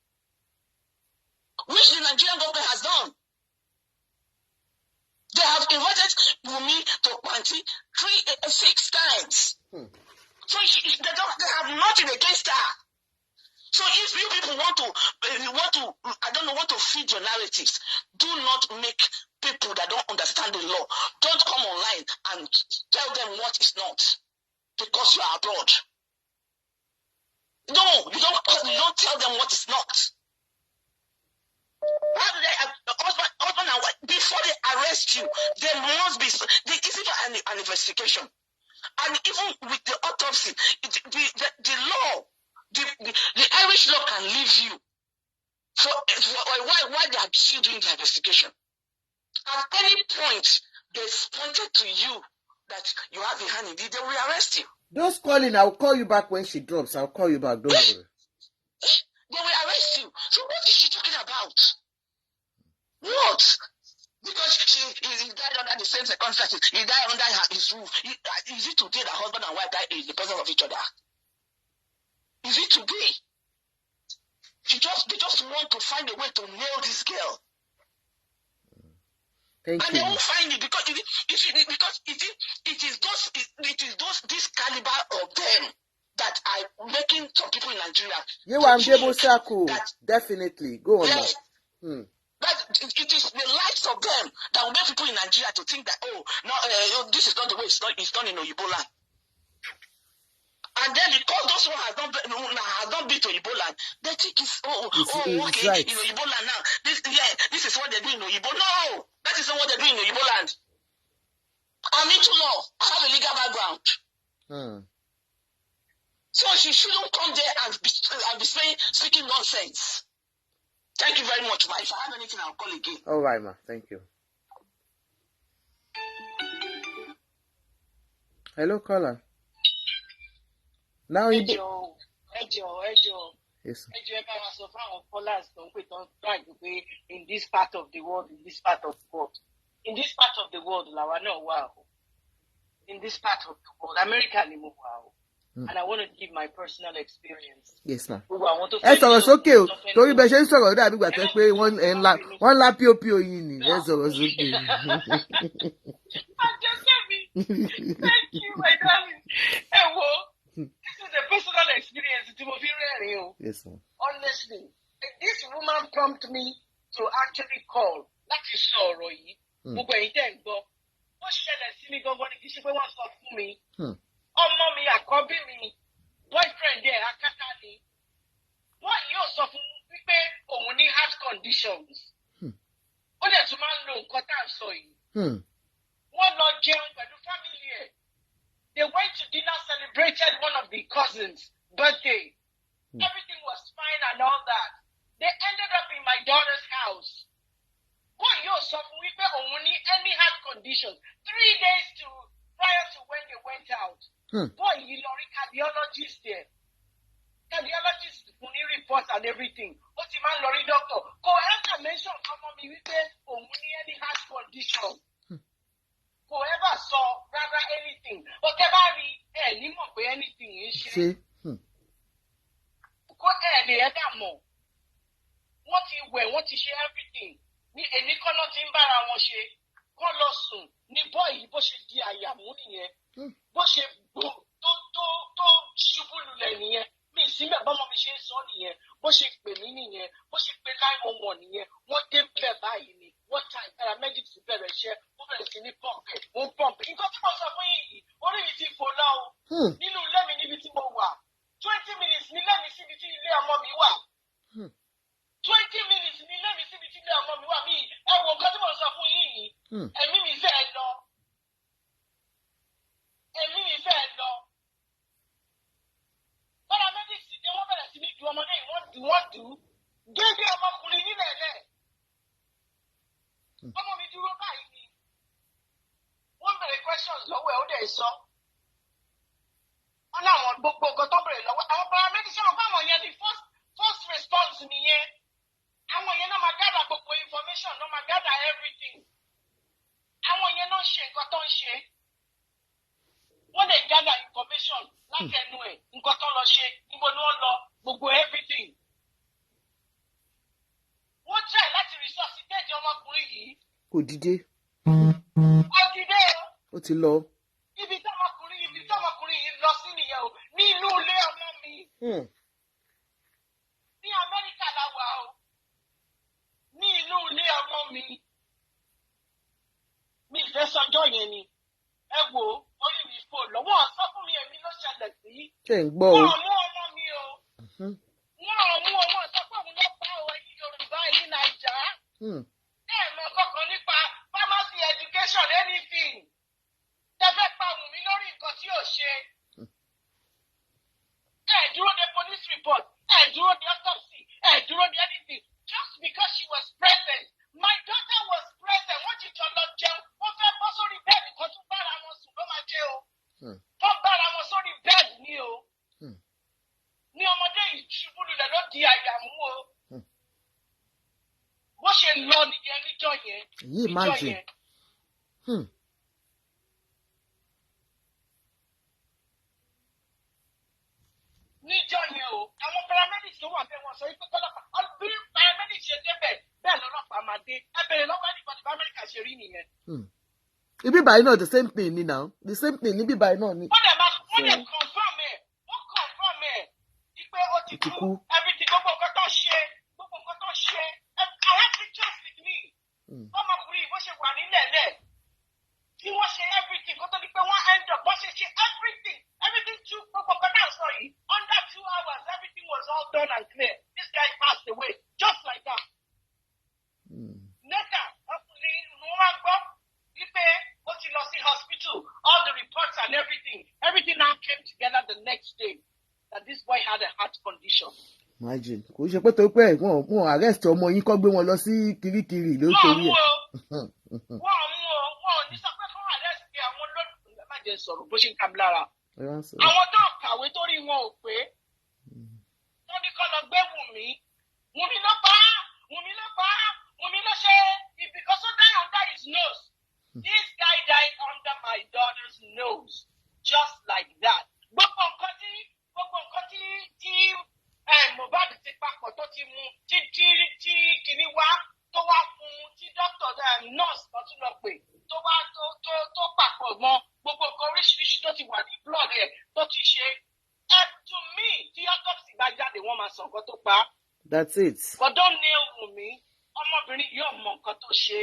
Which the Nigerian government has done. They have invited Wunmi to Kwanti 6 times. So they have nothing against her. So if you people want to feed your narratives, do not make people that don't understand the law. Don't come online and tell them what is not, because you are abroad. No, you don't tell them what is not. How do they, husband and wife, before they arrest you, there must be an investigation. And even with the autopsy, the law, the Irish law can leave you for why they are still doing the investigation. At any point, they pointed to you that you have a hand in it, they will arrest you. Those calling, I'll call you back when she drops. I'll call you back. Don't worry. They will arrest you. So what is she talking about? What? Because he died under the same circumstances. He died under his roof. Is it today that husband and wife die in the presence of each other? Is it today? They just want to find a way to nail this girl. Thank and you. They won't find it because it is this caliber of them that are making some people in Nigeria. Definitely. Go on. Yes. That it is the likes of them that will make people in Nigeria to think that, this is not the way it's done in Oyibo land. And then because those who have not been to Oyibo land, they think it's okay, right. In Oyibo land now. This is what they do in Oyibo. No, that is not what they do in Oyibo land. I'm into law. I have a legal background. So she shouldn't come there and be speaking nonsense. Thank you very much, ma. If I have anything, I'll call again. All right, ma. Thank you. Hello, caller. Now Ejo. Yes. In this part of the world, in this part of the world, America ni mo wow. And I want to give my personal experience. Yes, ma'am. It's okay. Torí bẹ́ẹ̀ ṣe ń sọ̀rọ̀ dàbí ìgbà tó pé wọ́n lá píopío yìí ni. Ẹ sọ̀rọ̀ sókè. Thank you, my darling. This is a personal experience. Yes, ma'am. Honestly, this woman prompted me to actually call. Láti sọ̀rọ̀ yìí. Gbogbo ẹ̀yin tẹ́ ń gbọ́. Ó ṣẹlẹ̀ sí mi gangan ni kì í ṣe pé wọ́n sọ fún mi. Ọmọ mi àkọ́bí mi, boyfriend ẹ̀ akátá ni. Wọ́n yóò sọ fún mi pé òun ní heart conditions. Ó dẹ̀ tún máa ń lo nǹkan tá à ń sọ yìí. Wọ́n lọ jẹun pẹ̀lú family ẹ̀. They went to dinner, celebrated one of the cousins' birthday. Everything was fine and all that. They ended up in my daughter's house. Wọ́n yóò sọ fún mi pé òun ní any heart conditions 3 days prior to when they went out. Boy, you know, cardiologist there. Cardiologist fún ní report and everything. Ó ti máa ń lọ rí doctor. Kò ever mention ọmọ mi wípé òun ní any heart condition. Kò ever sọ rárá anything. But ẹ bá rí ní mọ̀ pé anything ń ṣe. Kò lè ẹ̀dá mọ̀. Wọ́n ti wẹ̀, wọ́n ti ṣe everything. Ní èmi kọ́ náà ti ń bára wọn ṣe. Kọ́ lọ sùn ní bọ́ọ̀yì bó ṣe di àyàmú nìyẹn. Bó ṣe tó ṣubú lulẹ̀ nìyẹn. Mi síbẹ̀ bọ́mọ mi ṣe ń sọ nìyẹn bó ṣe pè mí nìyẹn bó ṣe pé 911 nìyẹn wọ́n dé bẹ̀ báyìí ni wọ́n ta paramedics bẹ̀rẹ̀ iṣẹ́ wọ́n bẹ̀rẹ̀ sí ní pọ́ǹpì wọ́n pọ́ǹpì nǹkan tí mo sọ fún yìí orí mi ti fò lọ o nínú ilé mi níbi tí mo wà 20 minutes nílé mi síbi tí ilé ọmọ mi wà 20 minutes nílé mi síbi tí ilé ọmọ mi wà mí ẹ wo nǹkan tí mo sọ fún yìí ẹ̀mí mi fẹ́ lọ ẹ̀mí mi fẹ́ lọ. Paramedics ni wọ́n bẹ̀rẹ̀ sí ní du ọmọdé yìí wọ́n dù ú géńdé ọmọkùnrin nílẹ̀ lẹ̀. Ọmọ mi dúró báyìí ni wọ́n bẹ̀rẹ̀ questions lọ́wọ́ ẹ̀ ó dẹ̀ sọ. Wọ́n láwọn gbogbo nǹkan tó bẹ̀rẹ̀ lọ́wọ́ àwọn paramedics ṣe wọ́n fún àwọn yẹn ní first response nìyẹn. Àwọn yẹn náà máa gather gbogbo information náà máa gather everything. Àwọn yẹn náà ṣe nǹkan tó ń ṣe. Wọ́n lè gather information láti ẹnu ẹ̀ nǹkan tó lọ ṣe níbo ni wọ́n lọ gbogbo everything. Wọ́n try láti resuscitate ọmọkùnrin yìí. Kò dìde. Kò dìde o. Ó ti lọ. Ibi tí ọmọkùnrin yìí lọ sí nìyẹn o ní inú ilé ọmọ mi. Ní Amẹ́ríkà la wà o. Ní inú ilé ọmọ mi. Mi ìfẹ́ sọjọ́ yẹn ni. Ẹ wo orí mi fò lọ́wọ́ sọ fún mi èmi ló ṣẹlẹ̀ sí. Ṣé ń gbọ́ o? Wọ́n mú ọmọ mi o. Wọ́n mú ọmọ sọ pé òun ló pa ọ̀rọ̀ yìí Yorùbá yìí Nàìjà. Ẹ mọ kọ̀ọ̀kan nípa pharmacy education anything. Ẹ fẹ́ pa òun mi lórí nǹkan tí ò ṣe. Ẹ dúró de police report. Ẹ dúró de autopsy. Ẹ dúró de anything. Just because she was present. My daughter was present. Wọ́n ti jọ lọ jẹun. Wọ́n fẹ́ bọ́ sórí bẹ́ẹ̀dì kan tún bára wọn sùn ló máa jẹ́ o. Wọ́n bára wọn sórí bẹ́ẹ̀dì ni o. Ní ọmọdé yìí ṣubú lulẹ̀ ló di àyàmú o. Bó ṣe lọ nìyẹn níjọ́ yẹn. Yìí má jẹ. Níjọ́ yẹn o, àwọn paramedics tó wà bẹ́ẹ̀ wọ́n sọ pé kọ́lọ́pàá bí paramedics ṣe débẹ̀ bẹ́ẹ̀ lọ́lọ́pàá máa dé. Ẹ bèrè lọ́wọ́ ẹnìkan bá Amẹ́ríkà ṣe rí nìyẹn. Ibi báyìí náà the same thing ni now. The same thing níbí báyìí náà ni. Wọ́n dẹ̀ confirm ẹ̀. Wọ́n confirm ẹ̀. Ipe ó ti kú. Everything gbogbo nǹkan tó ṣe. I have pictures with me. Ọmọkùnrin bó ṣe wà nílẹ̀ lẹ̀. Tí wọ́n ṣe everything kó tó di pé wọ́n end up bó ṣe everything. Everything took gbogbo nǹkan náà sọ yìí. Under 2 hours everything was all done and clear. This guy passed away just like that. Later, ọkùnrin ni wọ́n gbọ́ wípé ó ti lọ sí hospital. All the reports and everything now came together the next day that this boy had a heart condition. Imagine kò ṣe pé tó pẹ́ wọ́n arrest ọmọ yín kọ́ gbé wọn lọ sí kirikiri lóṣooṣù ẹ̀. Wọ́n ò ní sọ pé fún arrest àwọn olóògùn ẹ má jẹ́ sọ̀rọ̀ bó ṣe ń kàmí lára. Àwọn tó kàwé torí wọn ò pé. Wọ́n ní kọ́ lọ gbé Wùmí ló pa á. Wùmí ló ṣe because ó die under his nose. This guy died under my daughter's nose just like that. Gbogbo nǹkan tí Mohbad ti papọ̀ tó ti mú tí kìíní wá tó wá fún tí doctor nurse kan tún lọ pè tó papọ̀ mọ́ gbogbo nǹkan oríṣiríṣi tó ti wà ní blood ẹ̀ tó ti ṣe. To me tí autopsy bá jáde wọ́n máa sọ nǹkan tó pa. That's it. But don't nail Wùmí ọmọbìnrin yóò mọ nǹkan tó ṣe.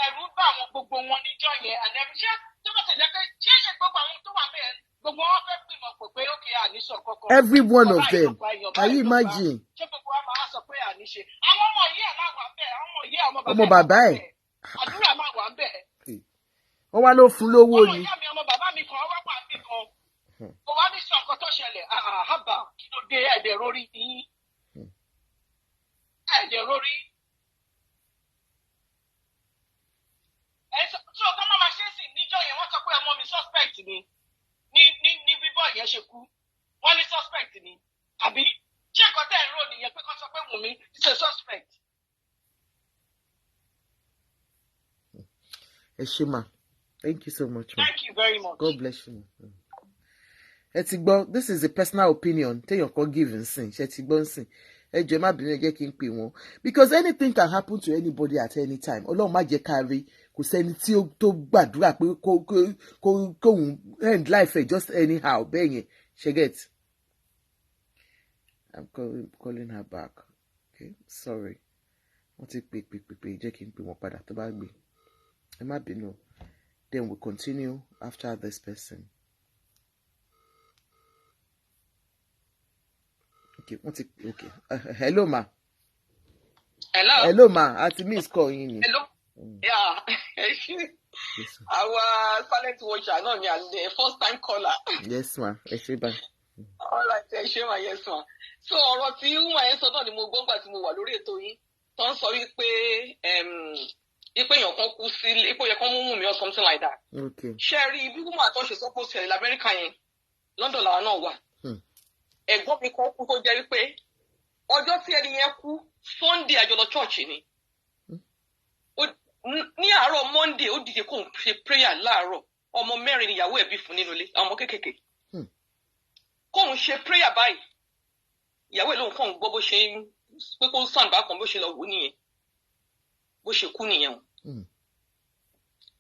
Ẹ̀rù bá àwọn gbogbo wọn níjọ́ yẹn àdẹ́rù ṣé tó bá tẹ̀lé pé ṣé gbogbo àwọn tó wà bẹ́ẹ̀ gbogbo wọn fẹ́ gbìmọ̀ pọ̀ pé ókè àníṣọ kọ̀ọ̀kan. Every one of them. Can you imagine? Ṣé gbogbo wa máa sọ pé àníṣe? Àwọn ọmọ yìí ẹ̀ máa wà bẹ́ẹ̀, àwọn ọmọ yìí ọmọ bàbá ẹ̀. Àdúrà máa wà bẹ́ẹ̀. Wọ́n wá ló fún lówó ni. Ọmọ ìyá mi ọmọ bàbá mi kan wá wà bí kan. Kò wá ní sọ nǹkan tó ṣẹlẹ̀, àhábà kí ló dé ẹ̀dẹ̀ rórí yín. Ẹ̀dẹ̀ rórí. Tí ọ̀gá máa ṣe é sì níjọ́ yẹn wọ́n sọ pé ọmọ mi suspect ni. Ní bíbọ̀ yẹn ṣe kú. Wọ́n ní suspect ni. Àbí ṣé nǹkan tẹ́ ẹ̀ ń rò nìyẹn pé kọ́ sọ pé Wùmí is a suspect. Ẹ ṣé ma. Thank you so much ma. Thank you very much. God bless you. Ẹ ti gbọ́, this is a personal opinion téèyàn kan give nsìn, ṣe ti gbọ́ nsìn. Ẹ jọ̀ọ́ má bínú ẹ jẹ́ kí n pè wọ́n. Because anything can happen to anybody at any time. Ọlọ́run má jẹ́ ká rí. Kò sẹ́ni tí ó tó gbàdúrà pé kóhun end life ẹ̀ just anyhow bẹ́ẹ̀ yẹn ṣe get. I'm calling her back. Okay, sorry. Wọ́n ti pè jẹ́ kí n pè wọ́n padà tó bá gbé. Ẹ má bínú. Then we'll continue after this person. Okay, okay. Hello, ma. Hello, ma. At miss call you. Hello. Yeah. Yes, Our silent watcher, no, me, the first time caller. Yes, ma. All right, yes, ma. So, ọ̀rọ̀ tí wọ́n yẹn sọ náà ni mo gbọ́ nígbà tí mo wà lórí ètò yìí. Tó ń sọ wípé èèyàn kan kú sí ipò yẹ kán mú mi or something like that. Okay. Ṣé rí ibi wọ́n máa tọ́ ṣe sọ́kò ṣẹlẹ̀ l'Amẹ́ríkà yẹn? London làwọn náà wà. Ẹ̀gbọ́n mi kan kú tó jẹ́ wípé ọjọ́ tí ẹni yẹn kú Sunday àjọlọ church ni. Ní àárọ̀ Monday ó dìde kóun ṣe prayer láàárọ̀. Ọmọ 4 níyàwó ẹ̀ bí fún nínú ilé, àwọn ọmọ kéékèèké. Kóun ṣe prayer báyìí. Ìyàwó ẹ̀ lóun kàn gbọ́ bó ṣe pé kó sàn bá kan bó ṣe lọ wò nìyẹn. Bó ṣe kú nìyẹn o.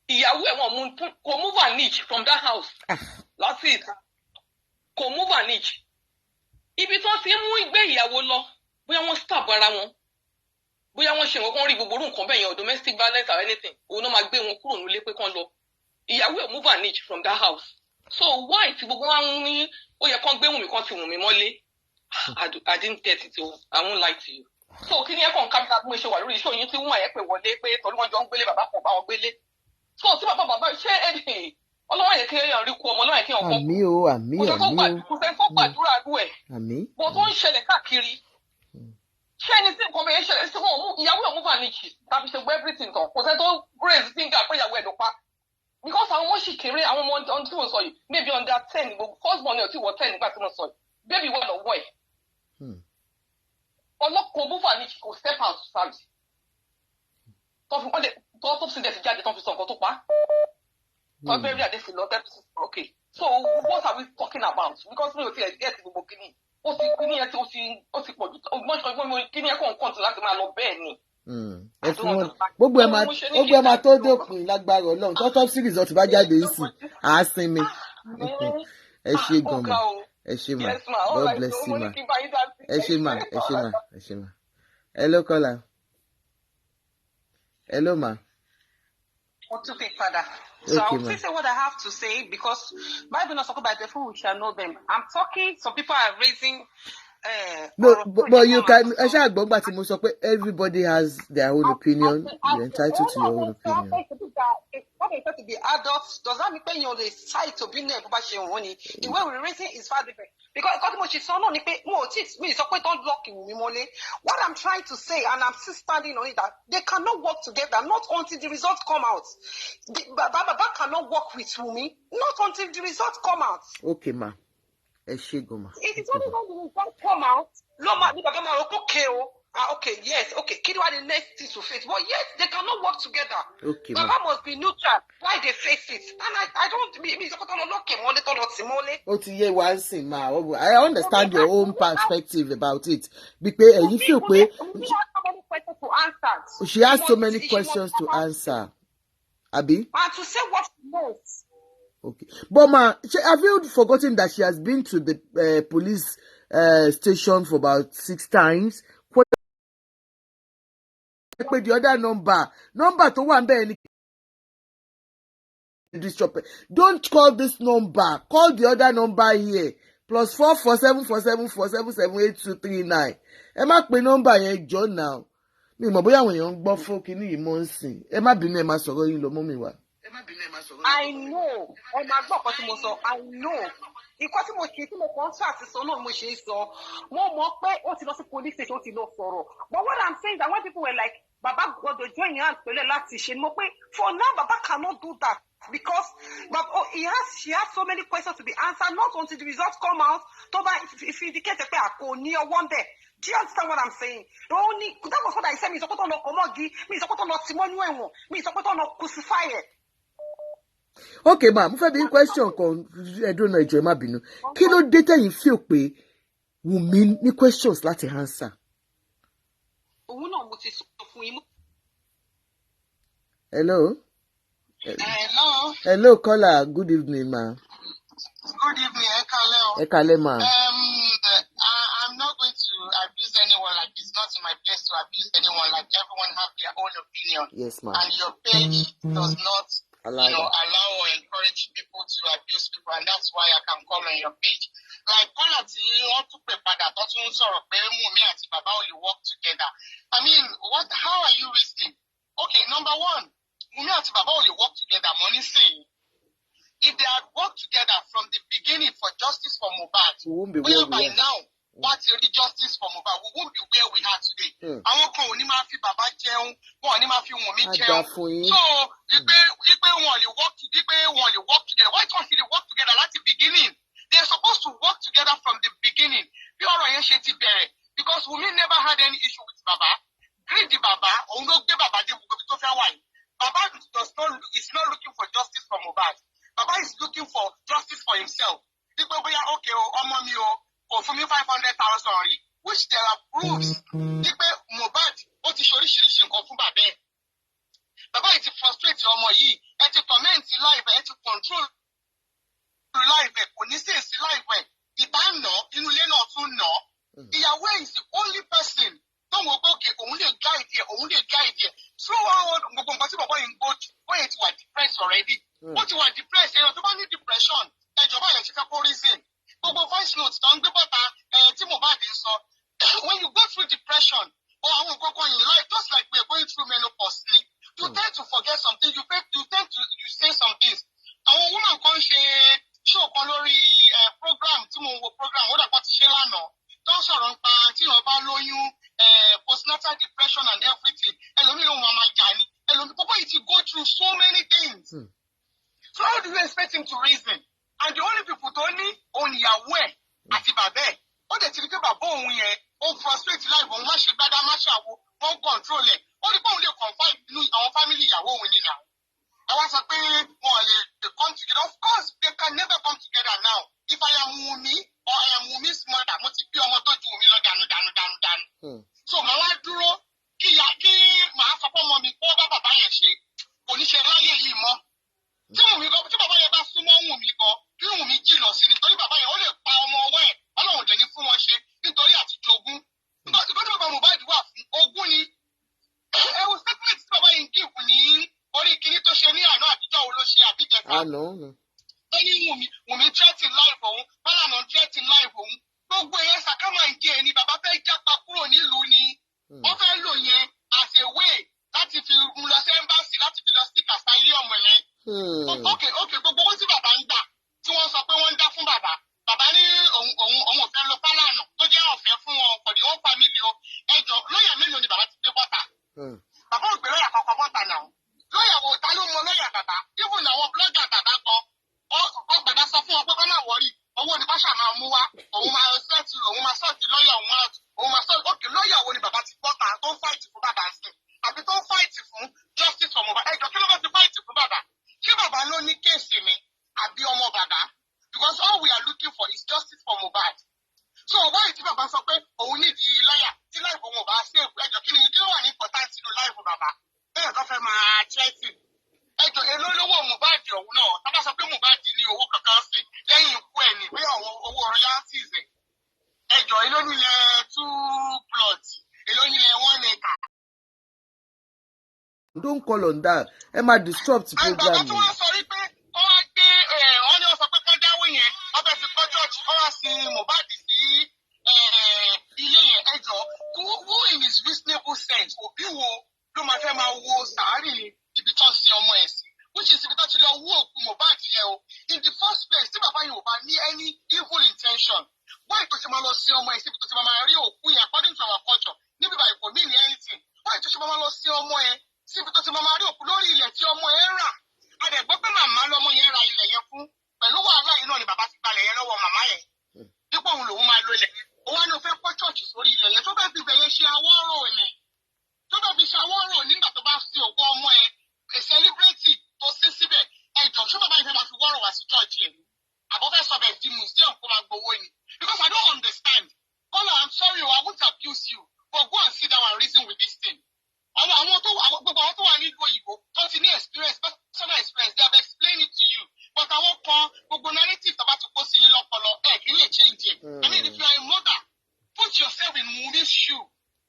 Ìyàwó ẹ̀ wọ́n kò move an inch from that house. That's it. Kò move an inch. Ibi tó ti mú ìgbé ìyàwó lọ, bóyá wọ́n stab ara wọn. Bóyá wọ́n ṣe nǹkan rí gbogbo orú nǹkan bẹ́ẹ̀ yẹn, domestic violence or anything. Òun náà máa gbé wọn kúrò nílé pé kán lọ. Ìyàwó ẹ̀ move an inch from that house. So why tí gbogbo wa ń ní ó yẹ kán gbé Wùnmí kan ti Wùnmí mọ́lé? I didn't get it o. I won't lie to you. So kí ni ẹ kàn kábíyà bí mo ṣe wà lórí iṣẹ́ òyìn tí wọ́n yẹn pè wọlé pé torí wọ́n jọ ń gbélé bàbá kan bá wọn gbélé. So tí bàbá ṣé ẹ̀dẹ̀ ọlọ́wọ́ yẹn kéèyàn rí kú ọmọ ọlọ́wọ́ yẹn kéèyàn kọ́. Àmín o, àmín. Kò sẹ́ tó gbàdúrà rú ẹ̀. Àmín. Bọ̀ tó ń ṣẹlẹ̀ káàkiri. Ṣé ẹni tí nǹkan bẹ̀rẹ̀ ṣẹlẹ̀ sí wọn ìyàwó ẹ̀ mú vanity tàbí ṣe gbọ́ everything tán kò sẹ́ tó raise finger pé ìyàwó ẹ̀ ló pa. Because àwọn ọmọ ṣì kéré àwọn ọmọ tí mo sọ yìí maybe under 10 gbogbo first born ẹ̀ ò tí wọ 10 nígbà tí mo sọ yìí baby wà lọ́wọ́ ẹ̀. Ọlọ́kùn bó vanity kò step out service. Tó sì dẹ̀ ti jáde tó fi sọ nǹkan tó pa. Tó bẹ́ẹ̀ rí àdéhùn lọ tẹ́lifíṣàn okay. So what are we talking about? Because mi ò ti ẹ̀ ti gbogbo kìíní. Ó ti kíní ẹ tí ó ti pọ̀ jù ọgbọ́n kíní ẹ kàn kàn tí láti máa lọ bẹ́ẹ̀ ni. Gbogbo ẹ máa tó dópin lágbára Ọlọ́run tọ́tọ́ sí result bá jáde sí àá sinmi. Ẹ ṣé gan ma, ẹ ṣé ma, God bless you ma, ẹ ṣé ma, ẹ ṣé ma, ẹ ṣé ma. Hello caller. Hello ma. Wọ́n tún fi padà. So I will say what I have to say because Bible not talking about the fool we shall know them. I'm talking. Some people are raising. No, but you can. Everybody has their own opinion. You're entitled to your own opinion. What they to be adults does that mean you're the side to be there? The way we're raising is far different. Because what I'm trying to say, and I'm still standing on it, that they cannot work together, not until the results come out. Baba cannot work with Wumi, not until the results come out. Okay, ma. It is only when the results come out. Okay, yes, okay. Kid what the next thing to face. But yes, they cannot work together. Okay, Baba must be neutral. Why they face it? And I don't mean I understand your own perspective about it. Because you feel she has so many questions to answer. She has so many questions to answer. Abi? And to say what she knows. Okay. But ma, have you forgotten that she has been to the police station for about 6 times? The other number to one bed. Don't call this number. Call the other number here. +4 47 47 47 78239. Ẹ má pe number yẹn jọ now. Mi mọ̀ bóyá àwọn èèyàn ń gbọ́ fún kíní yìí mọ́ ń sìn. Ẹ má bínú ẹ má sọ̀rọ̀ yín lọ mọ́ mi wá. I know. Ẹ máa gbọ́ ọ̀kan tí mo sọ. I know. Ìkọ́ tí mo ṣe tí mo kàn ń ṣàtìsọ náà mo ṣe é sọ. Mo mọ̀ pé ó ti lọ sí police station ó ti lọ sọ̀rọ̀. But what I'm saying is that when people were like, Baba gbọ́dọ̀ join hands pẹ̀lú láti ṣe mo pé for now Baba cannot do that because she has so many questions to be answered not until the results come out tó bá if indicate pé àkó ní ọwọ́ ń bẹ̀. Do you understand what I'm saying? That was what I said. Mi ìsọpọ́tọ̀ lọ kọ́mọ́gì, mi ìsọpọ́tọ̀ lọ tìmọ́nú ẹ̀wọ̀n, mi ìsọpọ́tọ̀ lọ crucify ẹ̀. Okay ma, mo fẹ́ bí question kan ẹ̀dùn náà ìjọ ẹ má bínú. Kí ló dé tẹ̀yin feel pé Wùmí ní questions láti answer? Òun náà mo ti sọ fún yín. Hello? Hello. Hello caller, good evening ma. Good evening, ẹ kálẹ́ o. Ẹ kálẹ́ ma. I'm not going to anyone. Like everyone have their own opinion. Yes, ma'am. And your page does not, Allow allow or encourage people to abuse people, and that's why I can call on your page. Like caller tí wọ́n tún pè padà tó tún sọ̀rọ̀ pé Wunmi àti bàbá ò lè work together. I mean, how are you reasoning? Okay, number one, Wunmi àti bàbá ò lè work together. Money saying, if they had worked together from the beginning for justice for Mohbad, we won't be where where by we are. now, what's really justice for Mohbad, we won't be where we are today. Àwọn kan ò ní máa fi bàbá jẹun, wọn ò ní máa fi Wunmi jẹun. So, ipe wọn lè work together. Why can't they work together at the beginning? They're supposed to work together from the beginning. Bí ọ̀rọ̀ yẹn ṣe ti bẹ̀rẹ̀, because Wunmi never had any issue with Baba. Greedy Baba, òun ló gbé Baba dé gbogbo tó fẹ́ wà yìí. Baba is not looking for justice for Mohbad. Baba is looking for justice for himself. Dípé bóyá okay o, ọmọ mi o, kò fún mi 500,000 rí, which there are proofs. Dípé Mohbad ó ti ṣoríṣiríṣi nǹkan fún bàbá ẹ̀. Bàbá yìí ti frustrate ọmọ yìí, ẹ ti comment live, ẹ ti control live ẹ̀, kò ní sí èsì live ẹ̀. Ìbá nà, inú ilé náà tún nà. Ìyàwó is the only person tó wọ́n pé òkè òun lè guide ẹ̀. Throughout gbogbo nǹkan tí bàbá yìí ń go through, bóyá ti wà depressed already. Ó ti wà depressed, èèyàn tó bá ní depression, ẹjọba yẹn ti fẹ́ kó reason. Gbogbo voice note tó ń gbé bọ́ta tí Mohbad ń sọ, when you go through depression, or àwọn nǹkan kan in life, just like we are going through menopause ni, you tend to forget something, you tend to say some things. Àwọn woman kan ṣe show kan lórí program tí mo ń wo program, ó dàgbà ti ṣe lánàá, tó ń sọ̀rọ̀ nípa tí wọ́n bá lóyún, postnatal depression and everything. Ẹlòmíì ló wọn máa jà ní. Ẹlòmíì pọ́pọ́ yìí ti go through so many things. So how do you expect him to reason? And the only people tó ní òun ìyàwó ẹ̀ àti bàbá ẹ̀. Ó dẹ̀ ti rí pé bàbá òun yẹn ó frustrate life òun má ṣe gbádá má ṣàwo wọ́n control ẹ̀. Ó rí pé òun lè confide nínú àwọn family ìyàwó òun nínú àwọn. Ẹ wá sọ pé wọn lè come together. Of course, they can never come together now. If I am Wunmi or I am Wunmi's mother, mo ti bí ọmọ tó ju Wunmi lọ dànù. So màá wá dúró kí màá sọ pé ọmọ mi kó bá bàbá yẹn ṣe. Kò ní ṣe láyé yìí mọ́. Tí bàbá yẹn bá súnmọ́ Wunmi kan, kí Wunmi jìnnà sí nítorí bàbá yẹn ó lè pa ọmọ ọwọ́ ẹ̀, Ọlọ́run dẹ̀ ní fún wọn ṣe nítorí àtijọ́ ogún. Nígbà tí bàbá Mohbad wà fún ogún ni. Ẹ wo statement tí bàbá yẹn give ní orí kinní tó ṣe ní àná àtijọ́ wo ló ṣe àbíjẹta. Ó ní Wunmi threaten life òun, Falana threaten life òun. Gbogbo ẹ̀yẹn sàkámà ń jẹ́ ẹni bàbá fẹ́ jápa kúrò nílùú ni. Wọ́n fẹ́ lò yẹn as a way láti fi mú lọ sí embassy láti fi lọ sí asylum yẹn. Okay, gbogbo owó tí bàbá ń gbà tí wọ́n sọ pé wọ́n ń dá fún bàbá. Bàbá ní òun ò fẹ́ lo Falana tó jẹ́ ọ̀fẹ́ fún wọn for the whole family o. Ẹjọ́ lọ́ọ̀yà mélòó ni bàbá ti gbé bọ́ta? Bàbá ò gbé lọ́ọ̀yà kankan bọ́ta náà. Lọ́ọ̀yà wo ta ló mọ lọ́ọ̀yà bàbá? Even àwọn blogger bàbá kan, bàbá sọ fún wọn pé kọ́ máa wọrí. Owó ni Báṣà máa mú wá. Òun máa sọ́ọ̀tì lọ́ọ̀yà òun máa sọ́ọ̀tì. Okay, lọ́ọ̀yà wo ni bàbá ti bọ́ta tó ń fight fún bàbá sí? Àbí tó ń fight fún justice for Mohbad? Ẹjọ́ kí ló bá ti fight fún bàbá? Ṣé bàbá ló ní kéèsì ni? Àbí ọmọ bàbá? Because all we are looking for is justice for Mohbad. So why tí bàbá sọ pé òun ní di lọ́ọ̀yà tí láìpẹ́ òun ò bá save? Ẹjọ́ kí ló wà ní important nínú láìpẹ́ bàbá? Bẹ́ẹ̀ kan fẹ́ máa threaten. Ẹjọ́ èló lówó Mohbad ọ̀hún náà, tá bá sọ pé Mohbad ní owó kankan sí lẹ́yìn ikú ẹ̀ ní pé àwọn owó royalties ẹ̀. Ẹjọ́ èló nílẹ̀ 2 plots, èló nílẹ̀ 1 acre. Don't call on that. Ẹ máa disrupt program. Bàbá tí wọ́n sọ wípé wọ́n wá gbé wọ́n ní wọ́n sọ pé kán dáwó yẹn, wọ́n fẹ́ fi kọ́ church, wọ́n wá sin Mohbad sí ilé yẹn. Ẹjọ́ who in his reasonable sense òbí wo ló máa fẹ́ máa wo sàárì ibi tó ń sin ọmọ ẹ̀ sí, which is ibi tó ti lọ wú òkú Mohbad yẹn o. In the first place, tí bàbá yẹn ò bá ní any evil intention, why tó ṣe máa lọ sin ọmọ ẹ̀ síbi tó ti máa rí òkú yẹn according to our culture níbi báyìí kò mean anything. Why tó ṣe máa lọ sin ọmọ ẹ̀ síbi tó ti máa rí òkú lórí ilẹ̀ tí ọmọ ẹ̀ rà? A dẹ̀ gbọ́ pé màmá lọ́mọ yẹn ra ilẹ̀ yẹn fún, pẹ̀lú wàhálà yìí náà ni bàbá ti gbalẹ̀ yẹn lọ́wọ́ màmá yẹn. Dípò òun lòun máa lo ilẹ̀ yẹn, ó wá ní o fẹ́ kọ́ church sórí ilẹ̀ yẹn tó bẹ́ẹ̀ fi bẹ̀yẹn ṣe awọ́rò ni. Tó bẹ́ẹ̀ fi ṣe awọ́rò nígbà tó bá sin òkú ọmọ ẹ̀, a celebrity tó sí síbẹ̀. Ẹjọ́ ṣé bàbá yẹn fẹ́ máa fi wọ́rọ̀ wá sí church yẹn? Àbọ̀ fẹ́ sọ bẹ̀ di museum kó máa gbowó ni? Because I don't understand. Kọ́lá, I'm sorry, I won't abuse you, but go and sit down and reason with this thing. Gbogbo àwọn tó wà nílùú òyìnbó tó ti ní experience, personal experience, they have explained it to you. But àwọn kan gbogbo narrative tó bá ti kó sí yín lọ́pọlọ kì í lè change it. I mean, if you are a mother, put yourself in Wunmi's shoe.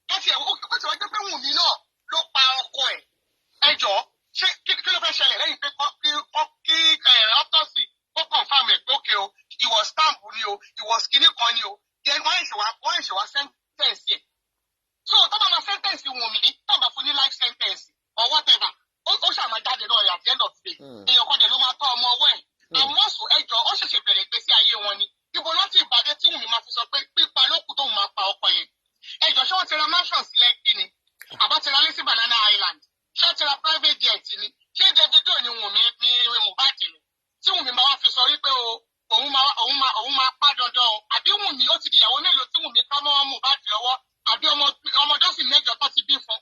That tiẹ̀ ó ti wá jẹ́ pé Wùnmí náà ló pa ọkọ ẹ̀. Ẹ jọ̀ọ́ ṣé kí ló fẹ́ ṣẹlẹ̀ lẹ́yìn pé kí autopsy ó confirm ẹ̀ pé okay o he was stamp ni o he was kinní kan ni o then wọ́n ṣe wá sentence yẹ. So tó bá máa sentence Wùnmí tó bá fún ní life sentence or whatever ó ṣàmà jáde náà at the end of the day. Èèyàn kan dẹ̀ ló máa tọ́ ọmọ ọwọ́ ẹ̀. Àwọn ọ̀sùn ẹjọ́ ó ṣẹ̀ṣẹ̀ bẹ̀rẹ̀ ìgbésí ayé wọn ni. Ibo láti ìbàdàn tí Wùnmí máa fi sọ pé pípa lókùn tóun máa pa ọkọ yẹn. Ẹjọ́ ṣé wọ́n ti ra mansion sílẹ̀ kí ni? Àbá ti ra lé sí Banana Island. Ṣé wọ́n ti ra private jet ni? Ṣé Davido ni Wùnmí ní Mohbad ni? Tí Wùnmí máa wá fi sọ wípé òun máa pa dandan o. Àbí Wùnmí ó ti di ìyàwó mélòó tí Wùnmí ká mọ́ Mohbad lọ́wọ́? Àbí ọmọ dọ́sìn mẹ́jọ tó ti bí fún?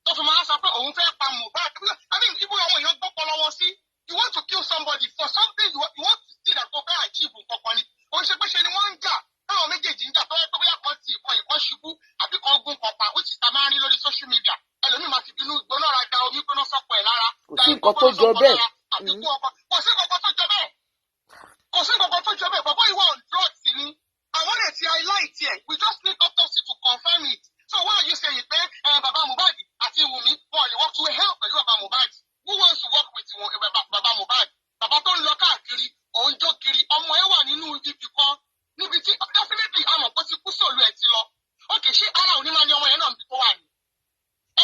Tó fi máa sọ pé òun fẹ́ pa Mohbad. I mean, ibo àwọn èèyàn gbọ́pọ̀ lọ́wọ́ sí. You want to kill somebody for something you want to see that go fẹ́ achieve nǹkan ni. Ó ṣe pé ṣe ni wọ́n ń jà. Táwọn méjèèjì ń jà tó yẹ pé bóyá kan ti ìkan ṣubú àbí kan gún kan pa which is ta máa ń rí lórí social media. Ẹlòmíì máa ti bínú gbóná ra da omi gbóná sọ́kọ ẹ̀ lára. Kò sí nǹkan tó jọ bẹ́ẹ̀. Kò sí nǹkan tó jọ bẹ́ẹ̀. Kò sí nǹkan tó jọ bẹ́ẹ̀. Bàbá ìwà on drugs ni. Àwọn lè ti highlight ẹ̀. We just need autopsy to confirm it. So why are you saying pé bàbá Mohbad àti Wùnmí wọ́n lè work to help pẹ̀lú bàbá Mohbad? Who wants to work with bàbá Mohbad? Bàbá tó ń lọ káàkiri, òun jó kiri, ọmọ ẹ wà nínú ibi kan. Níbi tí definitely àmọ̀ kó ti kú sóòlù ẹ̀ ti lọ. Ókè ṣé ara òní máa ní ọmọ yẹn náà bí tó wà ní?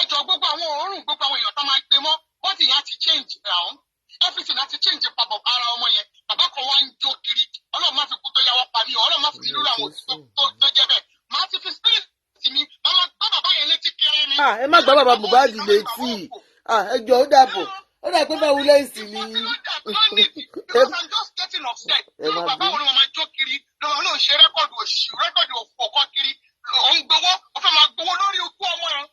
Ẹjọ́ gbogbo àwọn òórùn gbogbo àwọn èèyàn tó máa gbé mọ́, wọ́n ti yà á ti change round. Everything á ti change papọ̀ ara ọmọ yẹn. Bàbá kan wá ń jó kiri. Ọlọ́run má fi kú tó yàwọ́ pa mí. Ọlọ́run má fi irú àwọn òtítọ́ tó jẹ́ bẹ́ẹ̀. Màá ti fi spirit mi. Màmá gbọ́ bàbá yẹn létí kiri ni. Ẹ má gbọ́ bàbá Mohbad létí. Ẹ jọ ó dàbọ̀. Ó dà pé báwo lẹ́yìn sí ni. Because I'm just getting upset. Bàbá wo ni wọ́n máa jó kiri? Lọ́wọ́ náà ṣe rẹ́kọ̀dù òfò kan kiri. Òun gbowó, ó fẹ́ máa gbowó lórí ikú ọmọ yẹn.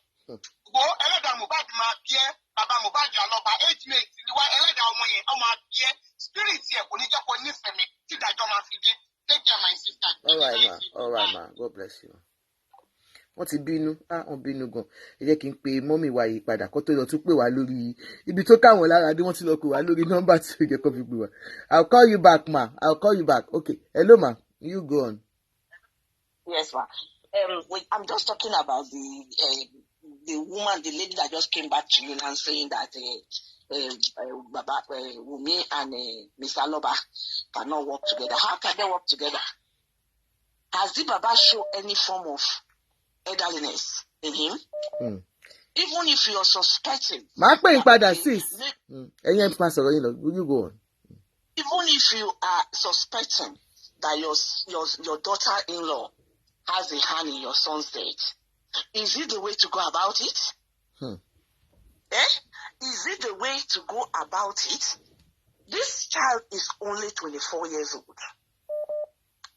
Wo ẹlẹ́dàá Mohbad máa bí ẹ́. Bàbá Mohbad àlọ́ba age mate ni wá ẹlẹ́dàá ọmọ yẹn ó máa bí ẹ́. Spirit ẹ̀ kò ní jẹ́ kó nífẹ̀ẹ́ mi tí ìdájọ́ máa fi dé. Take care my sister. All right ma. God bless you. Wọ́n ti bínú, wọ́n bínú gan. Ẹ jẹ́ kí n pe mọ́mì wa yìí padà kó tó lọ tún pè wá lórí ibi tó káwọn lára dé wọ́n ti lọ pè wá lórí nọ́mbà tí ó jẹ́ kó fi pè wá. I'll call you back ma. I'll call you back. Okay. Hello ma. You go on. Yes ma. I'm just talking about the woman, the lady that just came back to you and saying that Baba Wunmi and Mr. Aloba cannot work together. How can they work together? Has the Baba shown any form of elderliness in him? Even if you're suspecting. Máa pè ń padà sis. Ẹ̀yin ẹ̀ máa sọ̀rọ̀ yín lọ. You go on. Even if you are suspecting that your daughter-in-law has a hand in your son's death, is it the way to go about it? Is it the way to go about it? This child is only 24 years old.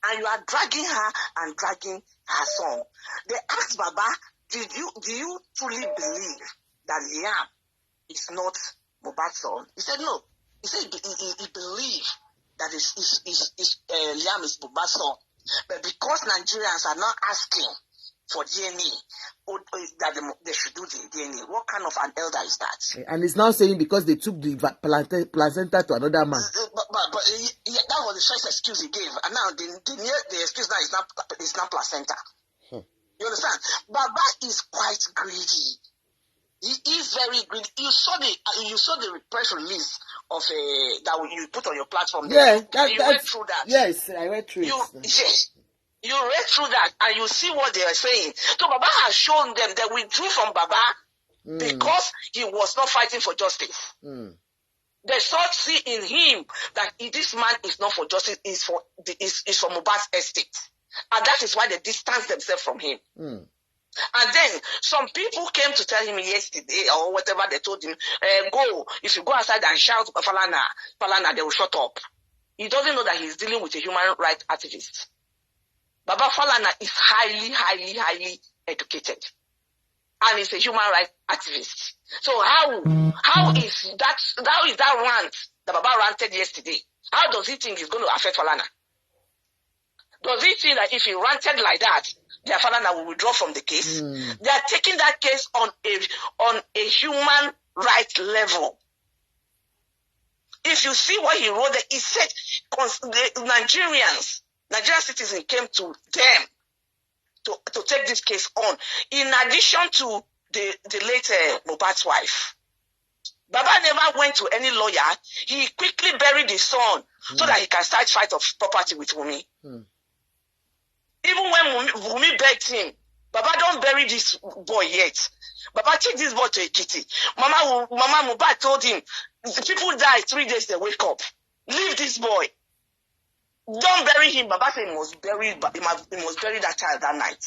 And you are dragging her and dragging her son. They asked Baba, do you truly believe that Liam is not Mohbad's son? He said no. He said he believed that Liam is Mohbad's son. But because Nigerians are not asking for DNA, that they should do the DNA, what kind of an elder is that? And it's now saying because they took the placenta to another man. But that was the first excuse he gave. And now the excuse now is not placenta. You understand? Baba is quite greedy. He is very greedy. You saw the press release of that you put on your platform. Yeah, you read through that. Yes, I read through it. Yes. You read through that and you see what they are saying. So Baba has shown them that we withdrew from Baba because he was not fighting for justice. They see in him that this man is not for justice, is for Mohbad's estate. And that is why they distance themselves from him. And then some people came to tell him yesterday or whatever they told him, go, if you go outside and shout Falana, they will shut up. He doesn't know that he's dealing with a human rights activist. Baba Falana is highly educated. And he's a human rights activist. So how is that rant that Baba ranted yesterday? How does he think it's going to affect Falana? Does he think that if he ranted like that, their Falana will withdraw from the case? They are taking that case on a human rights level. If you see what he wrote there, he said Nigerian citizens came to them to take this case on. In addition to the late Mohbad's wife, Baba never went to any lawyer. He quickly buried his son so that he can start fight of property with Wunmi. Even when Wunmi begged him, Baba, don't bury this boy yet. Baba, take this boy to Ekiti. Mama Mohbad told him, people die 3 days, they wake up. Leave this boy. Don't bury him. Baba said he must bury that child that night.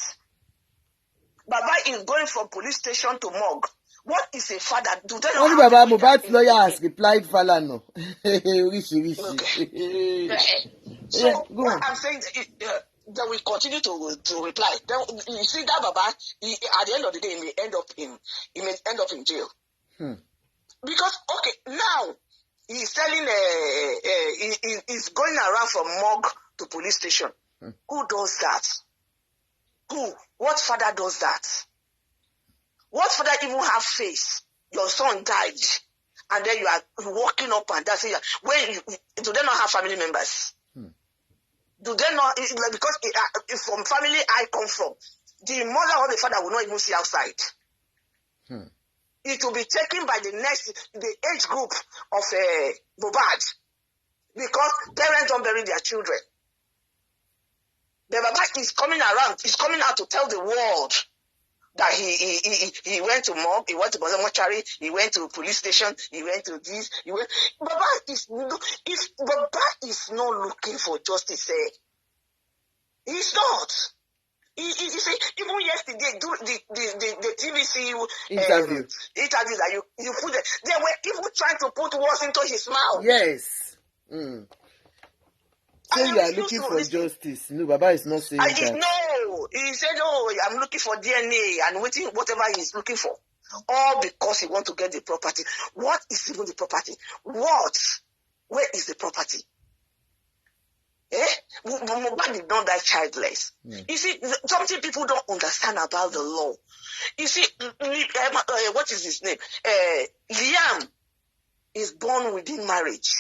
Baba is going from police station to morgue. What is a father? Do they only know Baba Mohbad's lawyer has replied Falana. So Yeah, go what on. I'm saying that we continue to reply. Then you see that Baba, at the end of the day, he may end up in jail. Because now he's telling he's going around from morgue to police station. Who does that? Who? What father does that? What father even have face? Your son died, and then you are walking up and down. Do they not have family members? Do they not? Because from family I come from, the mother or the father will not even see outside. It will be taken by the age group of Mohbad, because parents don't bury their children. The Baba is coming around. He's coming out to tell the world that he went to morgue, he went to mortuary, he went to police station, he went to this, Baba is not looking for justice. He's not. You see, even yesterday, the TVC Interview that you put there, they were even trying to put words into his mouth. Yes. Say you are looking for justice. No, Baba is not saying that. No, he said, I'm looking for DNA and whatever he's looking for. All because he wants to get the property. What is even the property? Where is the property? Mohbad did not die childless. You see, something people don't understand about the law. You see, what is his name? Liam is born within marriage.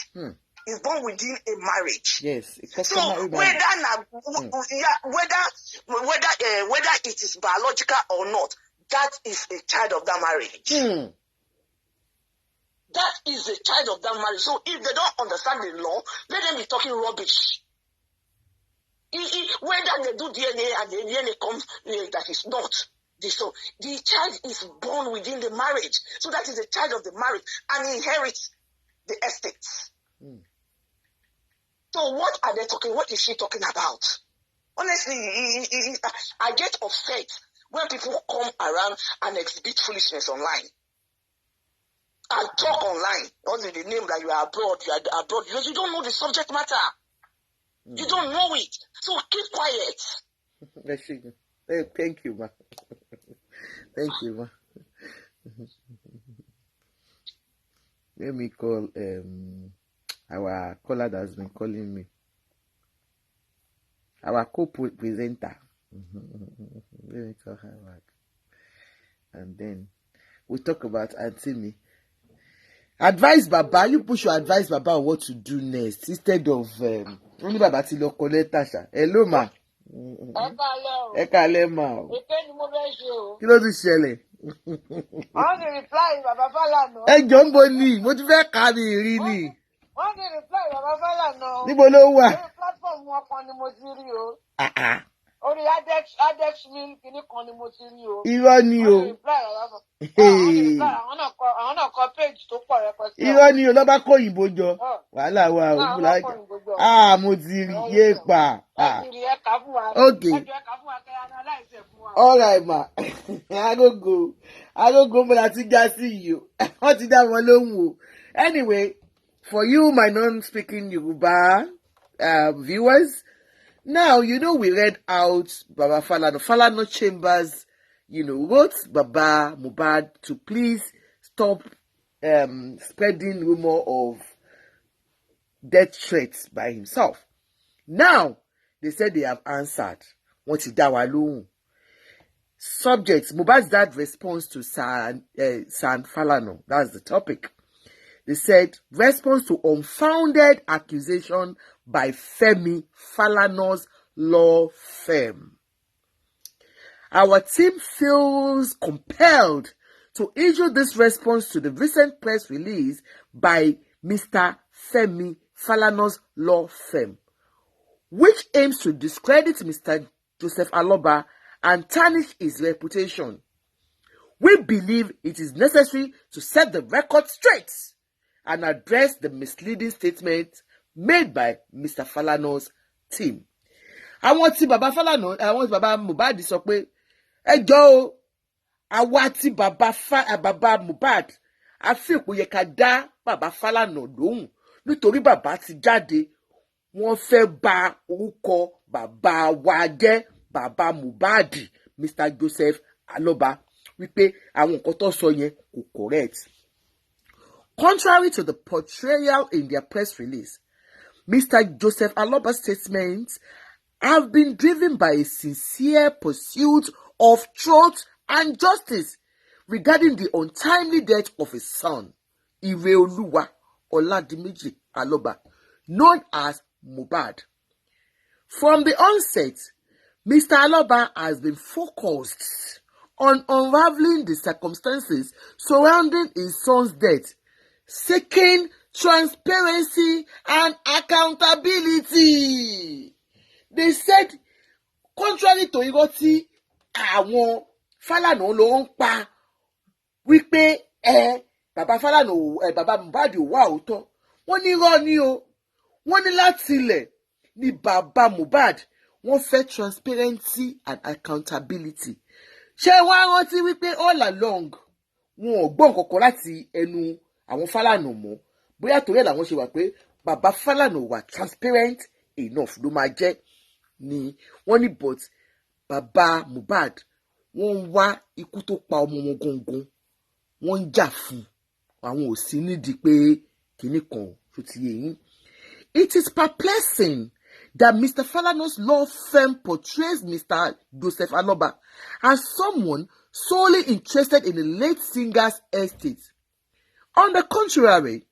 Is born within a marriage. Yes. So whether it is biological or not, that is a child of that marriage. That is a child of that marriage. So if they don't understand the law, let them be talking rubbish. Whether they do DNA and the DNA comes that is not. So the child is born within the marriage. So that is a child of the marriage and inherits the estates. So what are they talking? What is she talking about? Honestly, I get upset when people come around and exhibit foolishness online. And talk online. Only the name that you are abroad, because you don't know the subject matter. You don't know it. So keep quiet. Thank you, ma. Thank you, ma. Let me call our caller that has been calling me. Our co-presenter. Let me call her back. And then we talk about Auntie Me. Advise Baba, you push your advice Baba on what to do next instead of only Baba ti lọ collect tasha. Hello ma. Ẹ kálẹ́ ma o. Kí ló tún ṣẹlẹ̀? Wọ́n ti reply Baba Falana. Ẹ jọ ń bo ni, mo ti fẹ́ ka mi rí ni. Wọ́n ti reply Baba Falana. Níbo ló wà? Orí platform wọn kan ni mo ti rí o. Orí Adex Mill kìíní kan ni mo ti rí o. Irọ́ ni o. Wọ́n ti reply Baba Falana. Àwọn náà kọ page tó pọ̀ rẹpẹtẹ. Irọ́ ni o, lọ́ba kó òyìnbó jọ. Wàhálà wa o. Mo ti rí yé pa. Okay. All right, ma. I go go, but I think I see you. What did that one? Anyway, for you, my non-speaking Yoruba viewers, now, we read out Baba Falana Chambers, wrote Baba Mohbad to please stop spreading rumor of death threats by himself. Now, they said they have answered. What is that? Subjects, Mohbad's dad response to San Falana. That's the topic. They said, response to unfounded accusation by Femi, Falana's law firm. our team feels compelled to issue this response to the recent press release by Mr. Femi Falana's law firm, which aims to discredit Mr. Joseph Aloba and tarnish his reputation. We believe it is necessary to set the record straight and address the misleading statement made by Mr. Falana's team. Àwọn tí bàbá Falana, àwọn tí bàbá Mohbad sọ pé ẹ jọ̀ọ́ o, àwa tí bàbá Mohbad a fi ipò yẹ ká dá bàbá Falana lóhùn nítorí bàbá ti jáde, wọ́n fẹ́ bà orúkọ bàbá wa jẹ́, bàbá Mohbad, Mr. Joseph Aloba, wípé àwọn nǹkan tó sọ yẹn kò correct. Contrary to the portrayal in their press release, Mr. Joseph Aloba's statements have been driven by a sincere pursuit of truth and justice regarding the untimely death of his son, Ireoluwa Oladimeji Aloba, known as Mohbad. From the onset, Mr. Aloba has been focused on unraveling the circumstances surrounding his son's death, seeking transparency and accountability. They said, contrary to irọ́ tí àwọn Falana ló ń pa wípé bàbá Falana bàbá Mohbad ò wá òótọ́, wọ́n ní irọ́ ni o, wọ́n ní láti ilẹ̀ ní bàbá Mohbad wọ́n fẹ́ transparency and accountability. Ṣé wá rántí wípé all along wọn ò gbọ́ nǹkan kan láti ẹnu àwọn Falana mọ́, bóyá torí ẹ̀ làwọn ṣe wà pé bàbá Falana wà transparent enough ló máa jẹ́ ni wọ́n ní, but bàbá Mohbad wọ́n ń wá ikú tó pa ọmọ wọn gangan, wọ́n ń jà fún àwọn ò sí nídìí pé kinní kan tó ti yé yín. It is perplexing that Mr. Falana's law firm portrays Mr. Joseph Aloba as someone solely interested in the late singer's estate. On the contrary,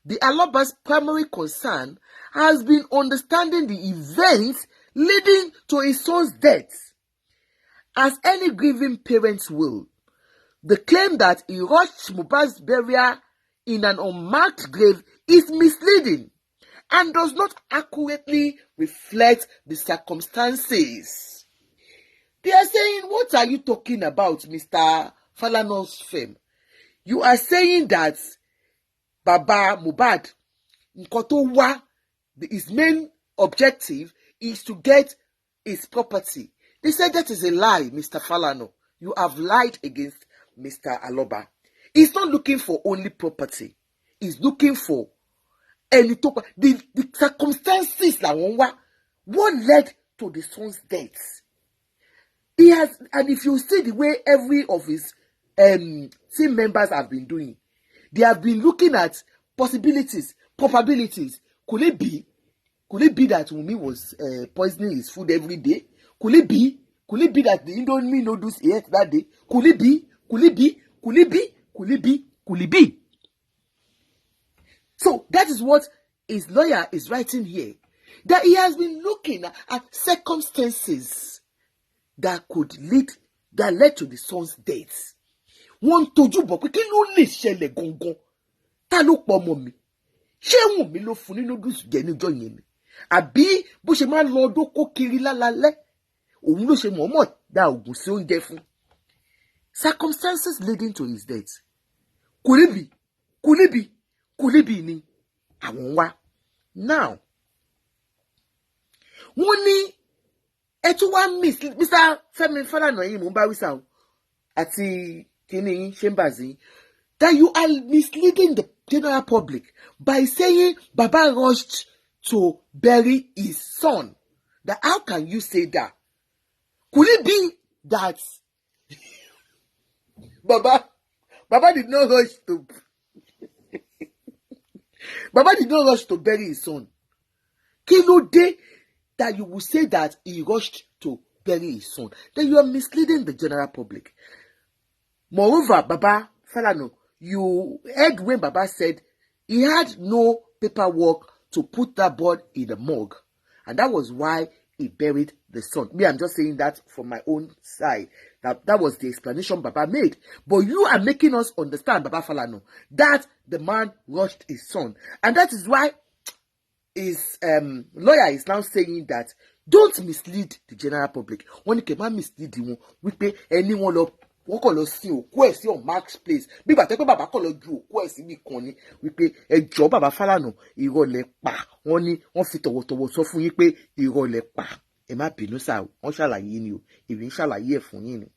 the Aloba's primary concern has been understanding the events leading to his son's death. As any grieving parents will, the claim that he rushed Mohbad's burial in an unmarked grave is misleading and does not accurately reflect the circumstances. They are saying, what are you talking about, Mr. Falana's firm? You are saying that Baba Mohbad, his main objective is to get his property. They said that is a lie, Mr. Falana. You have lied against Mr. Aloba. He's not looking for only property. He's looking for the circumstances what led to the son's death. He has, and if you see the way every of his team members have been doing, they have been looking at possibilities, probabilities. Could it be that Wunmi was poisoning his food every day? Could it be that the Indomie noodles he ate that day? Could it be? So that is what his lawyer is writing here. That he has been looking at circumstances that led to the son's death. Wọ́n tójú bọ̀ pé kí ló lè ṣẹlẹ̀ gangan? Ta ló pọ̀ ọmọ mi? Ṣé Wùnmí ló fún ní noodles jẹ níjọ́ yẹn ni? Àbí bó ṣe máa ń lọ dóko kiri lálálẹ́, òun ló ṣe mọ̀ọ́mọ̀ dá oògùn sí oúnjẹ fún. Circumstances leading to his death. Could it be ni àwọn wá. Now, wọ́n ní ẹtú wá miss Mr. Femi Falana yìí mò ń bá wíṣà o àti kìíní chambers yìí, that you are misleading the general public by saying Baba rushed to bury his son. That how can you say that? Could it be that Baba did not rush to bury his son? Kí ló dé that you will say that he rushed to bury his son? Then you are misleading the general public. Moreover, Baba Falana, you heard when Baba said he had no paperwork to put that board in the morgue, and that was why he buried the the son. Me, I'm just saying that from my own side. That was the explanation Baba made. But you are making us understand, Baba Falana, that the man rushed his son. And that is why his lawyer is now saying that don't mislead the general public. When you can mislead you, we pay anyone up. Wọ́n kàn lọ sí òkú ẹ̀ sí on Mark's place bí ìgbà tẹ́ pé bàbá kàn lọ ju òkú ẹ̀ síbi kan ni wípé ẹjọ́ bàbá Falana irọ́ lẹ pa wọ́n ní wọ́n fi tọ̀wọ̀tọ̀wọ̀ sọ fún yín pé irọ́ lẹ pa ẹ má bínú sáà wọ́n ṣàlàyé ni o èmi ń ṣàlàyé ẹ̀ fún yín ni.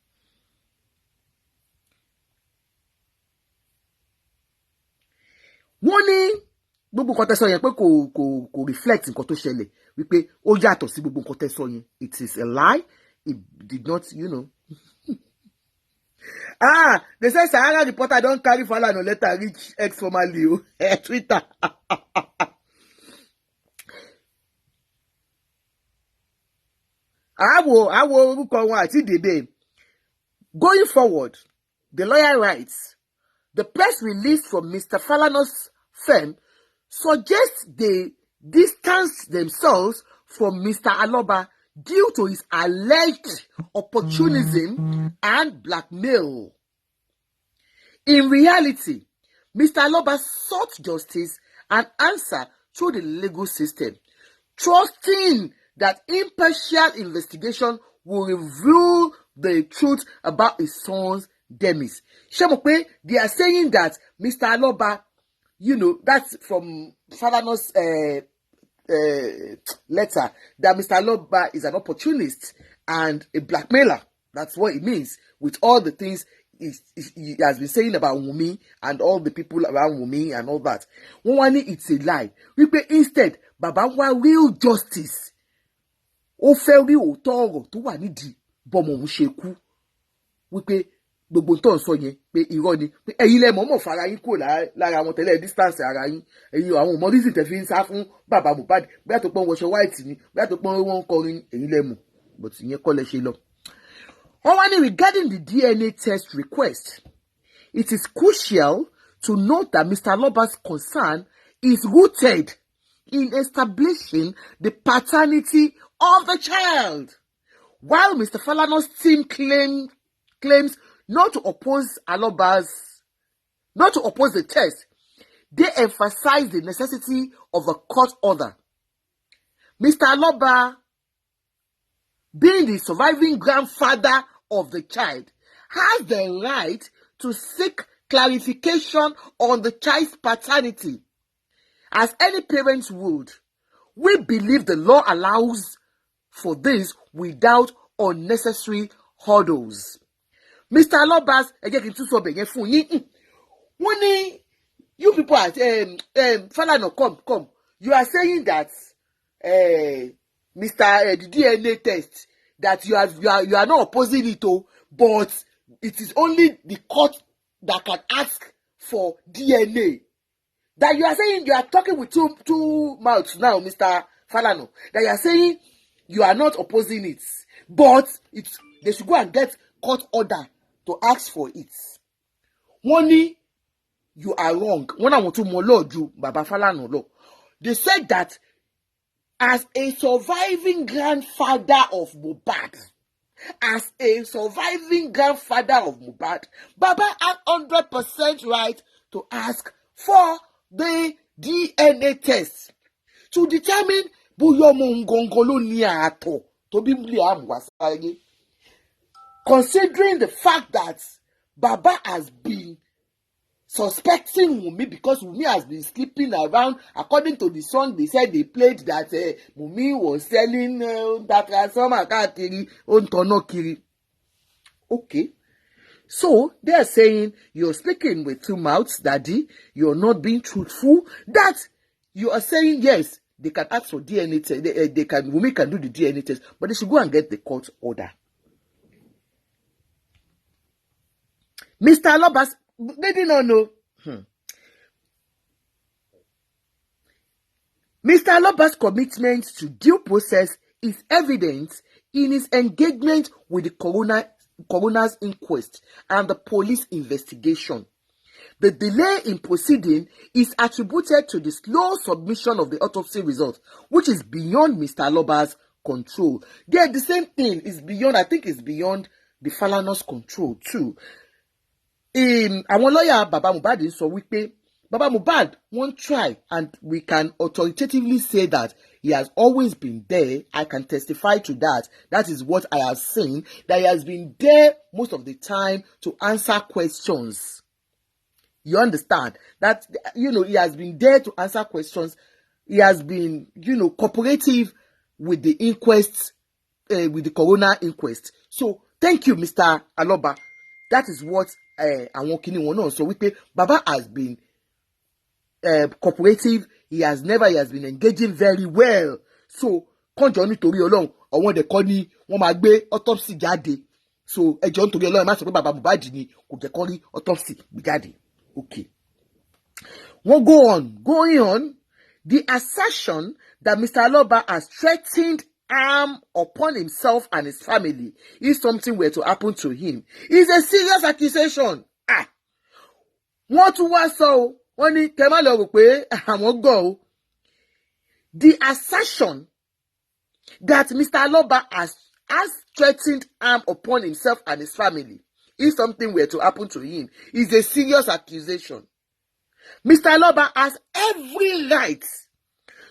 wọ́n ní gbogbo nǹkan tẹ́ sọ yẹn pé kò reflect nǹkan tó ṣẹlẹ̀ wípé ó yàtọ̀ sí gbogbo nǹkan tẹ́ sọ yẹn it is a lie it did not they say Sahara reporter don carry Falana letter reach ex formerly Twitter. Àwo orúkọ wọn àti dèbè. Going forward, the lawyer writes, the press release from Mr. Falana's firm suggests they distance themselves from Mr. Aloba due to his alleged opportunism and blackmail. In reality, Mr. Aloba sought justice and answer through the legal system, trusting that impartial investigation will reveal the truth about his son's demise. Shemope, they are saying that Mr. Aloba, that's from Falana's letter, that Mr. Aloba is an opportunist and a blackmailer. That's what it means, with all the things he has been saying about Wunmi and all the people around Wunmi and all that. It's a lie. Instead, Baba wa real justice. Ó fẹ́ rí òótọ́ ọ̀rọ̀ tó wà nídìí bọ́mọ òun ṣe kú. Wípé gbogbo tó ń sọ yẹn pé irọ́ ni pé ẹ̀yin lẹ mọ̀ọ́mọ̀ fara yín kúrò lára àwọn tẹ́lẹ̀ distance ara yín ẹ̀yin àwọn ọmọ reason tẹ́ fi ń sá fún bàbá Mohbad bóyá tó pọ́n wọṣọ white ni bóyá tó pọ́n wọ́n ń kọrin ẹ̀yin lẹ mọ̀ but ìyẹn kọ́ lẹ ṣe lọ. Wọ́n wá ní regarding the DNA test request, it is crucial to note that Mr. Aloba's concern is rooted in establishing the paternity of the child. While Mr. Falana's team claims not to oppose the test, they emphasize the necessity of a court order. Mr. Aloba, being the surviving grandfather of the child, has the right to seek clarification on the child's paternity, as any parents would. We believe the law allows for this without unnecessary hurdles. Mr. Aloba's you people are Falana, come. You are saying that the DNA test that you are not opposing it, but it is only the court that can ask for DNA. That you are saying you are talking with two mouths now, Mr. Falana. That you are saying you are not opposing it, but they should go and get court order to ask for it. Only you are wrong. When I want to molod you, Baba Falana law. They said that as a surviving grandfather of Mohbad, Baba had 100% right to ask for the DNA test to determine considering the fact that Baba has been suspecting Wunmi because Wunmi has been sleeping around. According to the song they said they played that Wunmi was selling that transformer kiri on tono kiri. Okay. So they are saying you're speaking with two mouths, Daddy. You're not being truthful. That you are saying yes, they can ask for DNA test. Wunmi can do the DNA test, but they should go and get the court order. Mr. Aloba's, they did not know. Mr. Aloba's commitment to due process is evident in his engagement with the coroner's inquest and the police investigation. The delay in proceeding is attributed to the slow submission of the autopsy result, which is beyond Mr. Aloba's control. Then the same thing is beyond, I think it's beyond the Falana's control too. Àwọn lawyer Baba Mohbad sọ wípé Baba Mohbad won't try, and we can authoritatively say that he has always been there. I can testify to that. That is what I have seen, that he has been there most of the time to answer questions. You understand? That, he has been there to answer questions. He has been, cooperative with the inquest, with the coroner inquest. So, thank you, Mr. Aloba. That is what àwọn kìíní wọn náà sọ wípé Baba has been cooperative. He has been engaging very well. So, kànjọ́ nítorí Ọlọ́run, àwọn ẹ̀dẹ̀ kọ́ ni wọ́n máa gbé autopsy jáde. So, ẹjọ́ nítorí Ọlọ́run má sọ pé Baba Mohbad ni kò jẹ́ kọ́ rí autopsy gbé jáde. Okay. We'll going on. The assertion that Mr. Aloba has threatened harm upon himself and his family if something were to happen to him is a serious accusation. Wọ́n tún wá sọ o, wọ́n ní kẹ́ má lọ rò pé àwọn gọ̀ o. The assertion that Mr. Aloba has threatened harm upon himself and his family if something were to happen to him is a serious accusation. Mr. Aloba has every right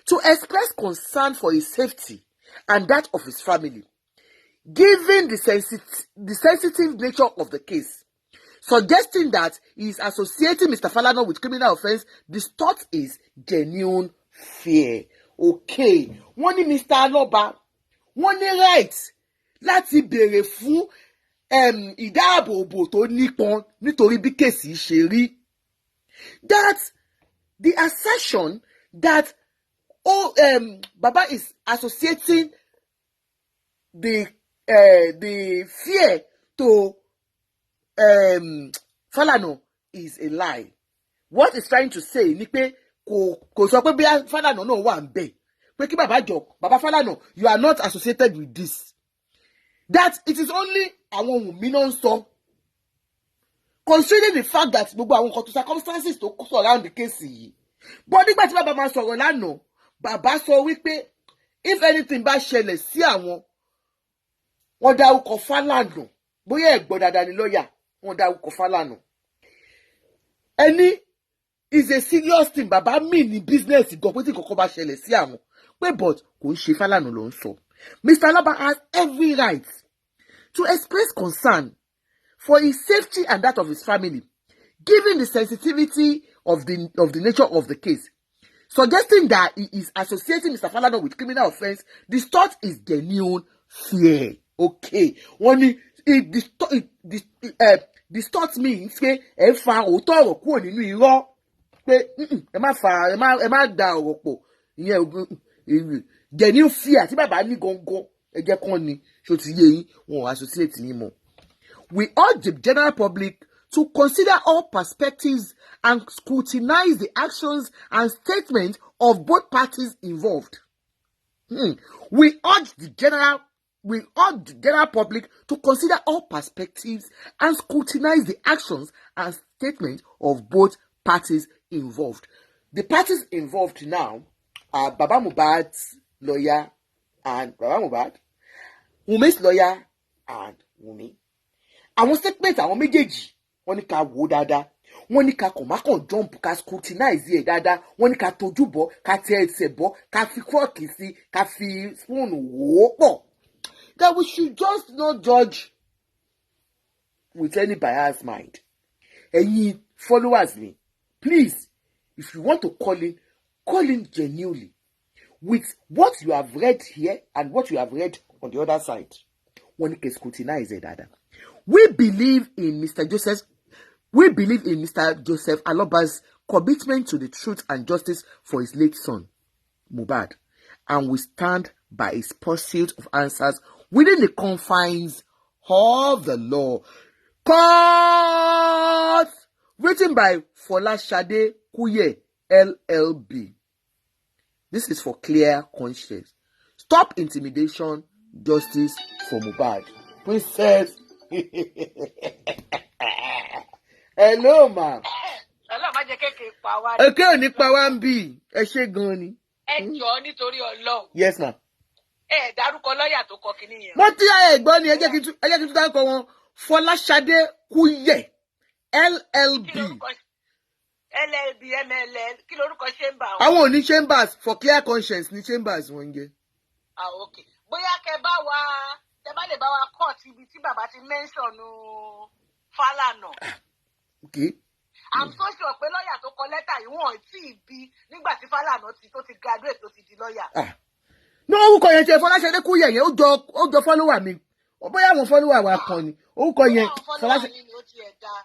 to express concern for his safety and that of his family, given the sensitive nature of the case. Suggesting that he is associating Mr. Falana with criminal offence distorts his genuine fear. Okay, wọ́n ní Mr. Aloba, wọ́n ní right láti béèrè fún ìdáàbòbò tó nípọn nítorí bí kéèsì ṣe rí. That the assertion that Baba is associating the fear to Falana is a lie. What it's trying to say ni pé kò sọ pé bí Falana náà wà ń bẹ̀ pé kí Baba jọ Baba Falana, you are not associated with this. That it is only àwọn Wùnmí náà ń sọ. Considering the fact that gbogbo àwọn nǹkan tó circumstances tó surround the case yìí. But nígbà tí Baba máa sọ̀rọ̀ lánàá, Baba sọ wípé if anything bá ṣẹlẹ̀ sí àwọn, wọ́n dárúkọ Falana. Bóyá ẹ̀gbọ́n dáadáa ni lọ́ọ̀yà, wọ́n dárúkọ Falana. Ẹni is a serious thing. Baba mean ní business gan pé tí kọ̀ọ̀kan bá ṣẹlẹ̀ sí àwọn. Pé but kò ń ṣe Falana ló ń sọ. Mr. Aloba has every right to express concern for his safety and that of his family, given the sensitivity of the nature of the case. Suggesting that he is associating Mr. Falana with criminal offence distorts his genuine fear. Okay. When it distorts means pé ẹ fa òótọ́ ọ̀rọ̀ kúrò nínú irọ́. Pé ẹ má da ọ̀rọ̀ pọ̀. Ìyẹn genuine fear tí bàbá ní gangan ẹ jẹ́ kán ni ṣó ti yé yín wọn associate yín mọ́. We urge the general public to consider all perspectives and scrutinize the actions and statements of both parties involved. We urge the general public to consider all perspectives and scrutinize the actions and statements of both parties involved. The parties involved now are Baba Mohbad's lawyer and Baba Mohbad, Wunmi's lawyer and Wunmi. Àwọn statement àwọn méjèèjì wọ́n ní ká wò dáadáa, wọ́n ní ká kàn má kàn jump ká scrutinize ẹ̀ dáadáa, wọ́n ní ká tojú bọ̀ ká tẹ ẹsẹ̀ bọ̀ ká fi fọ́ọ̀kì sí ká fi spoon wò ó pọ̀. That we should just not judge with any biased mind. Ẹ̀yin followers mi, please, if you want to call in genuinely with what you have read here and what you have read on the other side. Wọ́n ní ká scrutinize ẹ̀ dáadáa. We believe in Mr. Joseph Aloba's commitment to the truth and justice for his late son, Mohbad, and we stand by his pursuit of answers within the confines of the law. Court! Written by Folashade Kuye, LLB. This is for clear conscience. Stop intimidation, justice for Mohbad. Princess. Hello, ma. Hello, má jẹ́ kékeré pa wá. Okay, ò ní pa wá ń bì. Ẹ ṣé gan ni. Ẹ jọ̀ọ́ nítorí Ọlọ́run. Yes, ma. Dárúkọ lọ́yà tó kọ kíní yẹn. Mo ti ẹ̀gbọ́n ni ẹ jẹ́ kí n tún dárúkọ wọn. Fọláṣadé Kúyẹ̀ LLB. LLB MLL kí lorúkọ chamber. Àwọn ò ní chambers for clear conscience ní chambers wọn ń jẹ. Okay. Bóyá kẹ bá lè bá wa court ibi tí bàbá ti mention Falana. Okay. I'm so sure pé lọ́yà tó kọ lẹ́tà yìí wọ́n tí ì bí nígbà tí Falana tó ti graduate tó ti di lọ́yà. No, orúkọ yẹn ṣe Fọláṣadé Kúyẹ̀ yẹn ó jọ follower mi. Bóyá àwọn follower wa kan ni. Orúkọ yẹn Fọláṣadé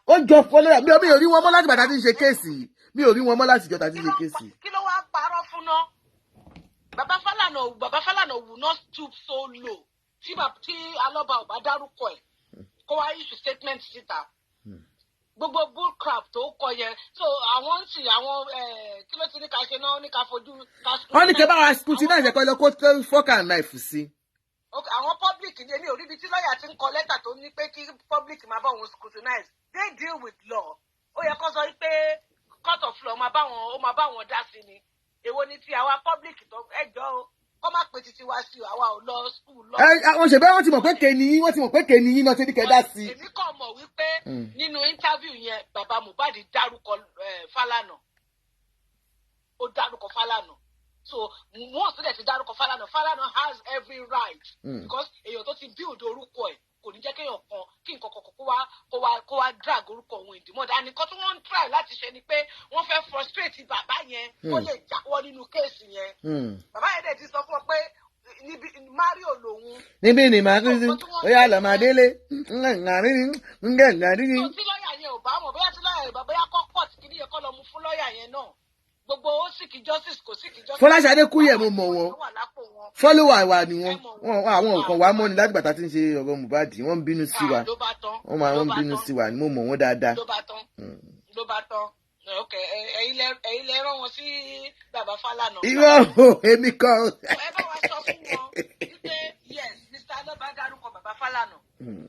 ó jọ follower mi ò rí wọn mọ́ láti bàtà tí ń ṣe kéèsì. Mi ò rí wọn mọ́ láti jọta tí ń ṣe kéèsì. Kí ló wá parọ́ fún náà? Bàbá Falana will not stoop so low. Tí Alọ́ba ò bá dárúkọ ẹ̀ kó wá issue statement síta. Gbogbo bullcrap tó kọ yẹn. So àwọn kí ló ti ní ká ṣe náà ní ká fojú ká. Wọ́n ní kí bá wa scrutinize ẹ̀kọ́ lọ kó fork and knife sí. Àwọn public ní èmi ò rí ibi tí lọ́ọ̀yà ti ń kọ lẹ́tà tó ní pé kí public máa bá wọn scrutinize. They deal with law. Ó yẹ kó sọ pé court of law máa bá wọn dá sí ni. Èwo ni ti àwa public tó ẹjọ́ o kọ́ máa pe títí wá sí àwa ò lọ school lọ. Àwọn ṣèbẹ́ wọ́n ti mọ̀ pé kèní yín náà ti ní kẹ́ dá sí. Èmi kàn mọ̀ wípé nínú interview yẹn bàbá Mohbad dárúkọ Falana. Ó dárúkọ Falana. So once they ti dárúkọ Falana has every right. Because èèyàn tó ti build orúkọ ẹ̀ kò ní jẹ́ kéèyàn kan kí nǹkan kan kó wá drag orúkọ òun ìdìmọ̀ dání. Nǹkan tí wọ́n ń try láti ṣe ni pé wọ́n fẹ́ frustrate bàbá yẹn kó lè jáwọ́ nínú kéèsì yẹn. Bàbá yẹn dẹ̀ ti sọ fún ọ pé níbi Mario lòun. Níbi ni màá kí sí ó yà lọ máa délé. Tí lọ́ọ̀yà yẹn ò bá mọ̀ bóyá tí lọ́ọ̀yà yẹn bóyá kọ́ court kìíní yẹn kọ́ lọ mú fún lọ́ọ̀yà yẹn náà. Gbogbo ó sìkì justice kò sìkì justice. Fọláṣadé Kúyẹ̀ mo mọ̀ wọn. Follower wa ni wọn. Àwọn nǹkan wa mọ́ ni láti gbàtà tí ń ṣe ọ̀rọ̀ Mohbad. Wọ́n ń bínú sí wa. Wọ́n máa ń bínú sí wa ni mo mọ̀ wọ́n dáadáa. Ló bá tán. Okay, ẹ̀yin lẹ rán wọn sí bàbá Falana. Irọ́ o, èmi kọ́. Ẹ bá wa sọ fún wọn wípé yes, Mr. Alọ́ba dárúkọ bàbá Falana.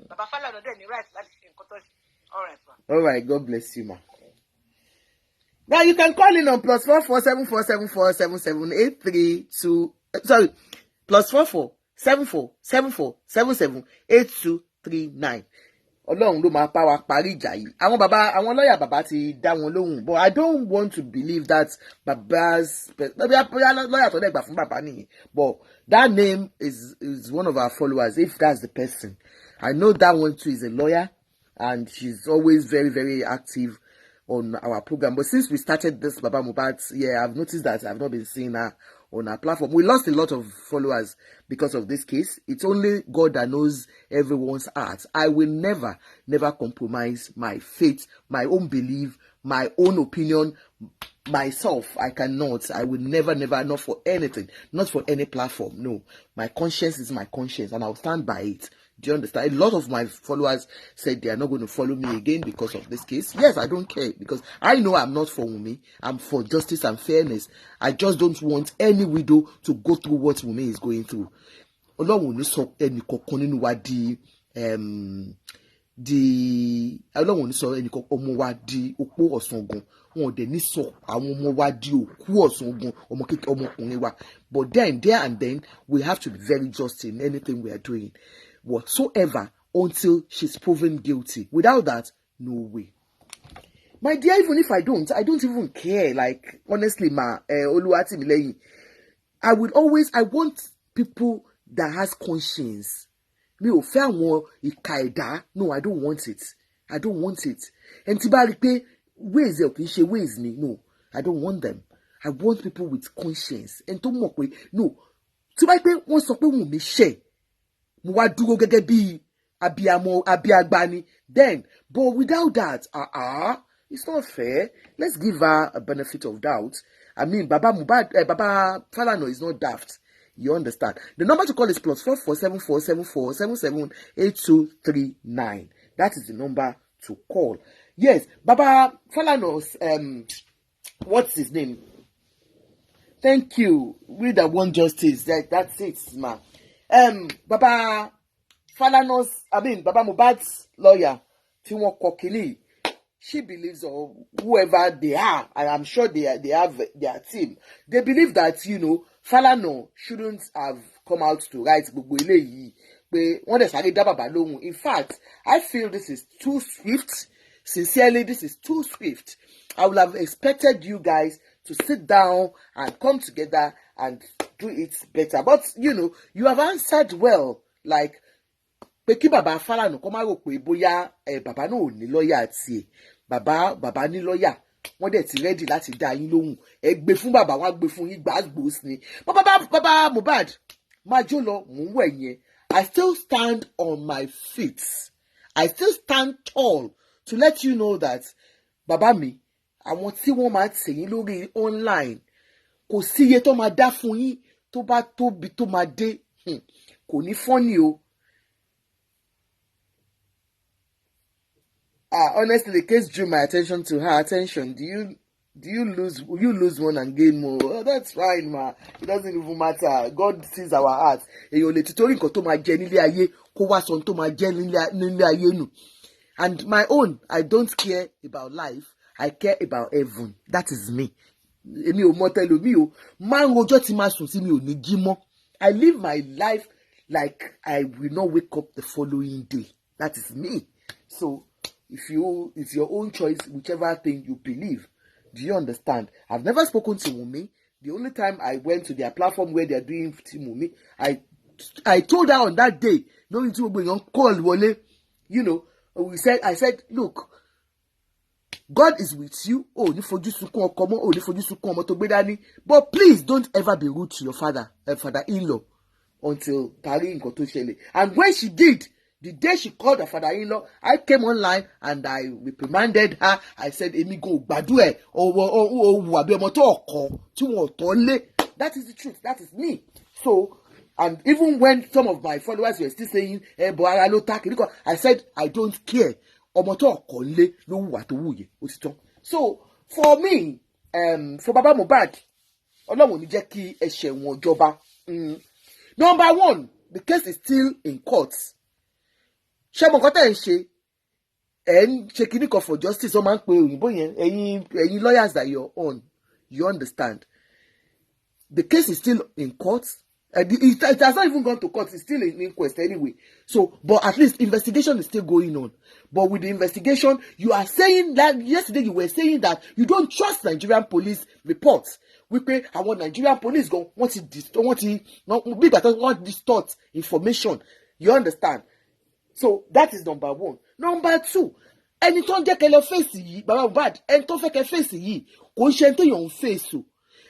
Bàbá Falana dẹ̀ ní right láti ṣe nǹkan tó ṣe. All right, God bless you, ma. Now you can call in on +4474747783 sorry, +447474778239. Ọlọ́run ló máa pa wa parí ìjà yìí. Àwọn lọ́yà bàbá ti dá wọn lóhùn. But I don't want to believe that baba's lọ́yà tó dẹ̀gbà fún bàbá nìyẹn. But that name is one of our followers, if that's the person. I know that one too is a lawyer and she's always very, very active on our program. But since we started this Baba Mohbad, I've noticed that I've not been seeing her on our platform. We lost a lot of followers because of this case. It's only God that knows everyone's heart. I will never compromise my faith, my own belief, my own opinion, myself. I cannot. I will never, not for anything, not for any platform. No, my conscience is my conscience and I'll stand by it. Do you understand? A lot of my followers said they are not going to follow me again because of this case. Yes, I don't care because I know I'm not for Wunmi. I'm for justice and fairness. I just don't want any widow to go through what Wunmi is going through. Ọlọ́run ní sọ ẹnì kọ̀ọ̀kan nínú wa Ọlọ́run ní sọ ẹnì kọ̀ọ̀kan ọmọ wa di opó ọ̀sángan. Wọn ò dẹ̀ ní sọ àwọn ọmọ wa di òkú ọ̀sángan ọmọkùnrin wa. But then, there and then, we have to be very just in anything we are doing. Whatsoever until she's proven guilty. Without that, no way. My dear, even if I don't even care. Like, honestly, Oluwatimileyin, I want people that has conscience. No, I don't want it. And Tibari ways ways me. No, I don't want them. I want people with conscience. And to mock way, no. Tibari wants to Wunmi share. Mo wá dúró gẹ́gẹ́ bí abiagbani. Then, but without that, it's not fair. Let's give her a benefit of doubt. I mean, Baba Falana is not daft. You understand? The number to call is +447474778239. That is the number to call. Yes, Baba Falana's what's his name? Thank you. We that want justice. That's it, man. Baba Mohbad's lawyer, Tiwon Kokili, she believes, or whoever they are, and I'm sure they have their team, they believe that, Falana shouldn't have come out to write gbogbo eléyìí pé wọ́n dẹ̀ sáré dá bàbá lóhùn. In fact, I feel this is too swift. Sincerely, this is too swift. I would have expected you guys to sit down and come together and do it better. But, you have answered well. Like, pé kí bàbá Falana kó má rò pé bóyá bàbá náà ò ní lọ́ọ̀yà tiẹ̀. Bàbá ní lọ́ọ̀yà. Wọ́n dẹ̀ ti ready láti dá yín lóhùn. Ẹ gbé fún bàbá, wọ́n gbé fún yín gbàgbós ni. Bàbá Mohbad, máa jó lọ, mò ń wẹ̀ yẹn. I still stand on my feet. I still stand tall to let you know that, bàbá mi, àwọn tí wọ́n máa tẹ̀yìn lórí online, kò sí iye tó máa dá fún yín tó bá tóbi tó máa dé. Kò ní funny o. Honestly, the case drew my attention to her attention. Do you lose one and gain more? Oh, that's fine, ma. It doesn't even matter. God sees our hearts. Èyàn lè títorí nǹkan tó máa jẹ nílé ayé kó wá sọ tó máa jẹ nílé ayé nù. And my own, I don't care about life. I care about heaven. That is me. Èmi ò mọ tẹlòmíì o. Máa ń rojọ́ tí máa sùn sí mi ò ní jí mọ́. I live my life like I will not wake up the following day. That is me. So, it's your own choice, whichever thing you believe. Do you understand? I've never spoken to Wunmi. The only time I went to their platform where they're doing Team Wunmi, I told her on that day, no need to be on call, Wole. I said, look, God is with you. Oh, ni fojú sunkún ọkọ mọ́, ni fojú sunkún ọmọ tó gbé dání. But please don't ever be rude to your father-in-law until tari nǹkan tó ṣẹlẹ̀. And when she did, the day she called her father-in-law, I came online and I reprimanded her. I said, "Emi go gbàdúrà o àbí ọmọ tó ọkọ tí wọ́n tọ́ lé." That is the truth. That is me. So, and even when some of my followers were still saying, "Boara lo ta kiriko," I said, I don't care. Ọmọ tó ọkọ lé ló wùwà tó wùyẹ, ó ti tán. So, for me, for Baba Mohbad, Ọlọ́run ò ní jẹ́ kí ẹ̀ṣẹ̀ wọn jọba. Number one, the case is still in court. Ṣé mo kọ́tẹ́ ń ṣe kíní kan for justice, wọ́n máa ń pe òyìnbó yẹn, ẹ̀yin lawyers that you're on, you understand. The case is still in court. It has not even gone to court. It's still in inquest anyway. So, but at least investigation is still going on. But with the investigation, you are saying that yesterday you were saying that you don't trust Nigerian police reports. Wípé àwọn Nigerian police go want to distort information. You understand? So that is number one. Number two, ẹni tó ń jẹ́ kẹ́ lọ fèsì yìí, Baba Mohbad, ẹni tó fẹ́ kẹ́ fèsì yìí, kò ń ṣe ẹni tó yàn ń fèsì o.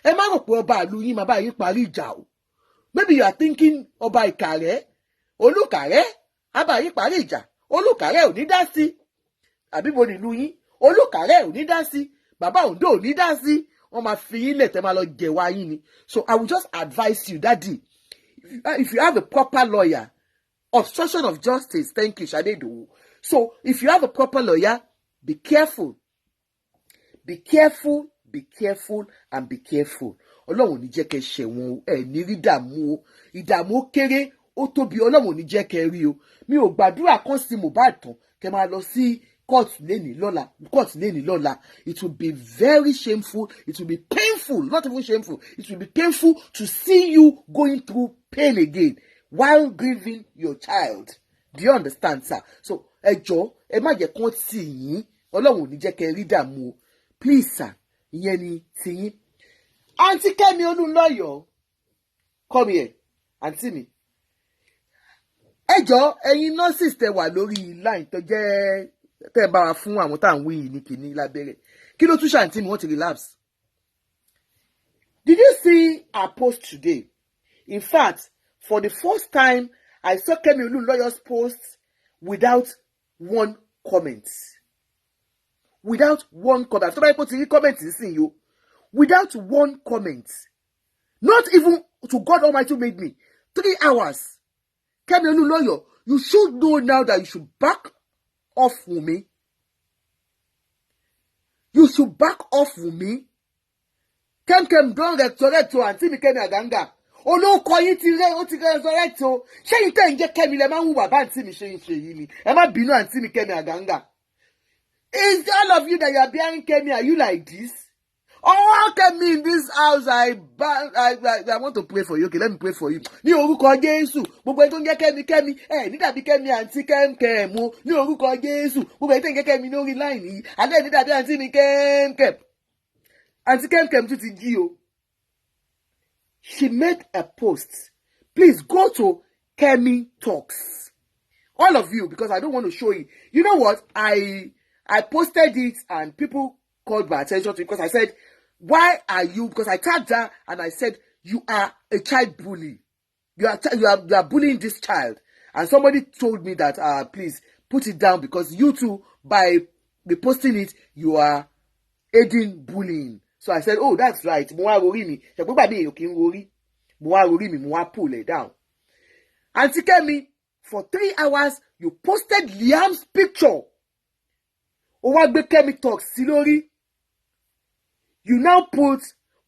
Ẹ má rò pé ọba ìlú yín máa bá yín parí ìjà o. Maybe you are thinking ọba Ìkàrẹ́, Olúkàrẹ́, á bá yín parí ìjà. Olúkàrẹ́ ò ní dá sí. Àbí bo ìlú yín, Olúkàrẹ́ ò ní dá sí. Bàbá Ondo ò ní dá sí. Wọ́n máa fi yín lẹ̀ tẹ́ máa lọ jẹ̀wá yín ni. So I will just advise you, Daddy, if you have a proper lawyer, obstruction of justice, thank you, Shadedo. So if you have a proper lawyer, be careful. Be careful, be careful, and be careful. Ọlọ́run ò ní jẹ́ kẹ́ ṣẹ̀wọ̀n ẹ̀ ní rí ìdààmú o. Ìdààmú ó kéré, ó tóbi, Ọlọ́run ò ní jẹ́ kẹ́ rí o. Mi ò gbàdúrà kan sí Mohbad tán, kẹ́ máa lọ sí court lénìí lọ́la. It will be very shameful. It will be painful, not even shameful. It will be painful to see you going through pain again while grieving your child. Do you understand, sir? So, ẹ jọ̀ọ́, ẹ má jẹ́ kán tì yín. Ọlọ́run ò ní jẹ́ kẹ́ rí ìdààmú o. Please, sir, ìyẹn ni tì yín. Auntie Kemi Olúnlọ́yọ̀, come here, auntie mi. Ẹ jọ̀ọ́, ẹ̀yin nurses tẹ́ wà lórí line tó jẹ́ tẹ́ bá wa fún àwọn tá à ń wí yìí ní kìíní lábẹ́rẹ́. Kí ló tún ṣe auntie mi, wọ́n ti relapse. Did you see our post today? In fact, for the first time, I saw Kemi Olúnlọ́yọ̀'s post without one comment. Without one comment. Somebody put in comment in you. Without one comment. Not even to God Almighty made me. 3 hours. Kemi Olúnlọ́yọ̀, you should know now that you should back off Wunmi. You should back off Wunmi. Kem don resurrect to Auntie mi Kemi Aganga. Olóòkọ yín ti resurrect o. Ṣé yín tẹ́ ń jẹ́ Kemi lẹ máa ń hùwà bá Auntie mi ṣe ń ṣe yìí ni? Ẹ má bínú Auntie mi Kemi Aganga. Is all of you that you are bearing Kemi, are you like this? Oh, Kemi in this house, I want to pray for you. Okay, let me pray for you. Ní orúkọ Jésù, gbogbo ẹni tó ń jẹ́ Kemi, ní dàbí Kemi àǹtí Kẹ́mkẹ́m o. Ní orúkọ Jésù, gbogbo ẹni tó ń jẹ́ Kemi lórí line yìí. Alẹ́ ní dàbí àǹtí mi Kẹ́mkẹ́m. Àǹtí Kẹ́mkẹ́m tún ti jí o. She made a post. Please go to Kemi Talks. All of you, because I don't want to show you. You know what? I posted it and people called my attention to it because I said, why are you? Because I tagged her and I said, you are a child bully. You are bullying this child. And somebody told me that, please put it down because you too, by reposting it, you are aiding bullying. So I said, oh, that's right. Mo wá rori mi. Ṣé gbogbo àbí èyàn kì í rori. Mo wá rori mi, mo wá pull it down. Auntie Kemi, for 3 hours, you posted Liam's picture. O wá gbé Kemi Talks sí lórí. You now put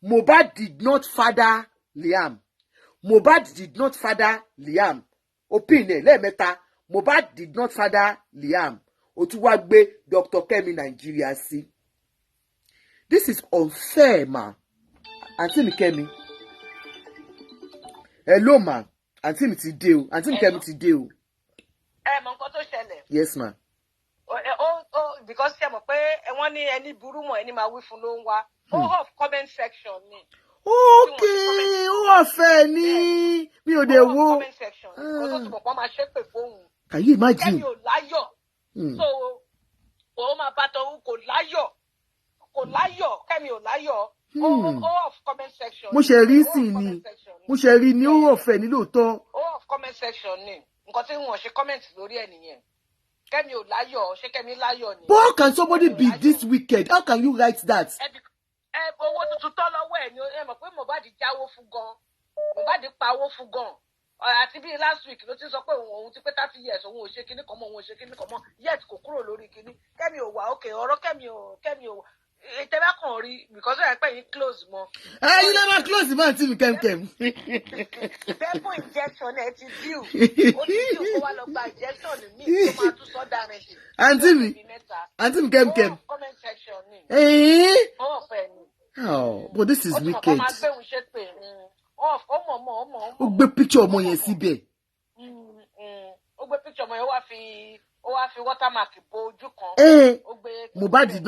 Mohbad did not father Liam. Mohbad did not father Liam. Opinion lẹ́ẹ̀mẹ́ta. Mohbad did not father Liam. O tún wá gbé Dr. Kemi Nigeria sí. This is unfair, ma. Auntie mi Kemi. Hello, ma. Auntie mi ti dé o. Auntie mi Kemi ti dé o. Mọ nǹkan tó ṣẹlẹ̀. Yes, ma. Because ṣe mọ̀ pé wọ́n ní ẹni burú mọ̀ ẹni máa wí fún ló ń wá. Of comment section ni. Okay, ó ọ̀fẹ́ ni. Mi ò dé wo. Comment section. Ó ti mọ̀ pé wọ́n máa ṣépè fóun. Can you imagine? Kẹ́mi ò láyọ̀. So, ó máa bá tọ̀hún kò láyọ̀. Kò láyọ̀. Kẹ́mi ò láyọ̀. Of comment section. Mo ṣe rí sí ni. Mo ṣe rí ni ó ọ̀fẹ́ ni lóòótọ́. Of comment section ni. Nǹkan tí wọ́n ṣe comment lórí ẹ̀ nìyẹn. Kẹ́mi ò láyọ̀. Ṣé Kẹ́mi láyọ̀ ni? But how can somebody be this wicked? How can you write that? Owó tuntun tọ́ lọ́wọ́ ẹ̀ ni ẹ mọ̀ pé Mohbad jáwó fún gan. Mohbad pawó fún gan. Àti bíi last week ló ti sọ pé òun ti pé 30 years òun ò ṣe kinní kan mọ́ òun ò ṣe kinní kan mọ́ yet kò kúrò lórí kinní. Kẹ́mi ò wà okay ọ̀rọ̀ Kẹ́mi ò ìtẹ́bá kan rí because ẹ̀ pẹ́ yín close mọ́. You never close the man till you Kẹ́mkẹ́m. Bẹ́ẹ̀bù injection ẹ̀ ti due. Ó ti due kó wá lọ gba injection mi tó máa tún sọ́dà rẹ̀ sí. Auntie mi Kẹ́mkẹ́m. Comment section ni. Ó fẹ́ ni. Oh, but this is wicked. Ó gbé picture ọmọ yẹn síbẹ̀. Ó gbé picture ọmọ yẹn ó wá fi watermark bo ojú kan. Mohbad did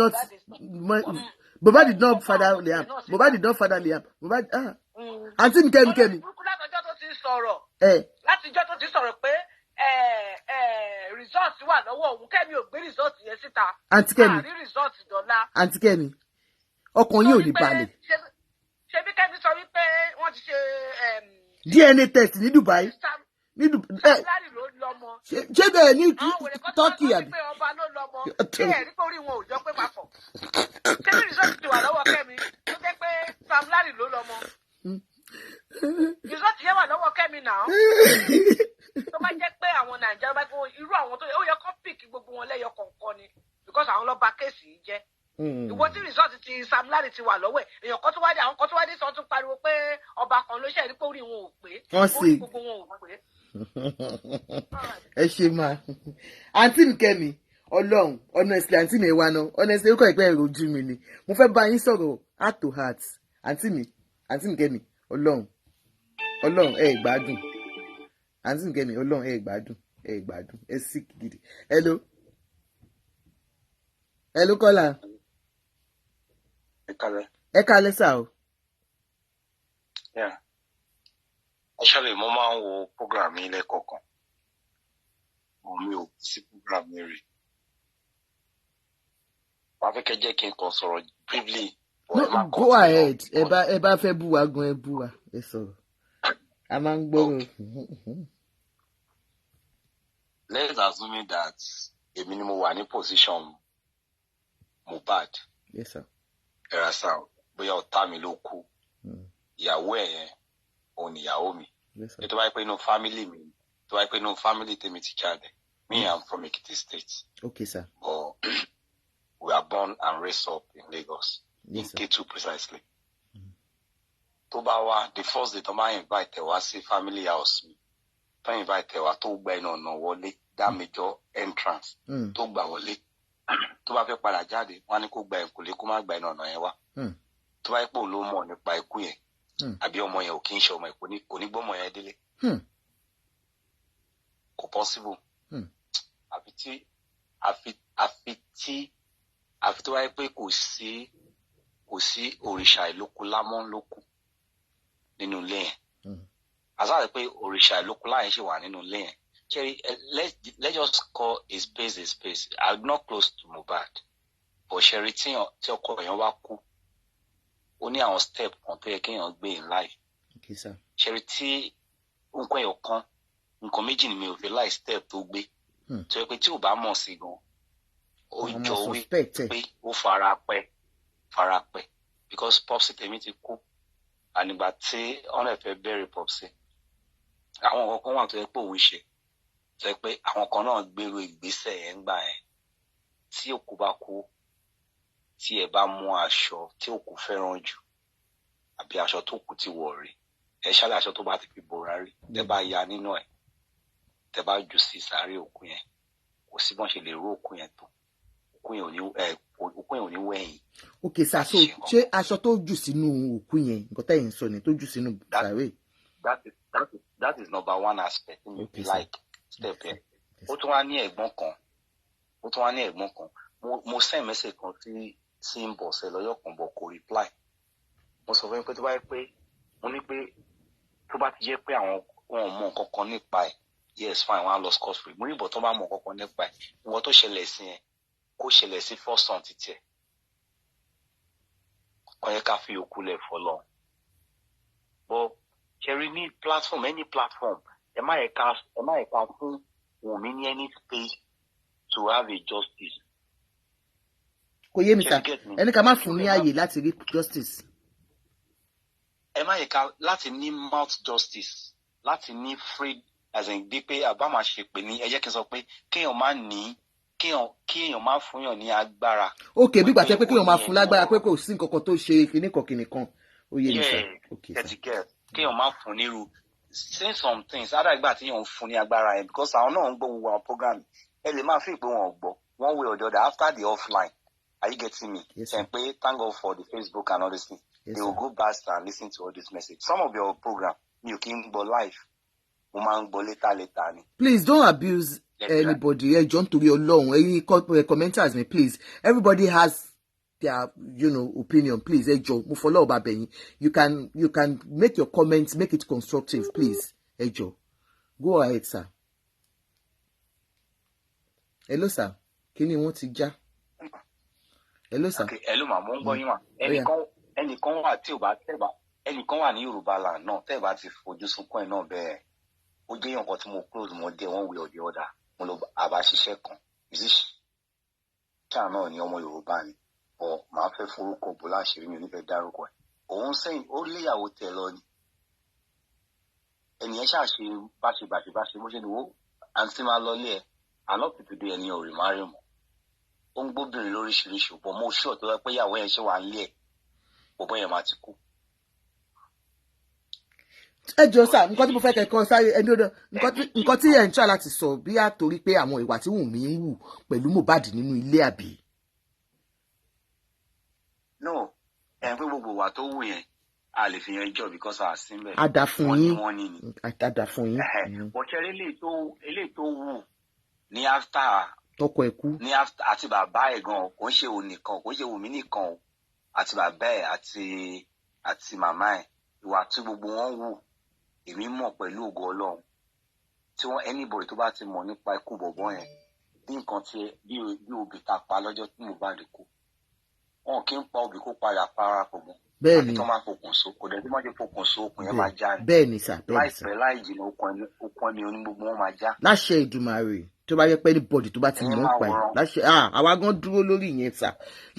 not father Liam. Mohbad did not father Liam. Mohbad Auntie mi Kẹ́mi. Látọjọ́ tó ti sọ̀rọ̀. Látijọ́ tó ti sọ̀rọ̀ pé result wà lọ́wọ́ òun. Kẹ́mi ò gbé result yẹn síta. Auntie Kẹ́mi. Àrí result dọ́là. Auntie Kẹ́mi. Ọkàn yín ò ní balẹ̀. Ṣebí Kẹ́mi sọ wípé wọ́n ti ṣe DNA test ní Dubai. Samlari ló lọ́mọ. Ṣé bẹ́ẹ̀ ní Turkey àbí? Pé ọba ló lọ́mọ. Ṣé ẹ̀rí pé orí wọn ò jọ pé papọ̀? Ṣé result ti wà lọ́wọ́ Kẹ́mi? Ló jẹ́ pé Samlari ló lọ́mọ. Result yẹn wà lọ́wọ́ Kẹ́mi náà. Tó bá jẹ́ pé àwọn Nàìjíríà bá gbọ́ irú àwọn tó yẹ kó pìkì gbogbo wọn lẹ́yọ kọ̀ọ̀kan ni because àwọn ló bà kéèsì yìí jẹ́. Ìwọ tí result ti Sam Larry ti wà lọ́wọ́ ẹ̀ èèyàn kan tó wá dé àwọn kan tó wá dé sọ tún pariwo pé ọba kan ló ṣe rí pé orí wọn ò pé orí gbogbo wọn ò pé. Ẹ ṣe máa àǹtí mi Kẹ́mi Ọlọ́run honestly àǹtí mi ẹ wá náà honestly orúkọ ìpẹ́ ẹ̀rọ ojú mi ni mo fẹ́ bá yín sọ̀rọ̀ heart to heart àǹtí mi Kẹ́mi Ọlọ́run ẹ gbádùn àǹtí mi Kẹ́mi Ọlọ́run ẹ gbádùn ẹ sick gidi. Hello Kọ́lá. Ẹ kálẹ́ sá o. Yeah. Actually, mo máa ń wo program yín lẹ́kọ̀ọ̀kan. Mi ò sí program mi rí. Wàá fẹ́ kẹ́ jẹ́ kí n kàn sọ̀rọ̀ briefly. No, go ahead. Ẹ bá fẹ́ bú wa gan ẹ bú wa. Ẹ sọ̀rọ̀. A máa ń gbọ́rọ̀. Let's assume that èmi ni mo wà ní position Mohbad. Yes, sir. Ẹ̀rọ sá bóyá ọ̀tá mi ló kú. Ìyàwó ẹ̀ yẹn òun ìyàwó mi. Tó bá yẹ pé inú family mi tó bá yẹ pé inú family tèmi ti jáde. Me, I'm from Ekiti State. Okay, sir. But we are born and raised up in Lagos. Yes, in K2 precisely. Tó bá wá the first day tó máa invite ẹ wá sí family house mi. Tó invite ẹ wá tó gba iná ọ̀nà wọlé that major entrance tó gbà wọlé. Tó bá fẹ́ padà jáde wọ́n á ní kó gba ẹ̀kúlé kó má gba iná ọ̀nà yẹn wá. tó bá yẹ pé òun ló mọ̀ nípa ikú yẹn àbí ọmọ yẹn ò kí ń ṣe ọmọ ẹ̀ kò ní gbọ́mọ yẹn délé kò possible àfi tó bá yẹ pé kò sí òrìṣà ìlókù lámọ́ lókù nínú ilé yẹn àzáàrẹ pé òrìṣà ìlókù láyẹn ṣì wà nínú ilé yẹn Cherry, let's just call a space a space. I'm not close to Mohbad, but Cherry tí ọkọ èèyàn wá kú ó ní àwọn step kan tó yẹ kéèyàn gbé in life. Okay, sir. Cherry tí nǹkan ẹyọ kan nǹkan méjì ni mi ò fi láì step tó gbé tó yẹ pé tí ò bá mọ̀ sí gan ó jọ wí pé ó fara pẹ́ because popsi tèmi ti kú ànígbà tí ọ̀nà ìfẹ́ bẹ̀rẹ̀ popsi àwọn nǹkan kan wà tó yẹ pé òun ṣe tó yẹ pé àwọn kan náà gbèrò ìgbésẹ̀ yẹn ń gbà yẹn tí òkú bá kú tí ẹ bá mú aṣọ tí òkú fẹ́ràn jù àbí aṣọ tó kù ti wọ̀ rí ẹ ṣáàlẹ̀ aṣọ tó bá ti fi bora rí tẹ bá ya nínú ẹ̀ tẹ bá jù sí sàárè òkú yẹn kò sí bọ́n ṣe lè ró òkú yẹn tó òkú yẹn ò ní wẹ̀yìn. Okay, sir, so ṣé aṣọ tó jù sínú òkú yẹn nǹkan tẹ́yìn sọ ni tó jù sínú sàárè. That is number one aspect. Okay, like step here. Ó tún wá ní ẹ̀gbọ́n kan mo send message kan sí ń bọ̀ ṣe lọ́yọ̀ kan bọ̀ kò reply. Mo sọ fún pé tó bá yẹ pé mo ní pé tó bá ti jẹ́ pé àwọn wọn ò mọ nǹkan kan nípa ẹ̀ yes fine wọn á lọ scot free mo ní ìbọ̀ tó bá mọ nǹkan kan nípa ẹ̀ ìwọ tó ṣẹlẹ̀ sí yẹn kó ṣẹlẹ̀ sí first son títí ẹ̀ kọ́ yẹ ká fi òkú lẹ̀ fọlọ́ but Cherry ní platform any platform ẹ má yẹ ká fún Wunmi ní any space to have a justice. Kò yé mi sà ẹni ká má fún ní ààyè láti rí justice. Ẹ má yẹ ká láti ní mouth justice láti ní free as in bí pé àbá máa ṣe pé ní ẹ jẹ́ kí n sọ pé kéèyàn má fún yàn ní agbára. Okay, bí gbàtẹ́ pé kéèyàn máa fún lágbára pé kò sí nǹkan kan tó ṣe kìnnìkan ó yé mi sà. Okay, sà. Kéèyàn má fún nírú say some things other ìgbà tí yàn ń fún ní agbára yẹn because àwọn náà ń gbọ́ gbogbo àwọn program ẹ lè máa fi ìpè wọn gbọ́ one way or the other after the offline are you getting me? Yes, and pé thank God for the Facebook and all this thing. Yes, they will go back and listen to all this message. Some of your program you can go live mo máa ń gbọ́ later ni. Please don't abuse anybody ẹ jọ̀ọ́ nítorí Ọlọ́run ẹ̀yin commenters me please everybody has their opinion please ẹ jọ̀ọ́ mo fọlọ́ ọba bẹ̀yìn you can make your comments make it constructive please ẹ jọ̀ọ́ go ahead sir. Hello sir kí ni wọ́n ti já. Hello sir. Okay, hello ma mo ń gbọ́ yín mà ẹnìkan wà tí ò bá ẹnìkan wà ní Yorùbá land náà tẹ́ bá ti fojú sunkún ẹ̀ náà bẹ́ẹ̀ ó jẹ́ yàn kan tí mo close mo dé one way or the other mo lọ àbáṣiṣẹ́ kan musician náà ní ọmọ Yorùbá ni ọ màá fẹ́ forúkọ bó láṣìírí mi ò ní fẹ́ dárúkọ ẹ̀ òun sẹ́yìn ó léyàwó tẹ̀ lọ ni ẹnìyẹn ṣàṣe báṣe bó ṣe ni wo àǹtí máa lọ lé ẹ àná pìpìdé ẹni ò rí má rí mọ́ ó ń gbóbìnrin lóríṣiríṣi bọ́ mo ṣọ́ tó yẹ pé ìyàwó yẹn ṣe wà ń lé ẹ̀ bọ́bọ́ yẹn máa ti kú. Ẹ jọ̀ọ́ sà nǹkan tí mo fẹ́ kẹ́kọ̀ọ́ sáré ẹni ọdọ nǹkan tí ẹ̀ ń try láti sọ bí a torí pé àwọn ìwà tí Wunmi ń hù pẹ̀lú Mohbad nínú ilé àbí. No ẹ̀ ń pé gbogbo ìwà tó wù yẹn a lè fi yan ẹjọ́ because a sí mbẹ̀. Àdà fún yín bọ̀ṣẹ́ eléyìí tó wù ní after tọkọ ẹ̀ kú ní after àti bàbá ẹ̀ gan kò ń ṣe òun nìkan kò ń ṣe Wunmi nìkan o àti bàbá ẹ̀ àti màmá ẹ̀ ìwà tí gbogbo wọn wù èmi mọ̀ pẹ̀lú ògo Ọlọ́run tí wọ́n anybody tó bá ti mọ̀ nípa ikú bọ̀bọ́ yẹn bí nǹkan tí bí obì ta pa lọ́jọ́ tí Mohbad kú wọn kì í pa obì kó padà para pọ̀ mọ́ bẹ́ẹ̀ni àti tó máa fokùn so kò dẹ̀ tí wọ́n ti fokùn so okùn yẹn máa já ni bẹ́ẹ̀ni sà láìpẹ́ láì jìnnà okùn ẹni oní gbogbo wọn máa já. láṣẹ Ìdùmarè tó bá yẹ pé anybody tó bá ti mọ̀ pa ẹ̀ láṣẹ àwa gan dúró lórí ìyẹn sà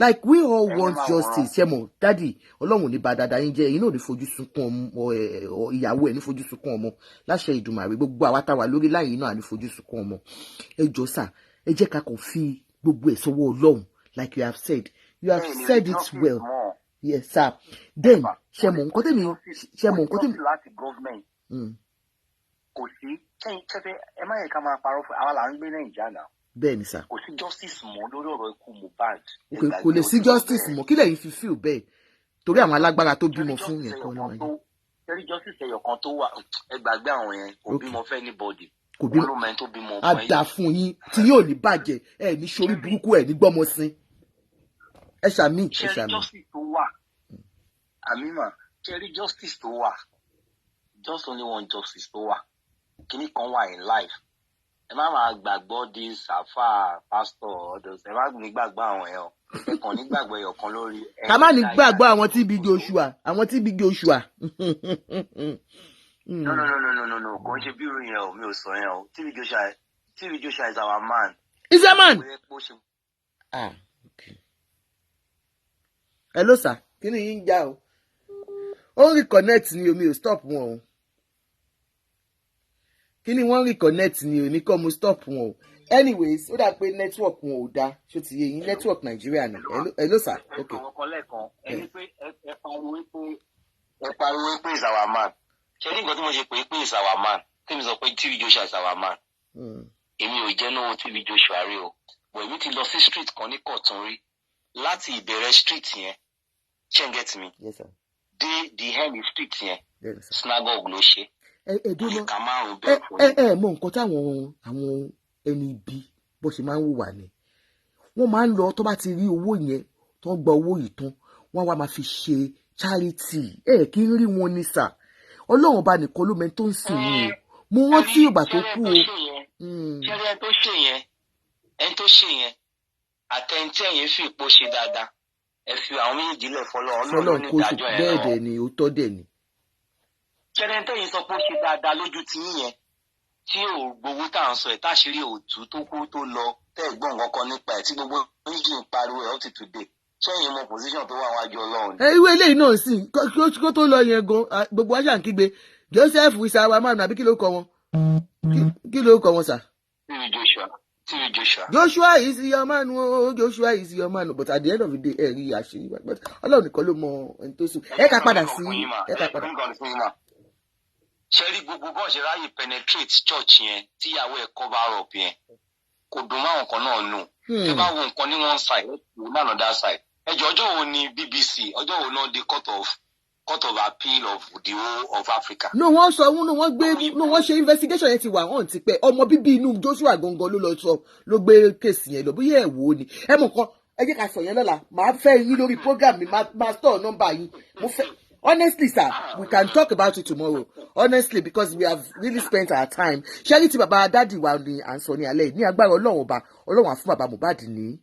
like we all want justice ṣe mọ̀ dádì Ọlọ́run ní bá dáadáa yín jẹ́ ẹ̀yin náà ní fojú sunkún ọmọ ìyàwó ẹ̀ ní fojú sunkún ọmọ láṣẹ Ìdùmarè gbogbo àwa táwa lórí láyìn náà ní fojú sunkún ọmọ ẹ jọ̀ọ́ sà ẹ jẹ́ ká kàn fi gbogbo ẹ̀ sọ́wọ́ Ọlọ́run like you have said it well yes sir then ṣe mọ̀ nǹkan tèmi láti government kò sí kẹ́yìn kẹ́fẹ́ ẹ má yẹ ká máa parọ́ fún àwa là ń gbé Nàìjíríà náà. Bẹ́ẹ̀ni sà. Kò sí justice mọ́ lórí ọ̀rọ̀ ikú Mohbad. Kò lè sí justice mọ́ kí lẹ́yìn fi feel bẹ́ẹ̀ torí àwọn alágbára tó bímọ fún yẹn kan ló máa jẹ́. Torí justice ẹyọ kan tó wà ẹ gbàgbé àwọn yẹn kò bímọ fẹ́ anybody. Kò bímọ olómọ tó bímọ fún ẹ. Àdá fún yín tí yóò ní bàjẹ́ ẹ ní sórí burúkú ẹ ní gbọ́mọ sí. Ẹ ṣàmì ẹ ṣàmì. Justice tó wà àmìmọ̀ ṣẹ́rí justice tó wà just only one justice tó wà kíní kan wà in life. Ẹ má máa gbàgbọ́ di sàfà pastor ọ̀dọ̀ ẹ má ní gbàgbọ́ àwọn ẹ̀ ọ́ ẹ kàn ní gbàgbọ́ ẹ̀yọ̀ kan lórí. Ká má ní gbàgbọ́ àwọn TB Joshua No, kò ń ṣe bí irú yẹn o mi ò sọ yẹn o TB Joshua is our man. Is a man. Okay. Hello sir, kí ni yín já o? Ó ń reconnect ni omi ò stop wọn o. Kí ni wọ́n reconnect ni èmi kọ́ mo stop wọn o. Anyways, ó dà pé network wọn ò dá ṣó ti yé yín network Nàìjíríà ni. Hello sir. Okay. Ẹni pé ẹ pariwo pé is our man. Ṣé ní nǹkan tí mo ṣe pé is our man? Tèmi sọ pé TB Joshua is our man. Èmi ò jẹ́ náà TB Joshua rí o. Bọ̀ èmi ti lọ sí street kan ní Kọ̀tún rí. Láti ìbẹ̀rẹ̀ street yẹn. Ṣé ń get me? Yes sir. Dé the end street yẹn. Yes sir. Synagogue ló ṣe. Mọ nǹkan táwọn àwọn ẹni ibi bó ṣe máa ń wùwà ni wọ́n máa ń lọ tó bá ti rí owó yẹn tó ń gba owó yìí tán wọ́n wá máa fi ṣe charity kí n rí wọn ní sà Ọlọ́run bá nìkan ló mẹ́ni tó ń sìn yín o mo rántí ìgbà tó kú o. ṣẹ́rí ẹni tó ṣe yẹn àtẹ̀ntẹ́ yẹn fi ipò ṣe dáadáa ẹ fi àwọn méjì lẹ̀ fọlọ́ Ọlọ́run ní ìdájọ́ yẹn bẹ́ẹ̀ dẹ̀ ni ó tọ́ dẹ̀ ni. ṣẹ́rẹ́ntẹ́ yìí sọ pé ó ṣe dáadáa lójú ti yín yẹn tí ò gbowó tá à ń sọ ẹ̀ táṣírí òtún tó kú tó lọ tẹ́ ẹ̀ gbọ́n kankan nípa ẹ̀ tí gbogbo méjì ń pariwo ẹ̀ up to today ṣẹ́yìn mọ position tó wà wájú Ọlọ́run. Irú eléyìí náà sì kó tó lọ yẹn gan gbogbo wa ṣà ń kígbe Joseph isawa man àbí kí ló kọ wọn kí ló kọ wọn sà. Joshua is your man o Joshua is your man but at the end of the day ẹ rí àṣírí but Ọlọ́run nìkan ló mọ ẹni tó sùn ẹ ká padà sí ẹ ká padà. Ṣẹ́rí gbogbo bọ́ọ̀ ṣe ráyè penetrate church yẹn tíyàwó ẹ̀ cover up yẹn kò dùn máwọn kan náà nù. Ẹ bá wo nǹkan ní one side ní another side. Ẹjọ́ ọjọ́ wo ni BBC ọjọ́ wo náà di court of appeal of the whole of Africa. No wọ́n sọ wọ́n ṣe investigation yẹn ti wà hàn ti pẹ́ ọmọ bíbí inú Joshua gangan ló gbé kéèsì yẹn lọ bóyá ẹ̀ wò ó ni ẹ mọ̀ kan ẹ jẹ́ ká sọ yẹn lọ́la màá fẹ́ yín lórí program mi máa store number yín mo fẹ́. Honestly, sir, we can talk about it tomorrow. Honestly, because we have really spent our time. Ṣẹ́rí tí bàbá dádì wa ni à ń sọ ní alẹ́ ní agbára Ọlọ́run á fún bàbá Mohbad ní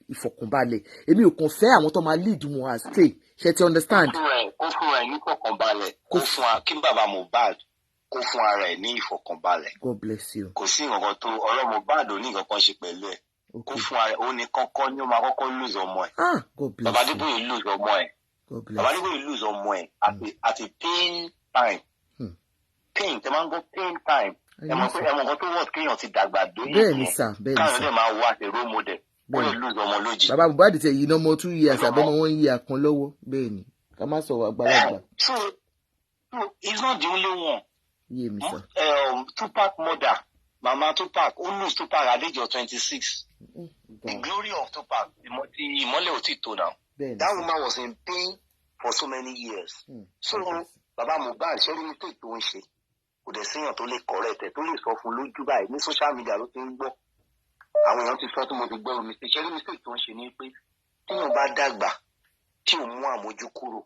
ìfọ̀kànbalẹ̀. Èmi ò kàn fẹ́ àwọn tó máa lead wọn astray. Ṣé ti understand? Kó fún ẹ ní ìfọ̀kànbalẹ̀. Kó fún wa kí bàbá Mohbad kó fún ara ẹ̀ ní ìfọ̀kànbalẹ̀. God bless you. Kò sí nǹkan tó ọ̀rọ̀ Mohbad ò ní nǹkan kan ṣe pẹ̀lú ẹ̀. Kó fún ara ẹ̀ ó ní kọ́kọ́ ní ó máa kọ́kọ́ lose ọmọ ẹ̀. God bless you. Bàbá Adébóyè lose ọmọ ẹ̀. Bàbá Adébóyè lose ọmọ ẹ̀ at a pain time. Pain tẹ máa ń gbọ́ pain time. Ẹ mọ̀ nǹkan tó wọ̀ kéèyàn ti dàgbà dóyè yẹn. Káyọ̀ dẹ̀ máa wá àti role model. Ó lè lose ọmọ lójijì. Bàbá Mohbad tẹ yìí náà mọ 2 years àbọ̀mọ 1 year kan lọ́wọ́ bẹ́ẹ̀ ni ká má sọ àgbàlagbà. So he's not the only one. Yé mi sọ. Tupac mother Mama Tupac ó lose Tupac at the age of 26. The glory of Tupac ìmọ́lẹ̀ ò tí tó now. That woman was in pain for so many years. So Baba Mohbad ṣẹ́rí mistake tó ń ṣe kò dẹ̀ síyàn tó lè correct ẹ̀ tó lè sọ fún lójú báyìí ní social media ló ti ń gbọ́. Àwọn èèyàn ti sọ tó mo ti gbọ́ mistake ṣẹ́rí mistake tó ń ṣe ni pé tíyàn bá dàgbà tí ò mú àmójú kúrò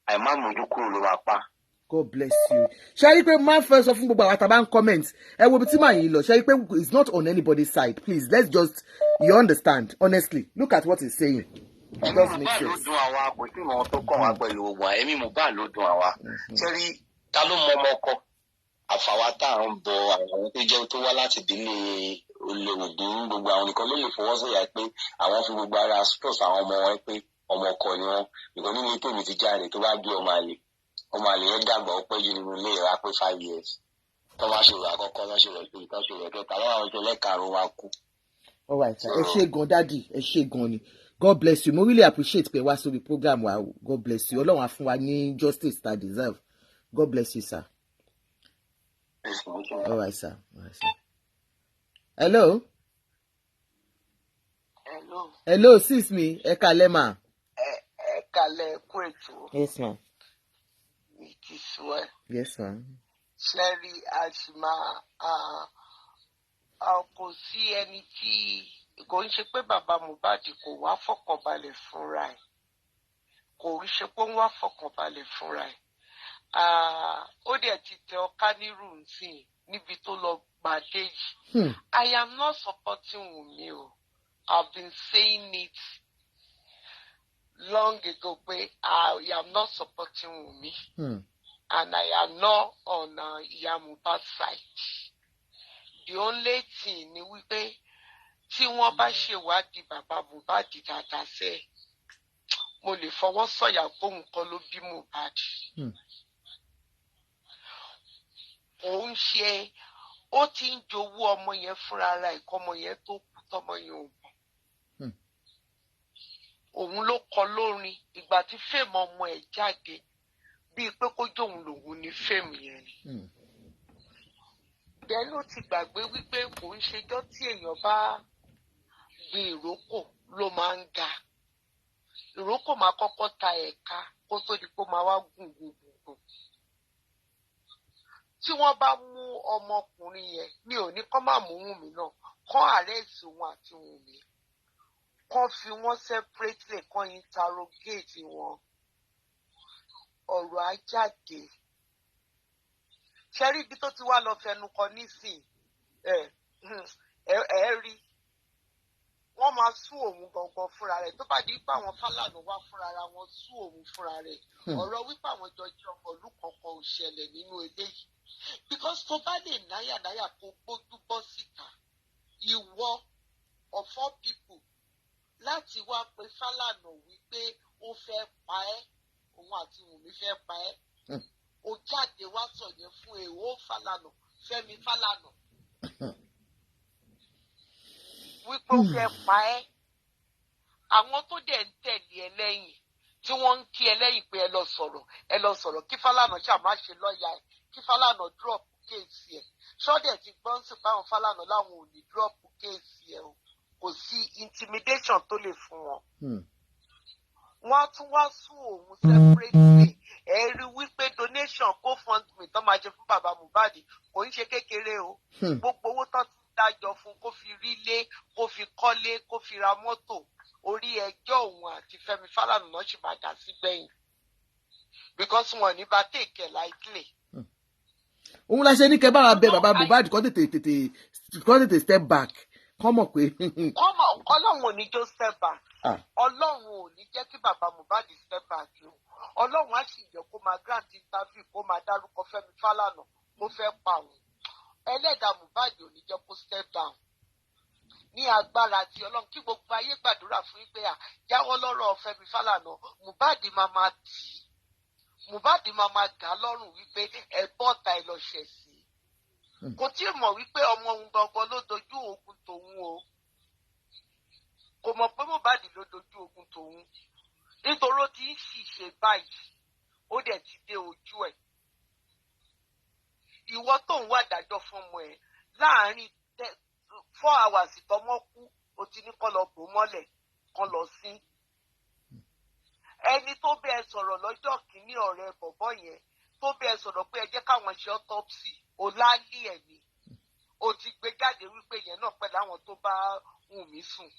àìmá àmójú kúrò ló máa pa. God bless you. Ṣé pé máa fẹ́ sọ fún gbogbo àwọn àtàbá ń comment ẹ wo ibi tí màá yín lọ ṣé pé it's not on anybody's side please let's just you understand honestly look at what he's saying. Mohbad ló dùn àwa kò sí ìmọ̀ tó kàn wá pẹ̀lú ogun ẹ̀mí Mohbad ló dùn àwa. Sẹ́rí ta ló mọ ọmọ ọkọ àfàwà tá à ń bọ àwọn tó jẹ́ tó wá láti ìdílé olóògùn gbogbo àwọn nìkan ló lè fọwọ́ sọ̀yà pé àwọn fi gbogbo ara stress àwọn ọmọ wọn pé ọmọ ọkọ ni wọn ìkan nínú ètò mi ti jáde tó bá gbé ọmọ àlè yẹn dàgbà ó pẹ́ jù nínú ilé ìra pé 5 years tó bá ṣòro àkọ́kọ́ tó ṣòro ìpè tó ṣòro ìkẹta lọ́wọ́ àwọn ìṣẹ̀lẹ̀ karùn-ún wa kú. All right ẹ ṣé gan dádì ẹ ṣé gan ni God bless you mo really appreciate pé wá sórí program wa God bless you Ọlọ́run á fún wa ní justice that deserve God bless you sir. All right sir. Hello. Hello sis mi ẹ kálẹ́ mà. Ẹ Kale Kwetu. Yes, ma'am. It is well. Yes, ma'am. Sherry Ashima, kò sí ẹni tí kò ń ṣe pé bàbá Mohbad kò wá fọkànbalẹ̀ fúnra ẹ̀. Kò ń ṣe pé ó ń wá fọkànbalẹ̀ fúnra ẹ̀. Ó dẹ̀ ti tẹ ọká nírú nsìn níbi tó lọ gbàdé yìí. I am not supporting Wunmi o. I've been saying it long ago pé I am not supporting Wunmi. And I am not on Iya Mohbad's side. The only thing ni wípé tí wọ́n bá ṣèwádìí bàbá Mohbad dáadáa sẹ́, mo lè fọwọ́ sọ̀yà fóun kọ́ ló bí Mohbad. Òun ṣe ó ti ń jowú ọmọ yẹn fúnra ara ẹ̀ kọ́ ọmọ yẹn tó kú tọ́mọ yẹn ò mọ̀. Òun ló kọ lórin ìgbà tí fèmọ ọmọ ẹ̀ jáde bíi pé kó jóun lòun ní fèmù yẹn ni. Bẹ́ẹ̀ ló ti gbàgbé wípé kò ń ṣejọ́ tí èèyàn bá gbin ìrókò ló máa ń ga. Ìrókò máa kọ́kọ́ ta ẹ̀ka kó tó di pé ó máa wá gùn. Tí wọ́n bá mú ọmọkùnrin yẹn, mi ò ní kọ́ máa mú Wùnmí náà, kọ́ àrẹ́sì wọn àti Wùnmí. Kọ́ fi wọ́n separately, kọ́ interrogate wọn. Ọ̀rọ̀ á jáde. Ṣé rí ibi tó ti wá lọ fẹnu kọ nísìn? Rí. Wọ́n máa sú òun gangan fúnra rẹ̀. Tó bá di pé àwọn Fálànà wá fúnra ra wọn sú òun fúnra rẹ̀. Ọ̀rọ̀ wípé àwọn jọ jẹ́ ọmọ ìlú kankan ò ṣẹlẹ̀ nínú eléyìí. Because tó bá lè náyà kó gbójú bọ́ síta, ìwọ of all people láti wá pé Fálànà wípé ó fẹ́ pa ẹ́, òun àti Wùnmí fẹ́ pa ẹ́. Ó jáde wá sọ yẹn fún èèwọ̀ Falana, Femi Falana. Wípé ó fẹ́ pa ẹ́. Àwọn tó dẹ̀ ń tẹ̀lé ẹ lẹ́yìn tí wọ́n ń kí ẹ lẹ́yìn pé ẹ lọ sọ̀rọ̀ kí Falana ṣáà má ṣe lọ́ọ̀yà ẹ̀, kí Falana drop kéèsì ẹ̀. Ṣọ́dẹ̀ ti gbọ́n sí pé àwọn Falana láwọn ò ní drop kéèsì ẹ̀ o. Kò sí intimidation tó lè fún wọn. Wọ́n á tún wá sún òun separately. Ẹ rí wípé donation GoFundMe tó máa ṣe fún bàbá Mohbad kò ń ṣe kékeré o. Gbogbo owó tó ti dájọ́ fún kó fi rí lé, kó fi kọ́lé, kó fi ra mọ́tò. Orí ẹjọ́ òun àti Fẹ́mi Fálànà náà ṣì máa dà sí gbẹ̀yìn. Because wọn ò ní bá take it lightly. Òun la ṣe ní kẹ́ bá wa bẹ bàbá Mohbad kó tètè step back. Kọ́mọ̀ pé. Ọlọ́run ò ní jó step back. Ọlọ́run ò ní jẹ́ kí bàbá Mohbad step back o. Ọlọ́run á sì jẹ́ kó máa grant interview kó máa dárúkọ Fẹ́mi Fálànà kó fẹ́ pa òun. Ẹlẹ́dàá Mohbad ò ní jẹ́ kó step down. Ní agbára ti Ọlọ́run kí gbogbo ayé gbàdúrà fún yín pé jáwọ́ lọ́rọ̀ Fẹ́mi Fálànà, Mohbad máa tì í. Mohbad máa gà á lọ́rùn wípé ẹ bọ́ta ẹ lọ ṣẹ̀ sí. Kò tí ì mọ̀ wípé ọmọ òun gangan ló dojú ogun tòun o. Kò mọ̀ pé Mohbad ló dojú ogun tòun. Nítorí ó ti ń ṣìṣe báyìí, ó dẹ̀ ti dé ojú ẹ̀. Ìwọ tó ń wá dájọ́ fún ọmọ ẹ̀ láàárín 4 hours tọmọ kú, ó ti ní kó lọ bò mọ́lẹ̀, kó lọ sí. Ẹni tó bẹ́ẹ̀ sọ̀rọ̀ lọ́jọ́ kìíní ọ̀rẹ́ bọ̀bọ́ yẹn, tó bẹ́ẹ̀ sọ̀rọ̀ pé ẹ jẹ́ káwọn ṣe autopsy, ó láálí ẹ̀ ni. Ó ti gbé jáde wípé yẹn náà pẹ̀lú àwọn tó bá Wùnmí sùn.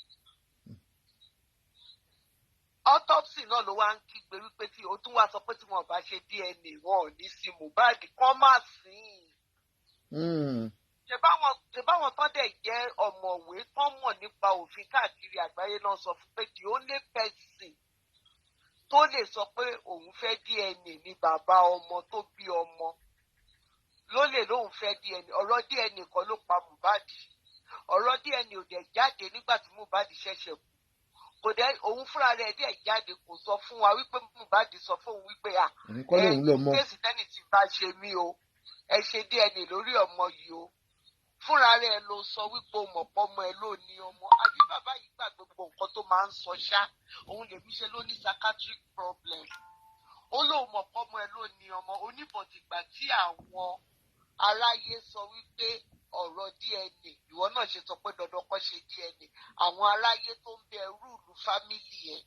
Autopsy náà ló wá ń kígbe wípé tí o tún wá sọ pé tí wọn bá ṣe DNA wọn ò ní sí Mohbad kán má sìn. Ṣé báwọn tán dẹ̀ jẹ́ ọ̀mọ̀wé tán mọ̀ nípa òfin káàkiri àgbáyé náà sọ fún pé the only person tó lè sọ pé òun fẹ́ DNA ni bàbá ọmọ tó bí ọmọ ló lè lóun fẹ́ DNA. Ọ̀rọ̀ DNA kan ló pa Mohbad. Ọ̀rọ̀ DNA ò dẹ̀ jáde nígbà tí Mohbad ṣẹ̀ṣẹ̀ kú. Kò dẹ̀ òun fúnra rẹ̀ dẹ̀ jáde kò sọ fún wa wípé Mohbad sọ fún òun wípé kéèsì tẹ́nì ti bá ṣe mí o, ẹ ṣe DNA lórí ọmọ yìí o. Fúnra rẹ̀ ló sọ wípé o mọ̀ pọ́ ọmọ ẹ ló ní ọmọ. Àbí bàbá yìí gbà gbogbo nǹkan tó máa ń sọ ṣá, òun lèmi ṣe ló ní psychiatric problem. Ó lóun mọ̀ pọ́ ọmọ ẹ ló ní ọmọ. Oníbọ̀dìgbà tí àwọn aráyé sọ wípé ọ̀rọ̀ DNA, ìwọ náà ṣe sọ pé dandan kọ́ ṣe DNA. Àwọn aráyé tó ń bẹ rúùlù fámìlì ẹ̀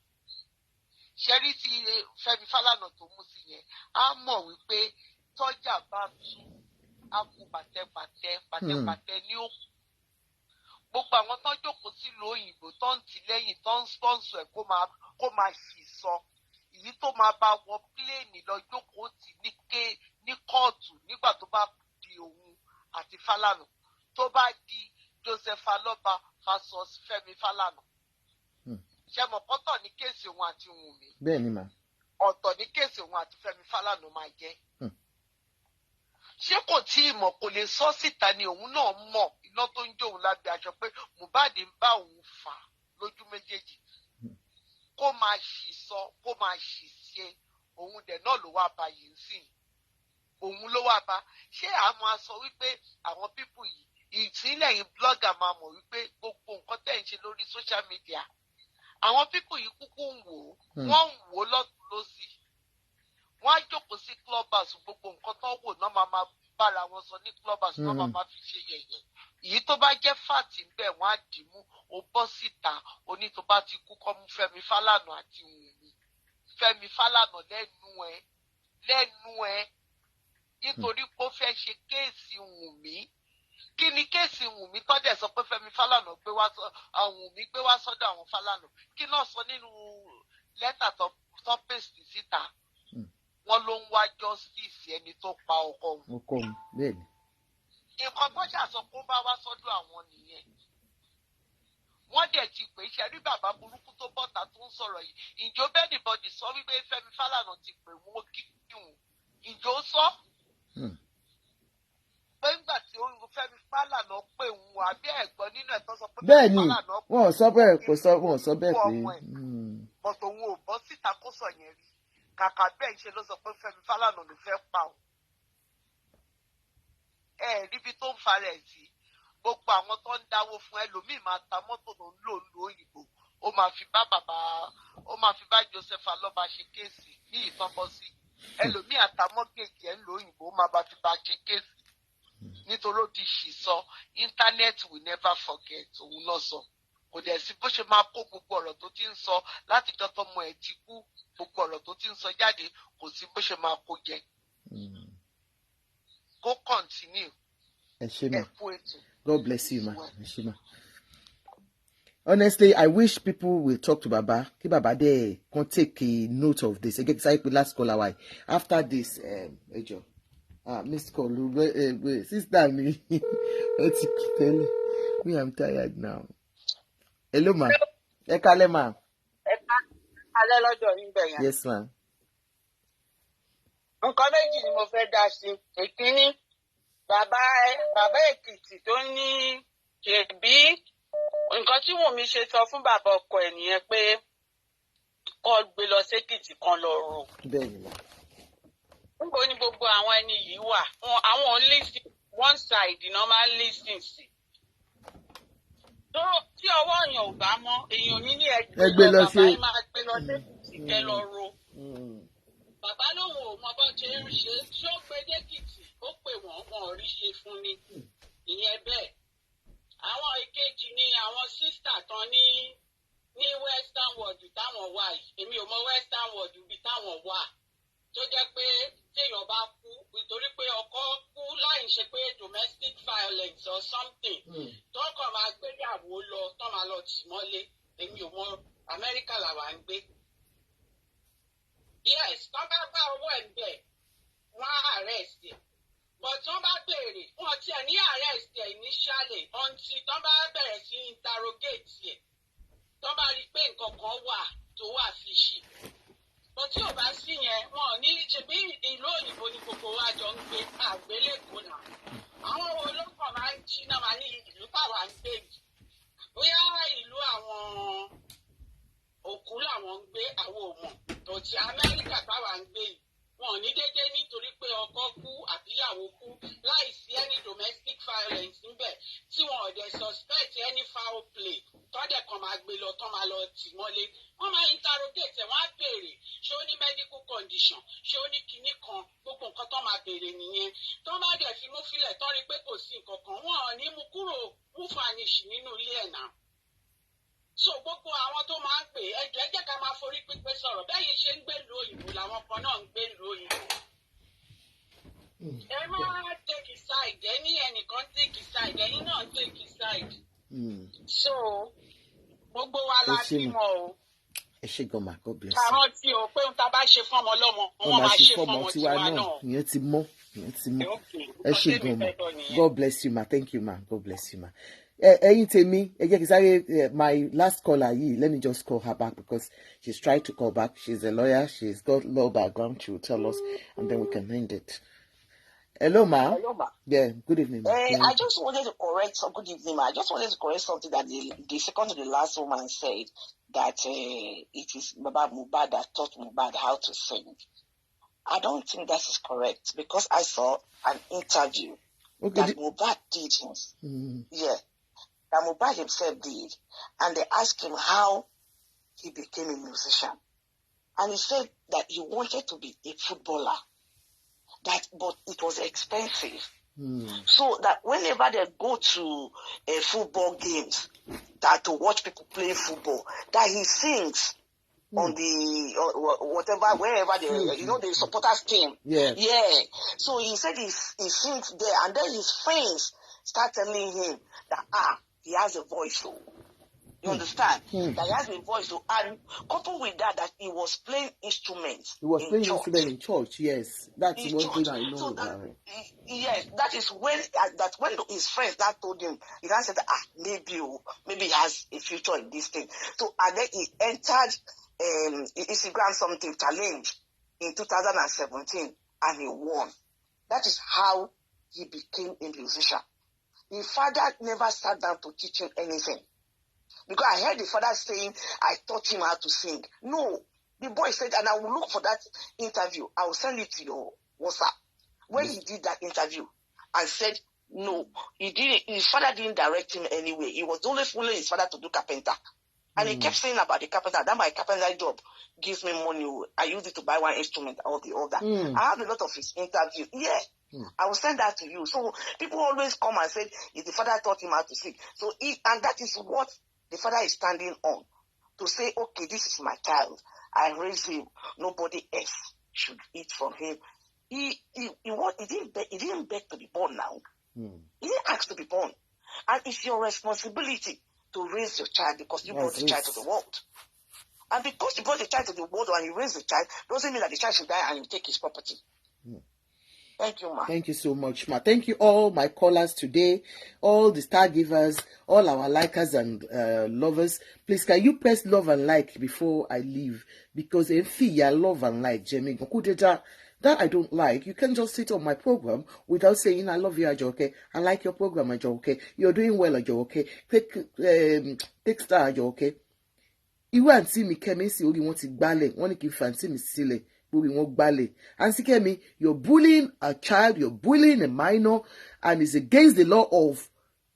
ṣẹ́rí tí Fẹ́mi Fálànà tó mú sí yẹn á mọ̀ wípé tọ́jà bá tú á kú pàtẹ́pàtẹ́ ní òkú. Gbogbo àwọn tó jókòó sílùú òyìnbó tó ń tì lẹ́yìn tó ń sponsor ẹ̀ kó máa sì sọ. Èyí tó máa bá wọ pílẹ̀nì lọ jókòó tì ní kóòtù nígbà tó bá di òun àti Fálànà. Tó bá di Joseph Aloba versus Fẹ́mi Fálànà. Ṣé mo pọ́tọ̀ ní kéèsì òun àti Wùnmí? Bẹ́ẹ̀ ni mà. Ọ̀tọ̀ ní kéèsì òun àti Fẹ́mi Fálànà máa jẹ́. Ṣé kò tí ì mọ̀ kò lè sọ síta ni òun náà mọ̀ iná tó ń jó òun lábẹ́ aṣọ pé Mohbad ń bá òun fà lójú méjèèjì. Kó máa ṣì sọ, kó máa ṣì ṣe, òun dẹ̀ náà ló wá bá yìí sìn. Òun ló wá bá. Ṣé àmọ́ a sọ wípé àwọn pípù yìí, ìtìlẹ̀ yìí blogger máa mọ̀ wípé gbogbo nǹkan tẹ̀ ń ṣe lórí social media. Àwọn pípù yìí kúkú ń wò ó, wọ́n ń wò ó lọ́tùn lósì. Wọ́n á jókòó sí clubhouse, gbogbo nǹkan tó wò náà máa bára wọn sọ ní clubhouse náà máa fi ṣe yẹ̀yẹ̀. Èyí tó bá jẹ́ fàtí ń bẹ̀ wọ́n á dì mú, ó bọ́ síta, oní tó bá ti kú kọ́ mú Fẹ́mi Fálànà àti Wùnmí. Fẹ́mi Fálànà lẹ́nu ẹ̀ nítorí pé ó fẹ́ ṣe kéèsì Wùnmí. Kí ni kéèsì Wùnmí tó dẹ̀ sọ pé Fẹ́mi Fálànà Wùnmí gbé wá sọ́dọ̀ àwọn Fálànà? Kí náà sọ nínú lẹ́tà tó pèsè síta? Wọ́n ló ń wá justice ẹni tó pa ọkọ òun. Ọkọ òun bẹ́ẹ̀ ni. Nǹkan tó ṣàṣọ kó bá wá sọ́dọ̀ àwọn nìyẹn. Wọ́n dẹ̀ ti pè é ṣe rí bàbá burúkú tó bọ́ta tó ń sọ̀rọ̀ yìí. Ìjọ bẹ́ẹ̀nìbọ̀dì sọ wípé Fẹ́mi Fálànà ti pè wọ́n kí wọ́n. Ìjọ sọ. Pé ńgbà tí Fẹ́mi Fálànà pè wọ́n àbí ẹ̀gbọ́n nínú ẹ̀ tó sọ pé bẹ́ẹ̀ ni wọ́n ò sọ bẹ́ẹ̀ wọ́n ò sọ bẹ́ẹ̀ pé. Bọ̀tò òun ò bọ́ síta kó sọ yẹn rí. Kàkà bẹ́ẹ̀ ṣe ló sọ pé Fẹ́mi Fálànà ló fẹ́ pa ọ́. Níbi tó ń farẹ̀ sí gbogbo àwọn tó ń dáwó fún ẹlòmíì máa ta mọ́tò tó ń lò òyìnbó, ó máa fi bá Joseph Aloba ṣe kéèsì ní ìtọ́bọ́sí. Ẹlòmíì àtàmọ́gèjì ẹ̀ ń lò òyìnbó, ó máa bá fi bá ṣe kéèsì nítorí ó ti ṣì sọ internet will never forget. Òun náà sọ kò dẹ̀ sí bó ṣe máa kó gbogbo ọ̀rọ̀ tó ti ń sọ látijọ́ tọ́mọ ẹ̀ ti kú, gbogbo ọ̀rọ̀ tó ti ń sọ jáde kò sí bó ṣe máa kó jẹ. Go continue. Ẹ ṣé ma. God bless you ma. Ẹ ṣé ma. Honestly, I wish people will talk to Baba. Kí Baba dẹ̀ can take a note of this. Again, sorry, last call away. After this, Ejo. Miss Kolu, sister me. Let's tell me I'm tired now. Hello ma. Ẹ kálẹ́ ma. Ẹ kálẹ́ lọ́jọ́ yín bẹ̀ yẹn. Yes ma. Nǹkan méjì ni mo fẹ́ dá sí. Èkíní, bàbá Èkìtì tó ní ṣèbí nǹkan tí Wùnmí ṣe sọ fún bàbá ọkọ ẹ̀ nìyẹn pé kó gbé lọ sékìtì kan lọ rò. Bẹ́ẹ̀ni ma. Níbo ni gbogbo àwọn ẹni yìí wà? Àwọn ò listen one side ni wọ́n máa ń listen sí. Tí ọwọ́ èèyàn ò bá mọ́, èèyàn ní ẹgbẹ́ lọ sí bàbá yìí máa gbé lọ sékìtì kẹ́ lọ rò. Bàbá lòun ò mọ bó ṣe ń ṣe, ṣé ó gbé dékìtì, ó pè wọ́n ò rí ṣe fún ni. Ìyẹn bẹ́ẹ̀. Àwọn ìkejì ni àwọn sísítà tán ní western world táwọn wà yìí. Èmi ò mọ western world bí táwọn wà. Tó jẹ́ pé téèyàn bá kú nítorí pé ọkọ kú láì ṣe pé domestic violence or something. Tó kàn máa gbéyàwó lọ, tó máa lọ tì mọ́lé. Èmi ò mọ Amẹ́ríkà làwa ń gbé. Yes, tó bá bá owó ẹ̀ ń bẹ̀, wọ́n á arrest ẹ̀. But wọ́n bá béèrè, wọ́n tiẹ̀ ní arrest ẹ̀ initially until tó bá bẹ̀rẹ̀ sí interrogate ẹ̀. Tó bá rí pé nǹkan kan wà tó wà fishy. But tí ò bá sí yẹn, wọn ò ní ṣe bí ìlú òyìnbó ni gbogbo wa jọ ń gbé àgbélẹ̀kọ́ náà. Àwọn olókàn máa ń jí náà máa ní ìlú táwa ń gbé yìí. Bóyá ìlú àwọn òkú làwọn ń gbé àwọn ò mọ̀. Tòtí Amẹ́ríkà táwa ń gbé yìí. Wọn ò ní dédé nítorí pé ọkọ kú àbíyàwó kú láìsí any domestic violence níbẹ̀ tí wọn ò dẹ̀ suspect any foul play tọ́dẹ̀ kan máa gbé lọ tán máa lọ tì mọ́lé. Wọ́n máa interrogate wọ́n á béèrè ṣé ó ní medical condition ṣé ó ní kinní kan gbogbo nǹkan tán máa béèrè nìyẹn. Tán bá dẹ̀ fi mú filẹ̀ tán rí pé kò sí nǹkan kan wọn ò ní mú kúrò mú fanish nínú ilé ẹ̀ náà. So gbogbo àwọn tó máa ń pè ẹjọ́ ẹ jẹ́ ká máa forí pípé sọ̀rọ̀ bẹ́yìn ṣe ń gbé ìlú òyìnbó làwọn kan náà ń gbé ìlú òyìnbó. Ẹ máa take side ẹ ní ẹnìkan take side ẹ̀yin náà take side. So gbogbo wa la bímọ o. Ẹ ṣé gan ma, God bless you. Ká rántí o pé ohun tá a bá ṣe fún ọmọ ọlọ́mọ wọ́n máa ṣe fún ọmọ tiwa náà. Ìyẹn ti mọ́. Ẹ ṣé gan ma, God bless you ma, thank you ma, God bless you ma. Ẹ̀yin tèmi, ẹ jẹ́ kí sáré my last caller yìí, let me just call her back because she's tried to call back. She's a lawyer, she's got law background, she will tell us and then we can end it. Hello ma. Hello ma. Yeah, good evening ma. I just wanted to correct good evening ma. I just wanted to correct something that the second to the last woman said, that it is Baba Mohbad that taught Mohbad how to sing. I don't think that is correct because I saw an interview that Mohbad did him. Yeah. That Mohbad himself did, and they asked him how he became a musician, and he said that he wanted to be a footballer, but it was expensive. So that whenever they go to football games, that to watch people play football, that he sings on the whatever wherever the supporters team. Yeah. So he said he sings there, and then his friends start telling him that he has a voice, though. You understand? That he has a voice, though. And coupled with that he was playing instruments. He was playing instruments in church, yes. That's one thing I know. So yes, that is when his friends that told him, he said, maybe he has a future in this thing. So and then he entered Instagram something challenge in 2017 and he won. That is how he became a musician. The father never sat down to teach him anything. Because I heard the father saying, I taught him how to sing. No. The boy said, and I will look for that interview. I will send it to your WhatsApp. When he did that interview and said, no, his father didn't direct him anyway. He was only fooling his father to do carpenter. And he kept saying about the carpenter, that my carpenter job gives me money. I use it to buy one instrument or the other. I have a lot of his interviews. Yeah. I will send that to you. So people always come and say, if the father taught him how to sing. So and that is what the father is standing on. To say, okay, this is my child. I raised him. Nobody else should eat from him. He didn't beg to be born now. He didn't ask to be born. And it's your responsibility to raise your child because you brought the child to the world. And because you brought the child to the world and you raise the child, doesn't mean that the child should die and you take his property. Thank you, ma. Thank you so much, ma. Thank you all my callers today, all the star givers, all our likers and lovers. Please, can you press love and like before I leave? Because if you love and like, Jamie, that I don't like, you can just sit on my program without saying I love you, Ajoke. I like your program, Ajoke. You're doing well, Ajoke. Take star, Ajoke. You and see me came see you want to ballet. One can fancy me silly. And Sikemi, you're bullying a child, you're bullying a minor, and it's against the law of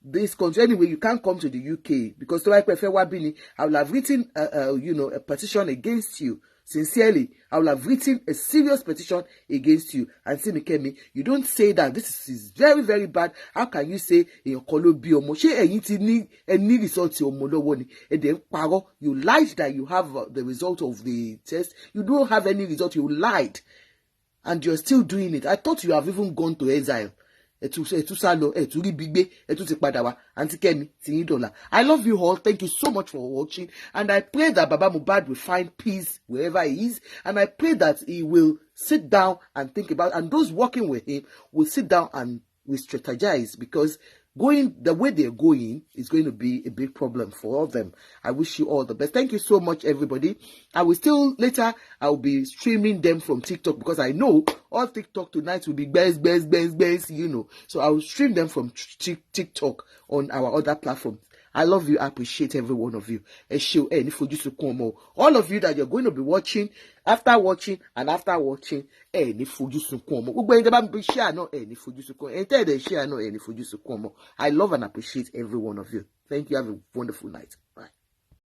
this country. Anyway, you can't come to the UK because I will have written a petition against you. Sincerely, I will have written a serious petition against you. And say, Mikemi, you don't say that. This is very, very bad. How can you say in any result you lied that you have the result of the test. You don't have any result. You lied, and you're still doing it. I thought you have even gone to exile. I love you all. Thank you so much for watching. And I pray that Baba Mohbad will find peace wherever he is. And I pray that he will sit down and think about, and those working with him will sit down and will strategize, because going the way they're going is going to be a big problem for all of them. I wish you all the best. Thank you so much, everybody. I will be streaming them from TikTok, because I know all TikTok tonight will be best, So I will stream them from TikTok on our other platforms. I love you. I appreciate every one of you. All of you that you're going to be watching, after watching, I love and appreciate every one of you. Thank you. Have a wonderful night.